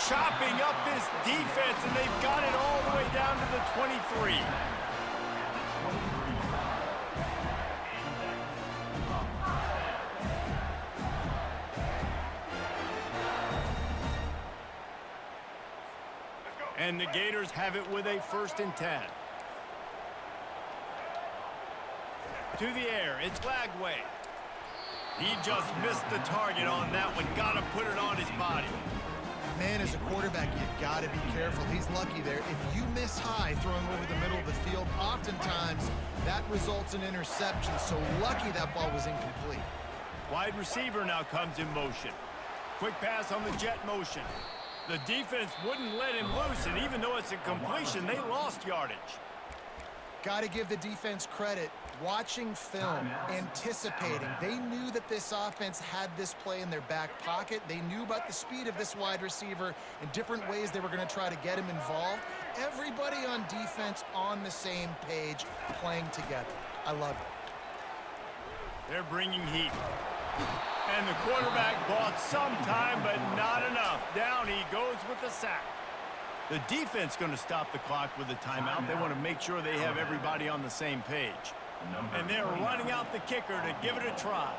Chopping up this defense, and they've got it all the way down to the 23. And the Gators have it with a 1st and 10. To the air, it's Lagway. He just missed the target on that one. Got to put it on his body. Man, as a quarterback, you got to be careful. He's lucky there. If you miss high throwing over the middle of the field, oftentimes that results in interception. So lucky that ball was incomplete. Wide receiver now comes in motion. Quick pass on the jet motion. The defense wouldn't let him loose, and even though it's a completion, they lost yardage. Got to give the defense credit. Watching film, anticipating. They knew that this offense had this play in their back pocket. They knew about the speed of this wide receiver and different ways they were going to try to get him involved. Everybody on defense on the same page, playing together. I love it. They're bringing heat. And the quarterback bought some time, but not enough. Down he goes with the sack. The defense going to stop the clock with a timeout. They want to make sure they have everybody on the same page. And they're running out the kicker to give it a try.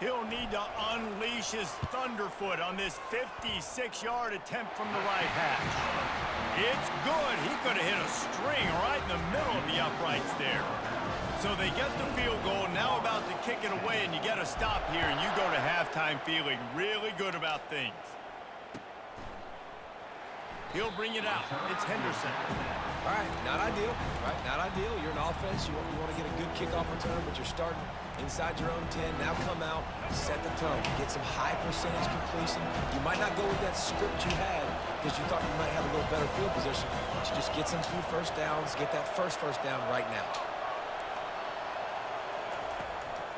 He'll need to unleash his thunderfoot on this 56-yard attempt from the right hash. It's good. He could have hit a string right in the middle of the uprights there. So they get the field goal, now about to kick it away, and you get a stop here, and you go to halftime feeling really good about things. He'll bring it out. It's Henderson. All right, not ideal. Right, not ideal. You're an offense. You want to get a good kickoff return, but you're starting inside your own 10. Now come out, set the tone. Get some high percentage completion. You might not go with that script you had because you thought you might have a little better field position, but you just get some few first downs, get that first down right now.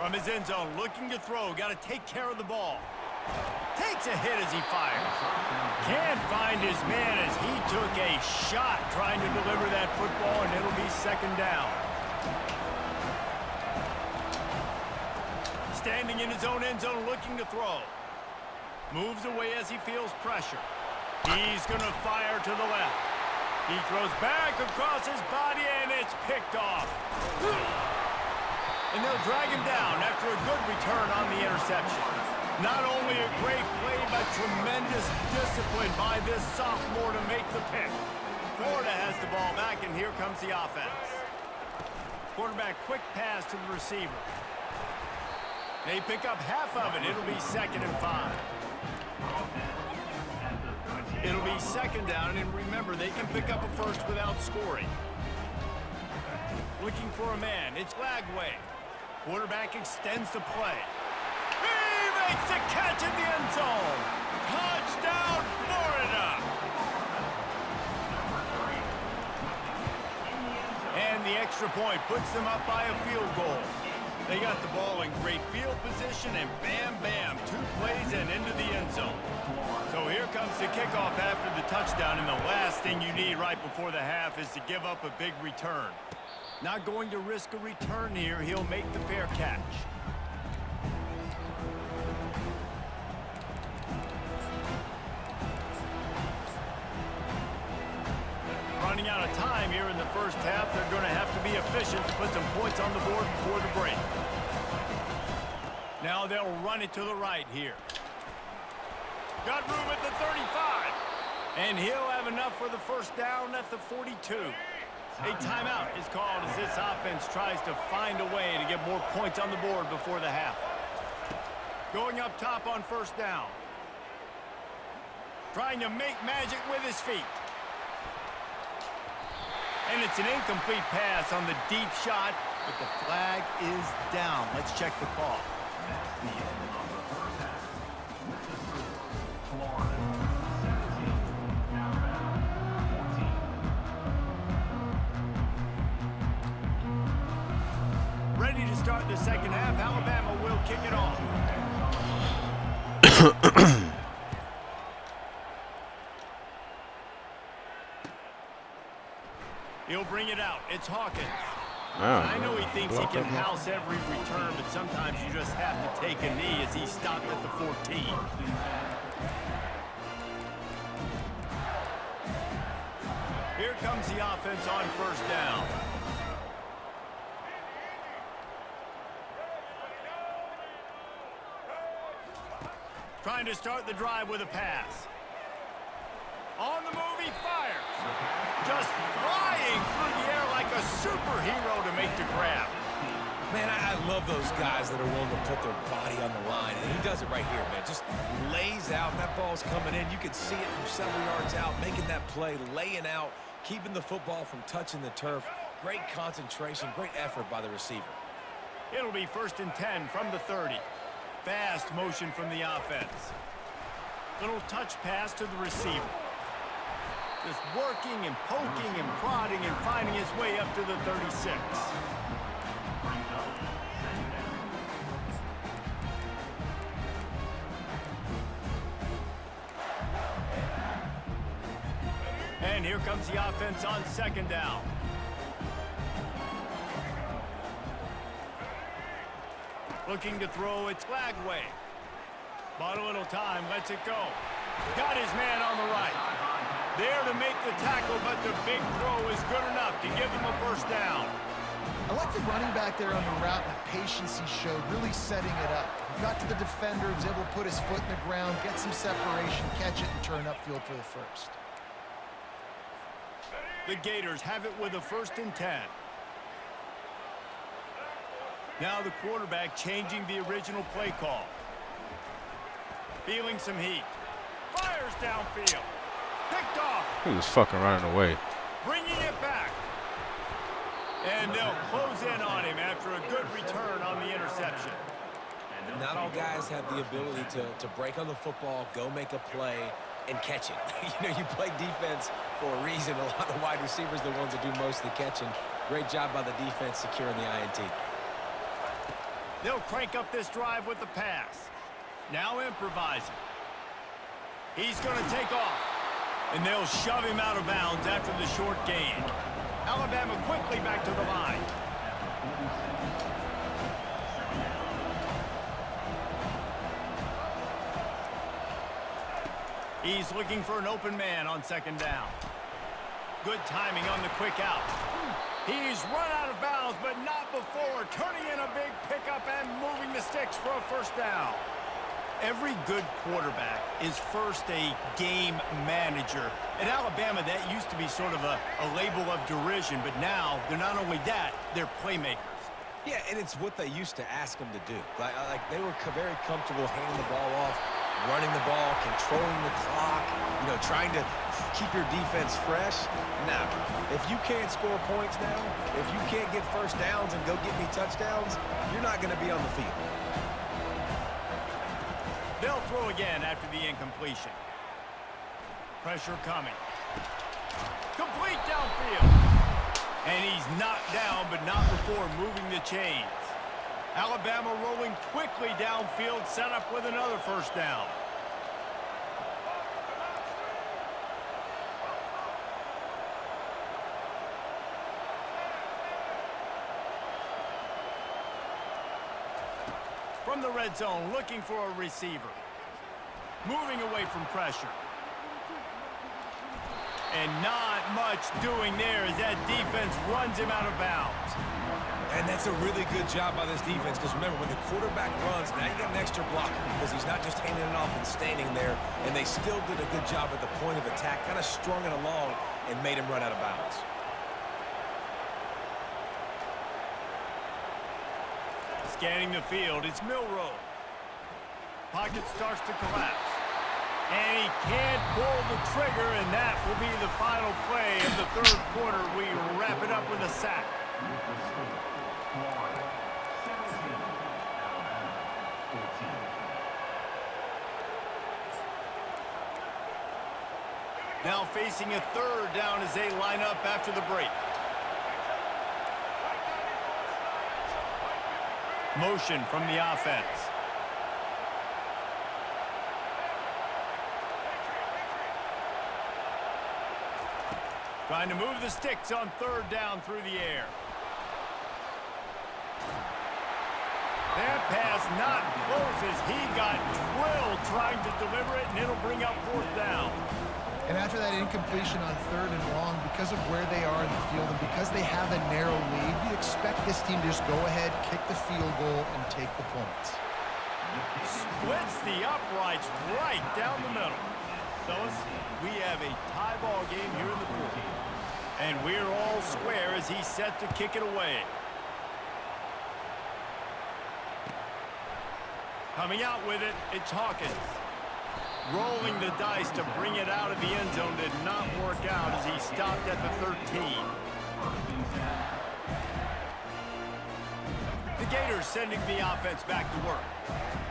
From his end zone, looking to throw. Got to take care of the ball. Takes a hit as he fires. Can't find his man as he took a shot trying to deliver that football, and it'll be second down. Standing in his own end zone, looking to throw. Moves away as he feels pressure. He's going to fire to the left. He throws back across his body, and it's picked off. And they'll drag him down after a good return on the interception. Not only a great play, but tremendous discipline by this sophomore to make the pick. Florida has the ball back, and here comes the offense. Quarterback quick pass to the receiver. They pick up half of it. It'll be 2nd and 5. It'll be 2nd down, and remember, they can pick up a first without scoring. Looking for a man. It's Lagway. Quarterback extends the play. He makes the catch in the end zone. Touchdown, Florida. And the extra point puts them up by a field goal. They got the ball in great field position, and bam, bam, 2 plays and into the end zone. So here comes the kickoff after the touchdown, and the last thing you need right before the half is to give up a big return. Not going to risk a return here. He'll make the fair catch. Running out of time here in the first half. They're going to have to be efficient to put some points on the board before the break. Now they'll run it to the right here. Got room at the 35. And he'll have enough for the first down at the 42. A timeout is called as this offense tries to find a way to get more points on the board before the half. Going up top on first down. Trying to make magic with his feet. And it's an incomplete pass on the deep shot, but the flag is down. Let's check the call. That's the end of the first half. Florida 17, Alabama 14. Ready to start the second half. Alabama will kick it off. He'll bring it out. It's Hawkins. I know he thinks he can house every return, but sometimes you just have to take a knee as he stopped at the 14. Here comes the offense on first down. Trying to start the drive with a pass. On the move, he fires. Just flying through the air like a superhero to make the grab. Man, I love those guys that are willing to put their body on the line. And he does it right here, man. Just lays out. That ball's coming in. You can see it from several yards out, making that play, laying out, keeping the football from touching the turf. Great concentration, great effort by the receiver. It'll be 1st and 10 from the 30. Fast motion from the offense. Little touch pass to the receiver. Just working and poking and prodding and finding his way up to the 36. And here comes the offense on 2nd down. Looking to throw, it's Lagway. Bought a little time, lets it go. Got his man on the right. There to make the tackle, but the big throw is good enough to give them a first down. I like the running back there on the route and the patience he showed, really setting it up. He got to the defender, was able to put his foot in the ground, get some separation, catch it, and turn upfield for the first. The Gators have it with a 1st and 10. Now the quarterback changing the original play call. Feeling some heat. Fires downfield. Picked off. He was fucking running away. Bringing it back. And they'll close in on him after a good return on the interception. Not all guys have the ability to break on the football, go make a play, and catch it. You play defense for a reason. A lot of wide receivers are the ones that do most of the catching. Great job by the defense securing the INT. They'll crank up this drive with the pass. Now improvising. He's going to take off. And they'll shove him out of bounds after the short gain. Alabama quickly back to the line. He's looking for an open man on 2nd down. Good timing on the quick out. He's run out of bounds, but not before turning in a big pickup and moving the sticks for a first down. Every good quarterback is first a game manager. At Alabama, that used to be sort of a label of derision, but now they're not only that, they're playmakers. Yeah, and it's what they used to ask them to do. Like they were very comfortable handing the ball off, running the ball, controlling the clock, trying to keep your defense fresh. Now, if you can't score points now, if you can't get first downs and go get me touchdowns, you're not going to be on the field. They'll throw again after the incompletion. Pressure coming. Complete downfield. And he's knocked down, but not before moving the chains. Alabama rolling quickly downfield, set up with another first down. From the red zone, looking for a receiver. Moving away from pressure. And not much doing there as that defense runs him out of bounds. And that's a really good job by this defense, because remember, when the quarterback runs, now you got an extra blocker, because he's not just handing it off and standing there, and they still did a good job at the point of attack, kind of strung it along and made him run out of bounds. Scanning the field, it's Milroe. Pocket starts to collapse. And he can't pull the trigger, and that will be the final play of the third quarter. We wrap it up with a sack. Now facing a third down as they line up after the break. Motion from the offense. Trying to move the sticks on third down through the air. That pass not close as he got drilled trying to deliver it, and it'll bring up fourth down. And after that incompletion on third and long, because of where they are in the field and because they have a narrow lead, you expect this team to just go ahead, kick the field goal, and take the points. Splits the uprights right down the middle. Fellas, we have a tie ball game here in the fourth. And we're all square as he's set to kick it away. Coming out with it, it's Hawkins. Rolling the dice to bring it out of the end zone did not work out as he stopped at the 13. The Gators sending the offense back to work.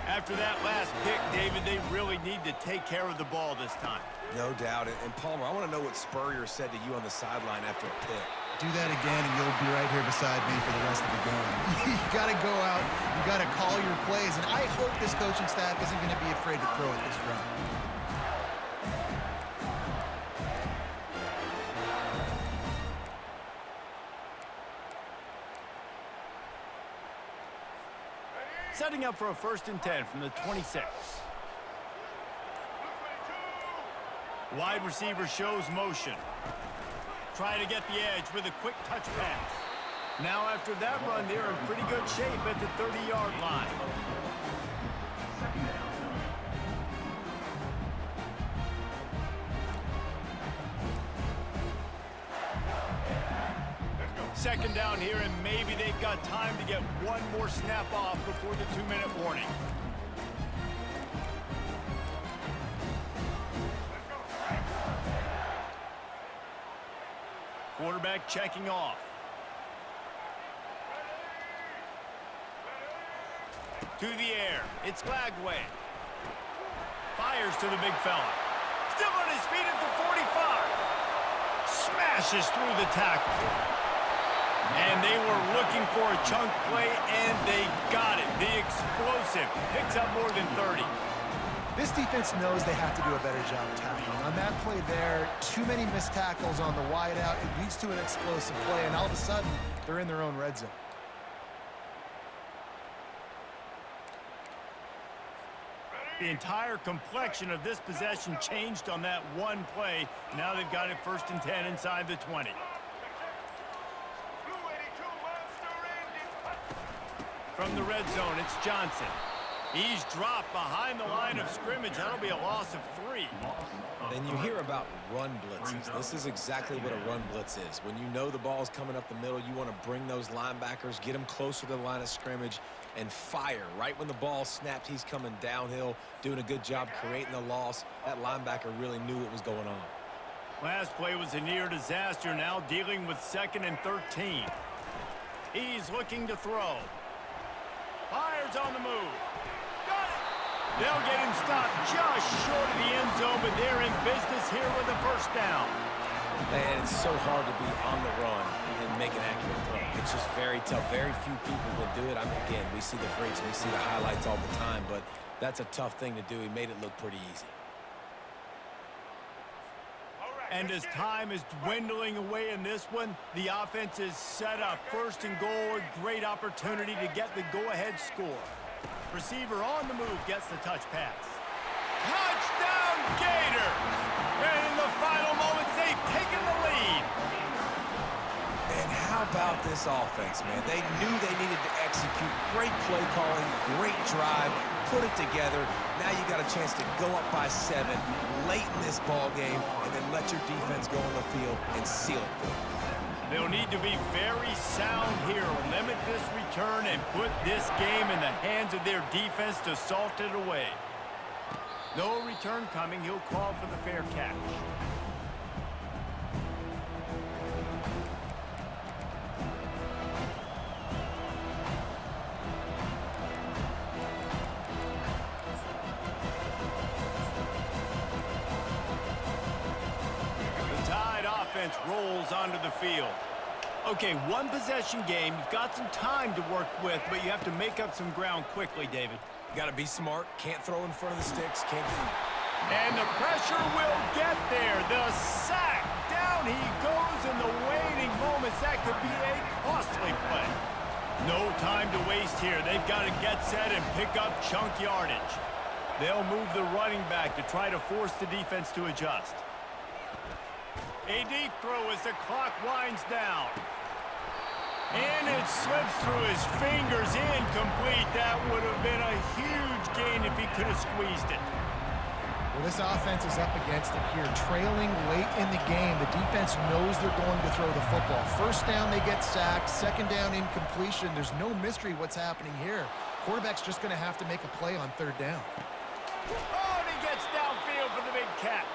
After that last pick, David, they really need to take care of the ball this time. No doubt. And Palmer, I want to know what Spurrier said to you on the sideline after a pick. Do that again, and you'll be right here beside me for the rest of the game. You got to go out. You got to call your plays. And I hope this coaching staff isn't going to be afraid to throw at this run. Setting up for a 1st and 10 from the 26. Wide receiver shows motion. Trying to get the edge with a quick touch pass. Now after that run, they're in pretty good shape at the 30-yard line. Second down here, and maybe they've got time to get one more snap off before the 2-minute warning. Quarterback checking off. To the air, it's Glagway. Fires to the big fella. Still on his feet at the 45. Smashes through the tackle. And they were looking for a chunk play, and they got it. The explosive picks up more than 30. This defense knows they have to do a better job tackling. On that play there, too many missed tackles on the wide out. It leads to an explosive play, and all of a sudden, they're in their own red zone. The entire complexion of this possession changed on that one play. Now they've got it 1st and 10 inside the 20. From the red zone, it's Johnson. He's dropped behind the line of scrimmage. That'll be a loss of 3. And you hear about run blitzes. This is exactly what a run blitz is. When you know the ball's coming up the middle, you want to bring those linebackers, get them closer to the line of scrimmage, and fire. Right when the ball snapped, he's coming downhill, doing a good job creating the loss. That linebacker really knew what was going on. Last play was a near disaster, now dealing with 2nd and 13. He's looking to throw. Fires on the move. Got it. They'll get him stopped just short of the end zone, but they're in business here with a 1st down. And it's so hard to be on the run and make an accurate throw. It's just very tough. Very few people will do it. I mean, again, we see the freaks, we see the highlights all the time, but that's a tough thing to do. He made it look pretty easy. And as time is dwindling away in this one, the offense is set up. 1st and goal, a great opportunity to get the go-ahead score. Receiver on the move gets the touch pass. Touchdown Gators! And in the final moments, they've taken the lead. And how about this offense, man? They knew they needed to execute. Great play calling, great drive, put it together. Now you got a chance to go up by 7 late in this ball game and then let your defense go on the field and seal it for them. They'll need to be very sound here, limit this return, and put this game in the hands of their defense to salt it away. No return coming. He'll call for the fair catch. Rolls onto the field. Okay, 1 possession game. You've got some time to work with, but you have to make up some ground quickly, David. Got to be smart. Can't throw in front of the sticks. Can't. And the pressure will get there. The sack. Down he goes in the waiting moments. That could be a costly play. No time to waste here. They've got to get set and pick up chunk yardage. They'll move the running back to try to force the defense to adjust. A deep throw as the clock winds down. And it slips through his fingers, incomplete. That would have been a huge gain if he could have squeezed it. Well, this offense is up against it here. Trailing late in the game, the defense knows they're going to throw the football. 1st down, they get sacked. 2nd down, incompletion. There's no mystery what's happening here. Quarterback's just going to have to make a play on 3rd down. Oh, and he gets downfield for the big catch.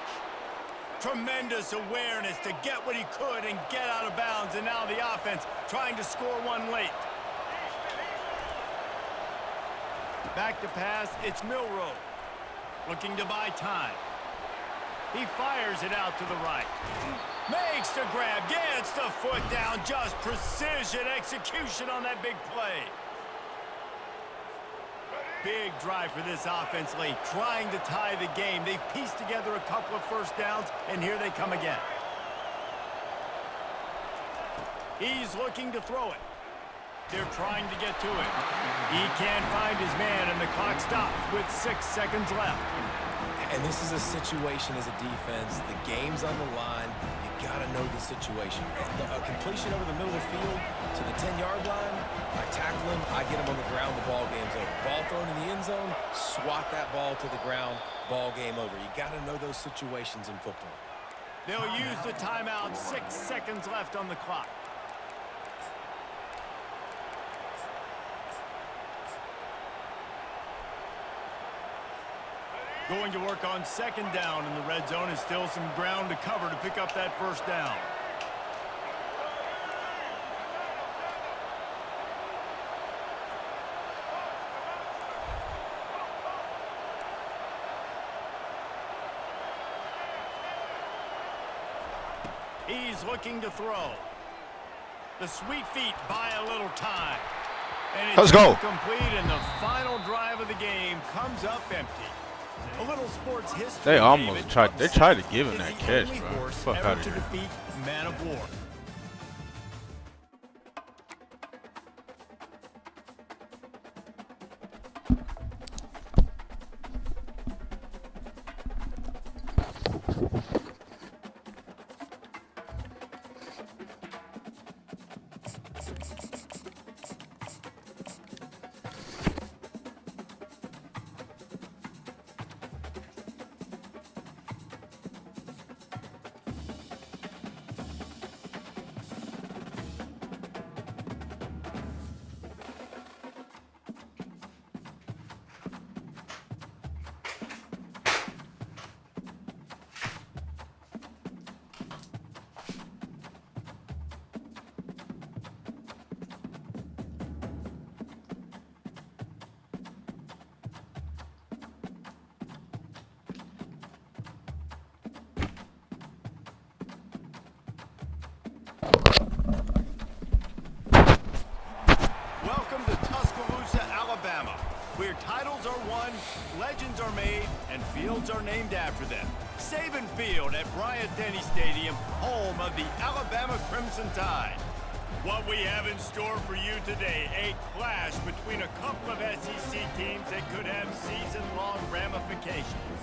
Tremendous awareness to get what he could and get out of bounds, and now the offense trying to score one late. Back to pass, it's Milroe. Looking to buy time. He fires it out to the right. Makes the grab, gets the foot down, just precision execution on that big play. Big drive for this offense late, trying to tie the game. They've pieced together a couple of 1st downs, and here they come again. He's looking to throw it. They're trying to get to it. He can't find his man, and the clock stops with 6 seconds left. And this is a situation as a defense. The game's on the line. You got to know the situation. A completion over the middle of the field to the 10-yard line, I tackle him, I get him on the ground, the ball game's over. Ball thrown in the end zone, swat that ball to the ground, ball game over. You got to know those situations in football. They'll use the timeout, 6 seconds left on the clock. Going to work on 2nd down in the red zone, and still some ground to cover to pick up that 1st down. He's looking to throw. The sweet feet buy a little time. And it's Let's go. Complete, and the final drive of the game comes up empty. A little sports history. They almost David. tried. They tried to give him Is that the catch, only bro. horse Fuck ever out of to here. defeat Man of War. Welcome to Tuscaloosa, Alabama, where titles are won, legends are made, and fields are named after them. Saban Field at Bryant-Denny Stadium, home of the Alabama Crimson Tide. What we have in store for you today, a clash between a couple of SEC teams that could have season-long ramifications.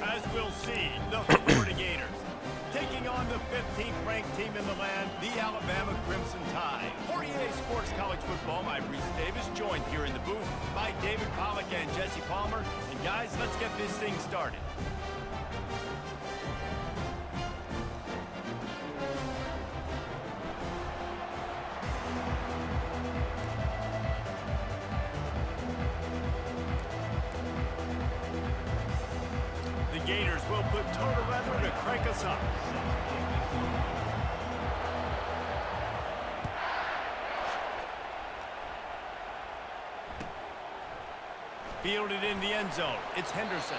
As we'll see, the Florida Gators taking on the 15th ranked team in the land, the Alabama Crimson Tide. For EA Sports College Football, I'm Reese Davis, joined here in the booth by David Pollack and Jesse Palmer. And guys, let's get this thing started. The Gators will put total weather to crank us up. Fielded in the end zone. It's Henderson.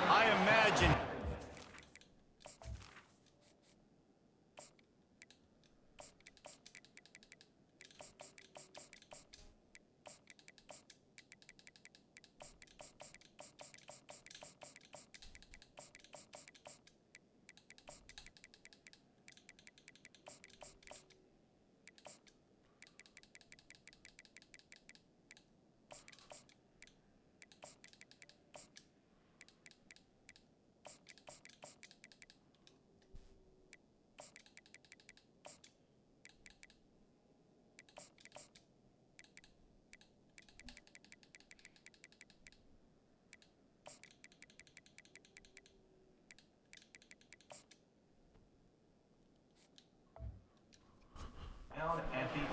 I imagine.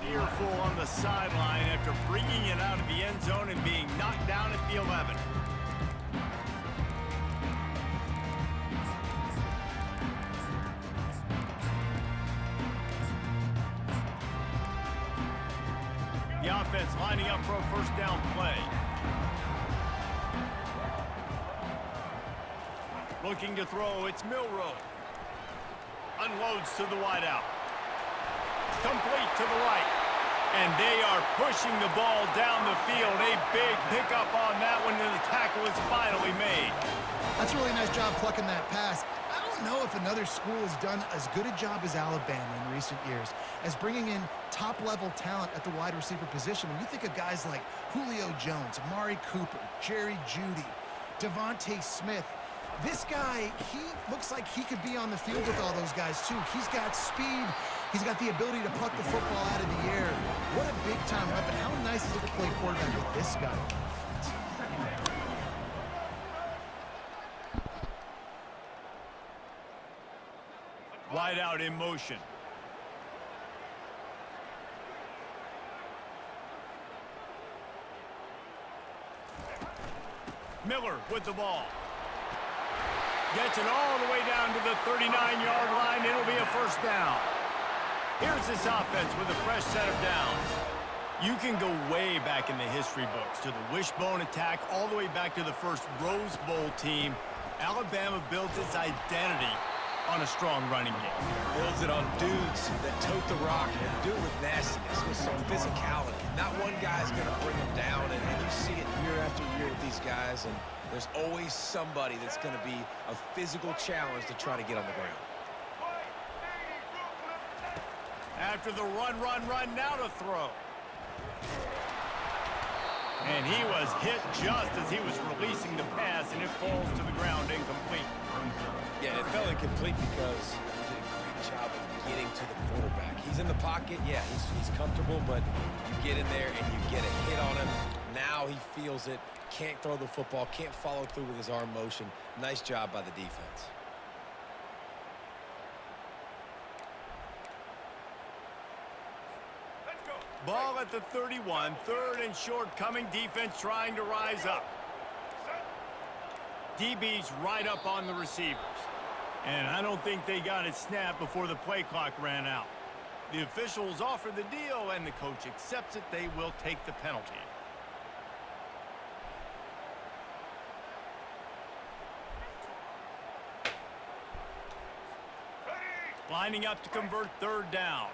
Fearful on the sideline after bringing it out of the end zone and being knocked down at the 11. The offense lining up for a first down play. Looking to throw, it's Milroe. Unloads to the wideout. Complete to the right. And they are pushing the ball down the field. A big pickup on that one, and the tackle is finally made. That's a really nice job plucking that pass. I don't know if another school has done as good a job as Alabama in recent years as bringing in top-level talent at the wide receiver position. When you think of guys like Julio Jones, Amari Cooper, Jerry Jeudy, Devontae Smith, this guy, he looks like he could be on the field with all those guys, too. He's got speed. He's got the ability to pluck the football out of the air. What a big-time weapon. How nice is it to play quarterback with this guy? Wide out in motion. Miller with the ball. Gets it all the way down to the 39-yard line. It'll be a first down. Here's this offense with a fresh set of downs. You can go way back in the history books to the wishbone attack all the way back to the first Rose Bowl team. Alabama built its identity on a strong running game. Builds it on dudes that tote the rock and do it with nastiness, with some physicality. Not one guy's going to bring them down, and you see it year after year with these guys, and there's always somebody that's going to be a physical challenge to try to get on the ground. After the run, now to throw. And he was hit just as he was releasing the pass, and it falls to the ground incomplete. Yeah, it fell incomplete because he did a great job of getting to the quarterback. He's in the pocket, yeah, he's comfortable, but you get in there and you get a hit on him. Now he feels it, can't throw the football, can't follow through with his arm motion. Nice job by the defense. Ball at the 31, third and short coming, defense trying to rise up. DB's right up on the receivers. And I don't think they got it snapped before the play clock ran out. The officials offer the deal, and the coach accepts it. They will take the penalty. Lining up to convert third down.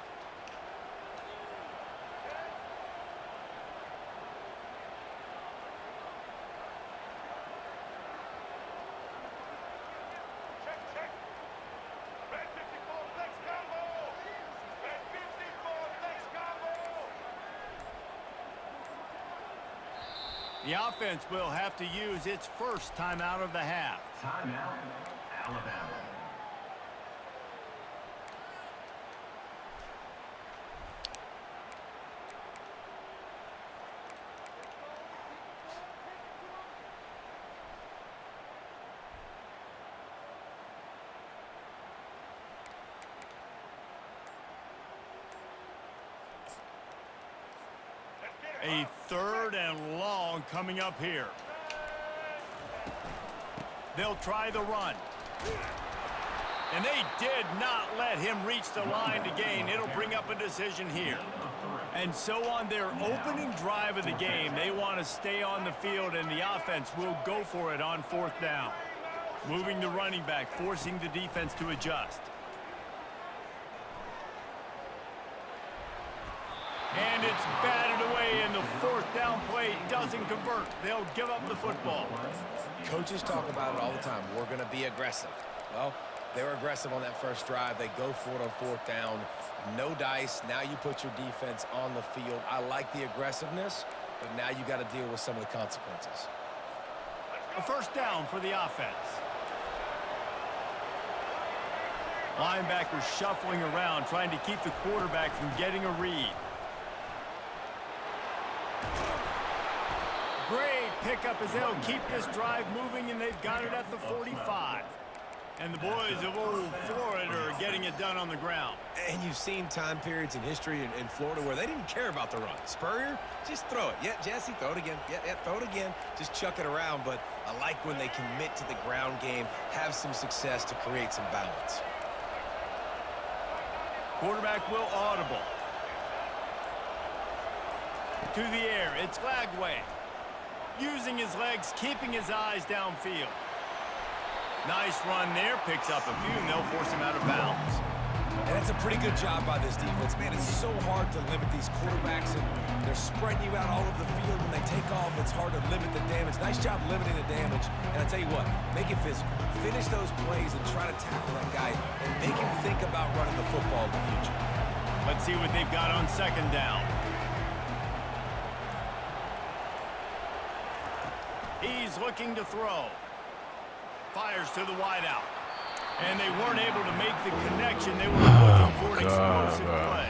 The offense will have to use its first timeout of the half. Timeout, Alabama. A third and long coming up here. They'll try the run. And they did not let him reach the line to gain. It'll bring up a decision here. And so on their opening drive of the game, they want to stay on the field, and the offense will go for it on fourth down. Moving the running back, forcing the defense to adjust. And it's batted away, and the fourth down play doesn't convert. They'll give up the football. Coaches talk about it all the time. We're going to be aggressive. Well, they were aggressive on that first drive. They go for it on fourth down. No dice. Now you put your defense on the field. I like the aggressiveness, but now you got to deal with some of the consequences. A first down for the offense. Linebackers shuffling around, trying to keep the quarterback from getting a read. Great pickup as they'll keep this drive moving, and they've got it at the 45. And the boys of old Florida are getting it done on the ground. And you've seen time periods in history in Florida where they didn't care about the run. Spurrier, just throw it. Yeah, Jesse, throw it again. Yeah, throw it again. Just chuck it around. But I like when they commit to the ground game, have some success to create some balance. Quarterback will audible. To the air, it's Lagway. Using his legs, keeping his eyes downfield. Nice run there, picks up a few, and they'll force him out of bounds. And that's a pretty good job by this defense. Man, it's so hard to limit these quarterbacks, and they're spreading you out all over the field. When they take off, it's hard to limit the damage. Nice job limiting the damage. And I tell you what, make it physical. Finish those plays and try to tackle that guy and make him think about running the football in the future. Let's see what they've got on second down. He's looking to throw. Fires to the wideout. And they weren't able to make the connection. They were looking for an explosive play.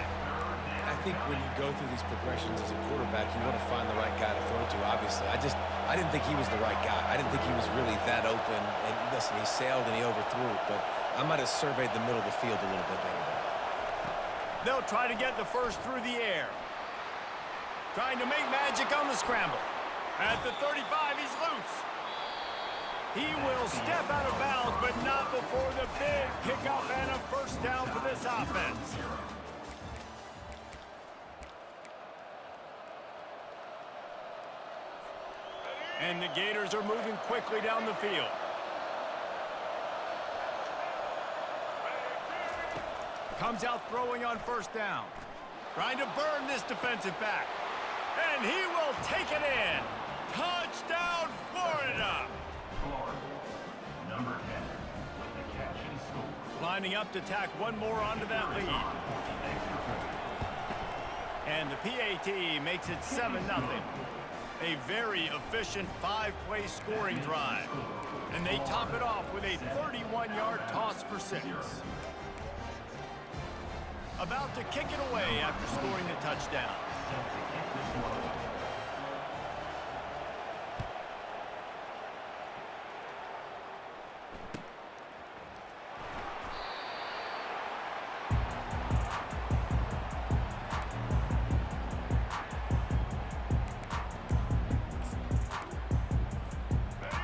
I think when you go through these progressions as a quarterback, you want to find the right guy to throw to, obviously. I didn't think he was the right guy. I didn't think he was really that open. And listen, he sailed and he overthrew it, but I might have surveyed the middle of the field a little bit better there. They'll try to get the first through the air. Trying to make magic on the scramble. At the 35, he's loose. He will step out of bounds, but not before the big pickup and a first down for this offense. And the Gators are moving quickly down the field. Comes out throwing on first down. Trying to burn this defensive back. And he will take it in. Touchdown, Florida! Florida, number 10, with the catch and score. Lining up to tack one more onto that lead. And the PAT makes it 7-0. A very efficient 5-play scoring drive. And they top it off with a 31-yard toss for 6. About to kick it away after scoring the touchdown.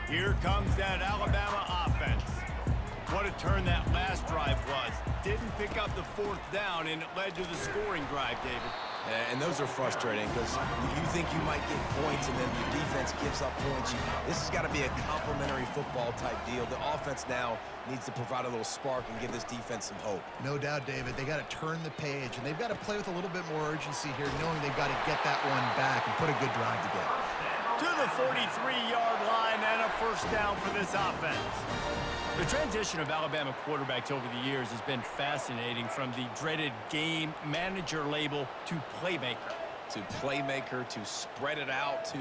Here comes that Alabama offense. What a turn that last drive was. Didn't pick up the 4th down, and it led to the scoring drive, David. And those are frustrating because you think you might get points and then your defense gives up points. This has got to be a complementary football type deal. The offense now needs to provide a little spark and give this defense some hope. No doubt, David. They got to turn the page, and they've got to play with a little bit more urgency here, knowing they've got to get that one back and put a good drive together. To the 43-yard line and a 1st down for this offense. The transition of Alabama quarterbacks over the years has been fascinating, from the dreaded game manager label to playmaker. To spread it out, to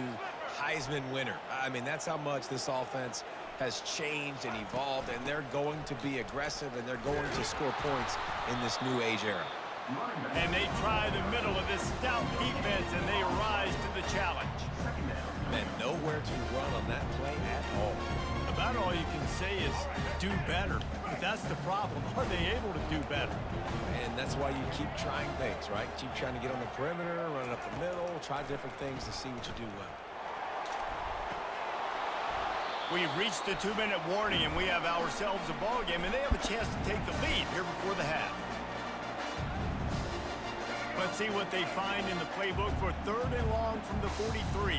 Heisman winner. I mean, that's how much this offense has changed and evolved, and they're going to be aggressive, and they're going to score points in this new age era. And they try the middle of this stout defense, and they rise to the challenge. And nowhere to run on that play at all. About all you can say is do better. But that's the problem. Are they able to do better? And that's why you keep trying things, right? Keep trying to get on the perimeter, run up the middle, try different things to see what you do well. We've reached the 2-minute warning, and we have ourselves a ball game, and they have a chance to take the lead here before the half. Let's see what they find in the playbook for 3rd and long from the 43.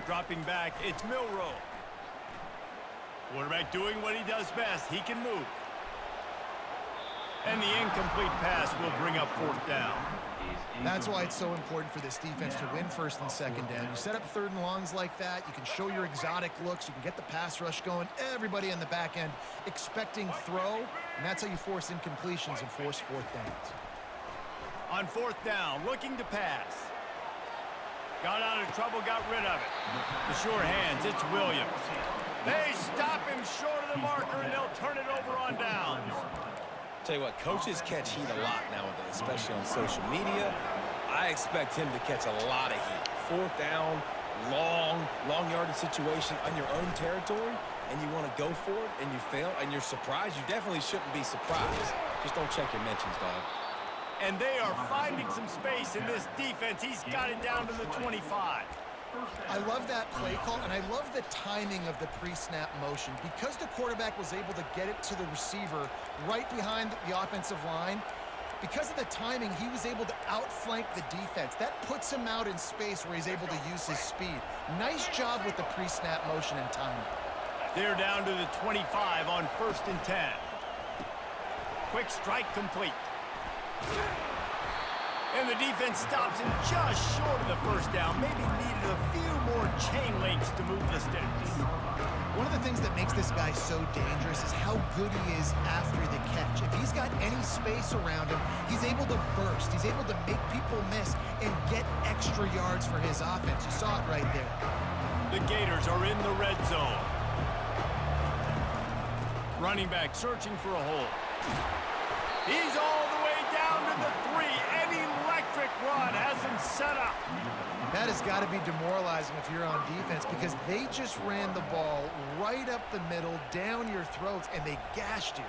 Dropping back, it's Milroe. Quarterback doing what he does best. He can move. And the incomplete pass will bring up 4th down. That's why it's so important for this defense to win 1st and 2nd down. You set up 3rd and longs like that, you can show your exotic looks, you can get the pass rush going, everybody on the back end expecting throw, and that's how you force incompletions and force 4th downs. On 4th down, looking to pass. Got out of trouble, got rid of it. The sure hands, it's Williams. They stop him short of the marker, and they'll turn it over on downs. Tell you what, coaches catch heat a lot nowadays, especially on social media. I expect him to catch a lot of heat. 4th down, long yardage situation on your own territory, and you want to go for it, and you fail, and you're surprised. You definitely shouldn't be surprised. Just don't check your mentions, dog. And they are finding some space in this defense. He's got it down to the 25. I love that play call, and I love the timing of the pre-snap motion. Because the quarterback was able to get it to the receiver right behind the offensive line, because of the timing, he was able to outflank the defense. That puts him out in space where he's able to use his speed. Nice job with the pre-snap motion and timing. They're down to the 25 on 1st and 10. Quick strike complete. And the defense stops him just short of the 1st down. Maybe needed a few more chain links to move the sticks. One of the things that makes this guy so dangerous is how good he is after the catch. If he's got any space around him, he's able to burst. He's able to make people miss and get extra yards for his offense. You saw it right there. The Gators are in the red zone. Running back searching for a hole. He's all the way down to the 3. An electric run has him set up. That has got to be demoralizing if you're on defense, because they just ran the ball right up the middle, down your throats, and they gashed you.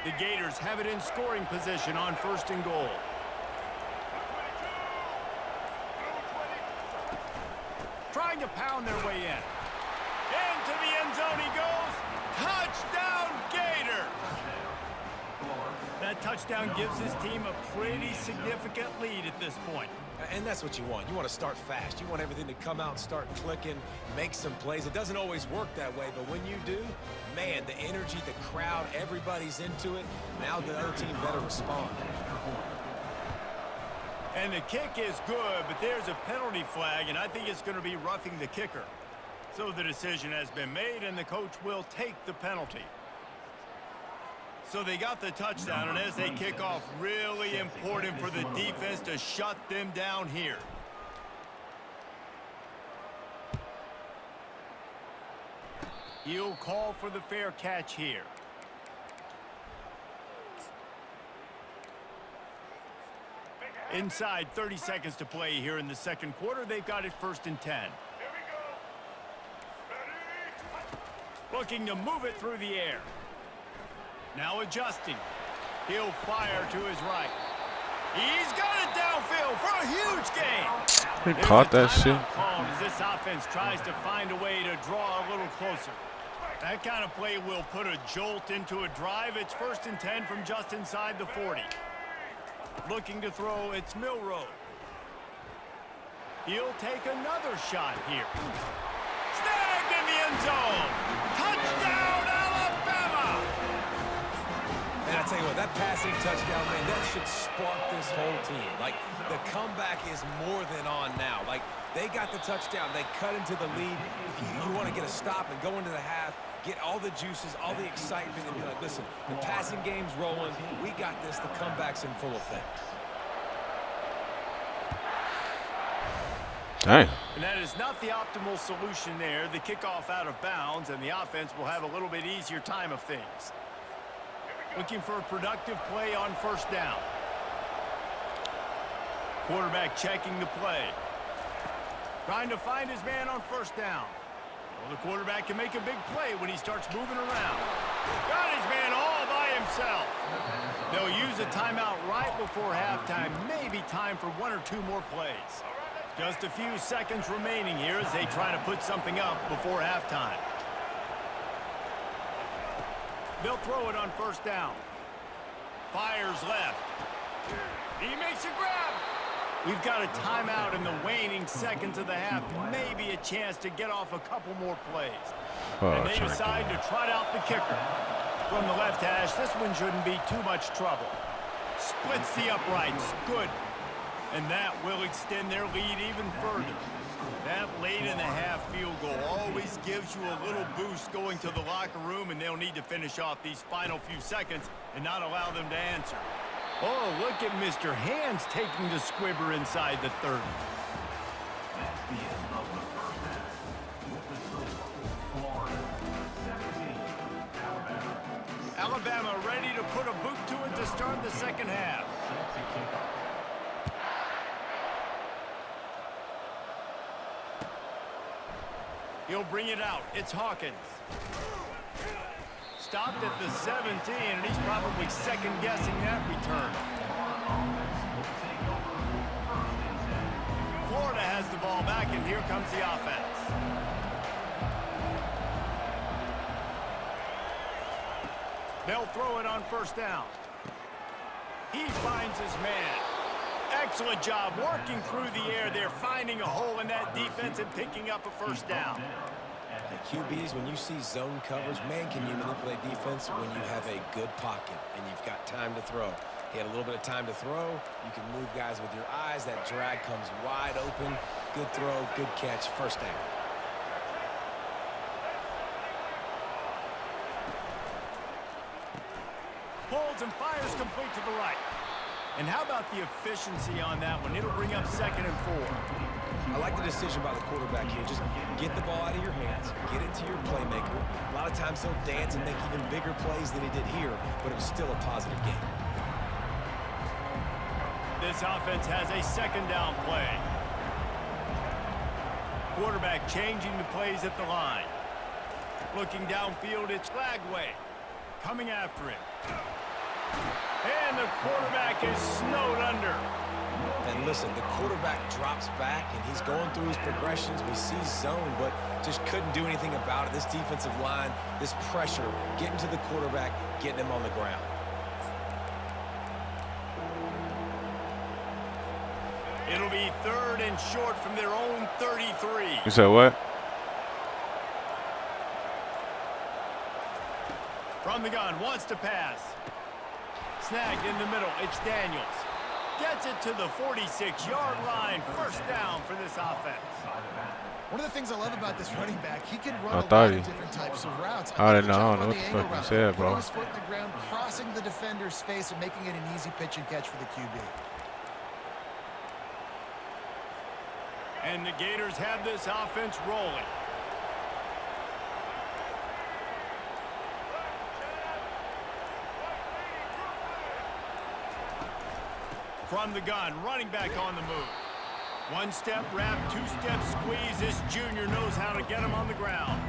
The Gators have it in scoring position on 1st and goal. Trying to pound their way in. Into the end zone he goes. Touchdown, Gators! That touchdown gives his team a pretty significant lead at this point. And that's what you want. You want to start fast. You want everything to come out and start clicking, make some plays. It doesn't always work that way, but when you do, man, the energy, the crowd, everybody's into it. Now the other team better respond. And the kick is good, but there's a penalty flag, and I think it's going to be roughing the kicker. So the decision has been made, and the coach will take the penalty. So they got the touchdown, and as they kick off, really important for the defense to shut them down here. He'll call for the fair catch here. Inside 30 seconds to play here in the second quarter. They've got it 1st and 10. Looking to move it through the air. Now adjusting. He'll fire to his right. He's got it downfield for a huge gain. He caught that shit. As this offense tries to find a way to draw a little closer. That kind of play will put a jolt into a drive. It's 1st and 10 from just inside the 40. Looking to throw, it's Milrow. He'll take another shot here. Snagged in the end zone. Touchdown, Alabama! And I tell you what, that passing touchdown, man, that should spark this whole team. Like, the comeback is more than on now. Like, they got the touchdown. They cut into the lead. You want to get a stop and go into the half, get all the juices, all the excitement, and be like, listen, the passing game's rolling. We got this. The comeback's in full effect. Dang. And that is not the optimal solution there. The kickoff out of bounds, and the offense will have a little bit easier time of things. Looking for a productive play on 1st down. Quarterback checking the play. Trying to find his man on 1st down. Well, the quarterback can make a big play when he starts moving around. Got his man all by himself. They'll use a timeout right before halftime. Maybe time for 1 or 2 more plays. Just a few seconds remaining here as they try to put something up before halftime. They'll throw it on 1st down. Fires left. He makes a grab. We've got a timeout in the waning seconds of the half. Maybe a chance to get off a couple more plays. And they decide to trot out the kicker. From the left hash, this one shouldn't be too much trouble. Splits the uprights. Good. And that will extend their lead even further. That late in the half field goal always gives you a little boost going to the locker room, and they'll need to finish off these final few seconds and not allow them to answer. Oh, look at Mr. Hands taking the squibber inside the 30. That's the end of the first half. With the score, Florida 17, Alabama. Alabama ready to put a boot to it to start the second half. He'll bring it out. It's Hawkins. Stopped at the 17, and he's probably second-guessing that return. Florida has the ball back, and here comes the offense. They'll throw it on 1st down. He finds his man. Excellent job working through the air. They're finding a hole in that defense and picking up a 1st down. QBs, when you see zone coverage, man, can you manipulate defense when you have a good pocket and you've got time to throw. He had a little bit of time to throw. You can move guys with your eyes. That drag comes wide open. Good throw, good catch, 1st down. Pulls and fires complete to the right. And how about the efficiency on that one? It'll bring up 2nd and 4. I like the decision by the quarterback here. Just get the ball out of your hands, get it to your playmaker. A lot of times he'll dance and make even bigger plays than he did here, but it was still a positive game. This offense has a 2nd down play. Quarterback changing the plays at the line. Looking downfield, it's Lagway. Coming after him. And the quarterback is snowed under. And listen, the quarterback drops back, and he's going through his progressions. We see zone, but just couldn't do anything about it. This defensive line, this pressure, getting to the quarterback, getting him on the ground. It'll be 3rd and short from their own 33. You said what? From the gun, wants to pass. Snagged in the middle, it's Daniels. Gets it to the 46-yard line. 1st down for this offense. One of the things I love about this running back, he can run I a thought lot he- of different types of routes. I think don't know. the I job don't know on what the the angle fuck you route, said, putting bro. his foot in the ground, crossing the defender's face, and making it an easy pitch and catch for the QB. And the Gators have this offense rolling. From the gun, running back on the move. One-step wrap, two-step squeeze. This junior knows how to get him on the ground.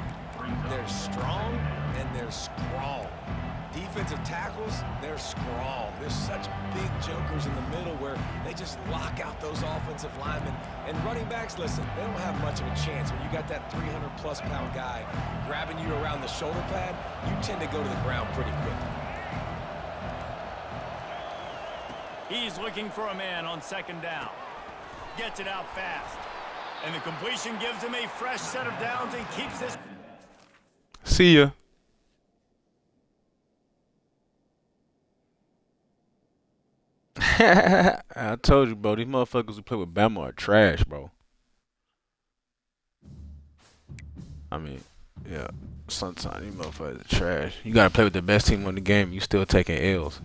They're strong and they're scrawl. Defensive tackles, they're scrawl. There's such big jokers in the middle where they just lock out those offensive linemen. And running backs, listen, they don't have much of a chance. When you got that 300-plus pound guy grabbing you around the shoulder pad, you tend to go to the ground pretty quickly. He's looking for a man on second down. Gets it out fast. And the completion gives him a fresh set of downs and keeps this. See ya. I told you, bro. These motherfuckers who play with Bama are trash, bro. I mean, yeah. Sometimes these motherfuckers are trash. You gotta play with the best team in the game. You still taking L's.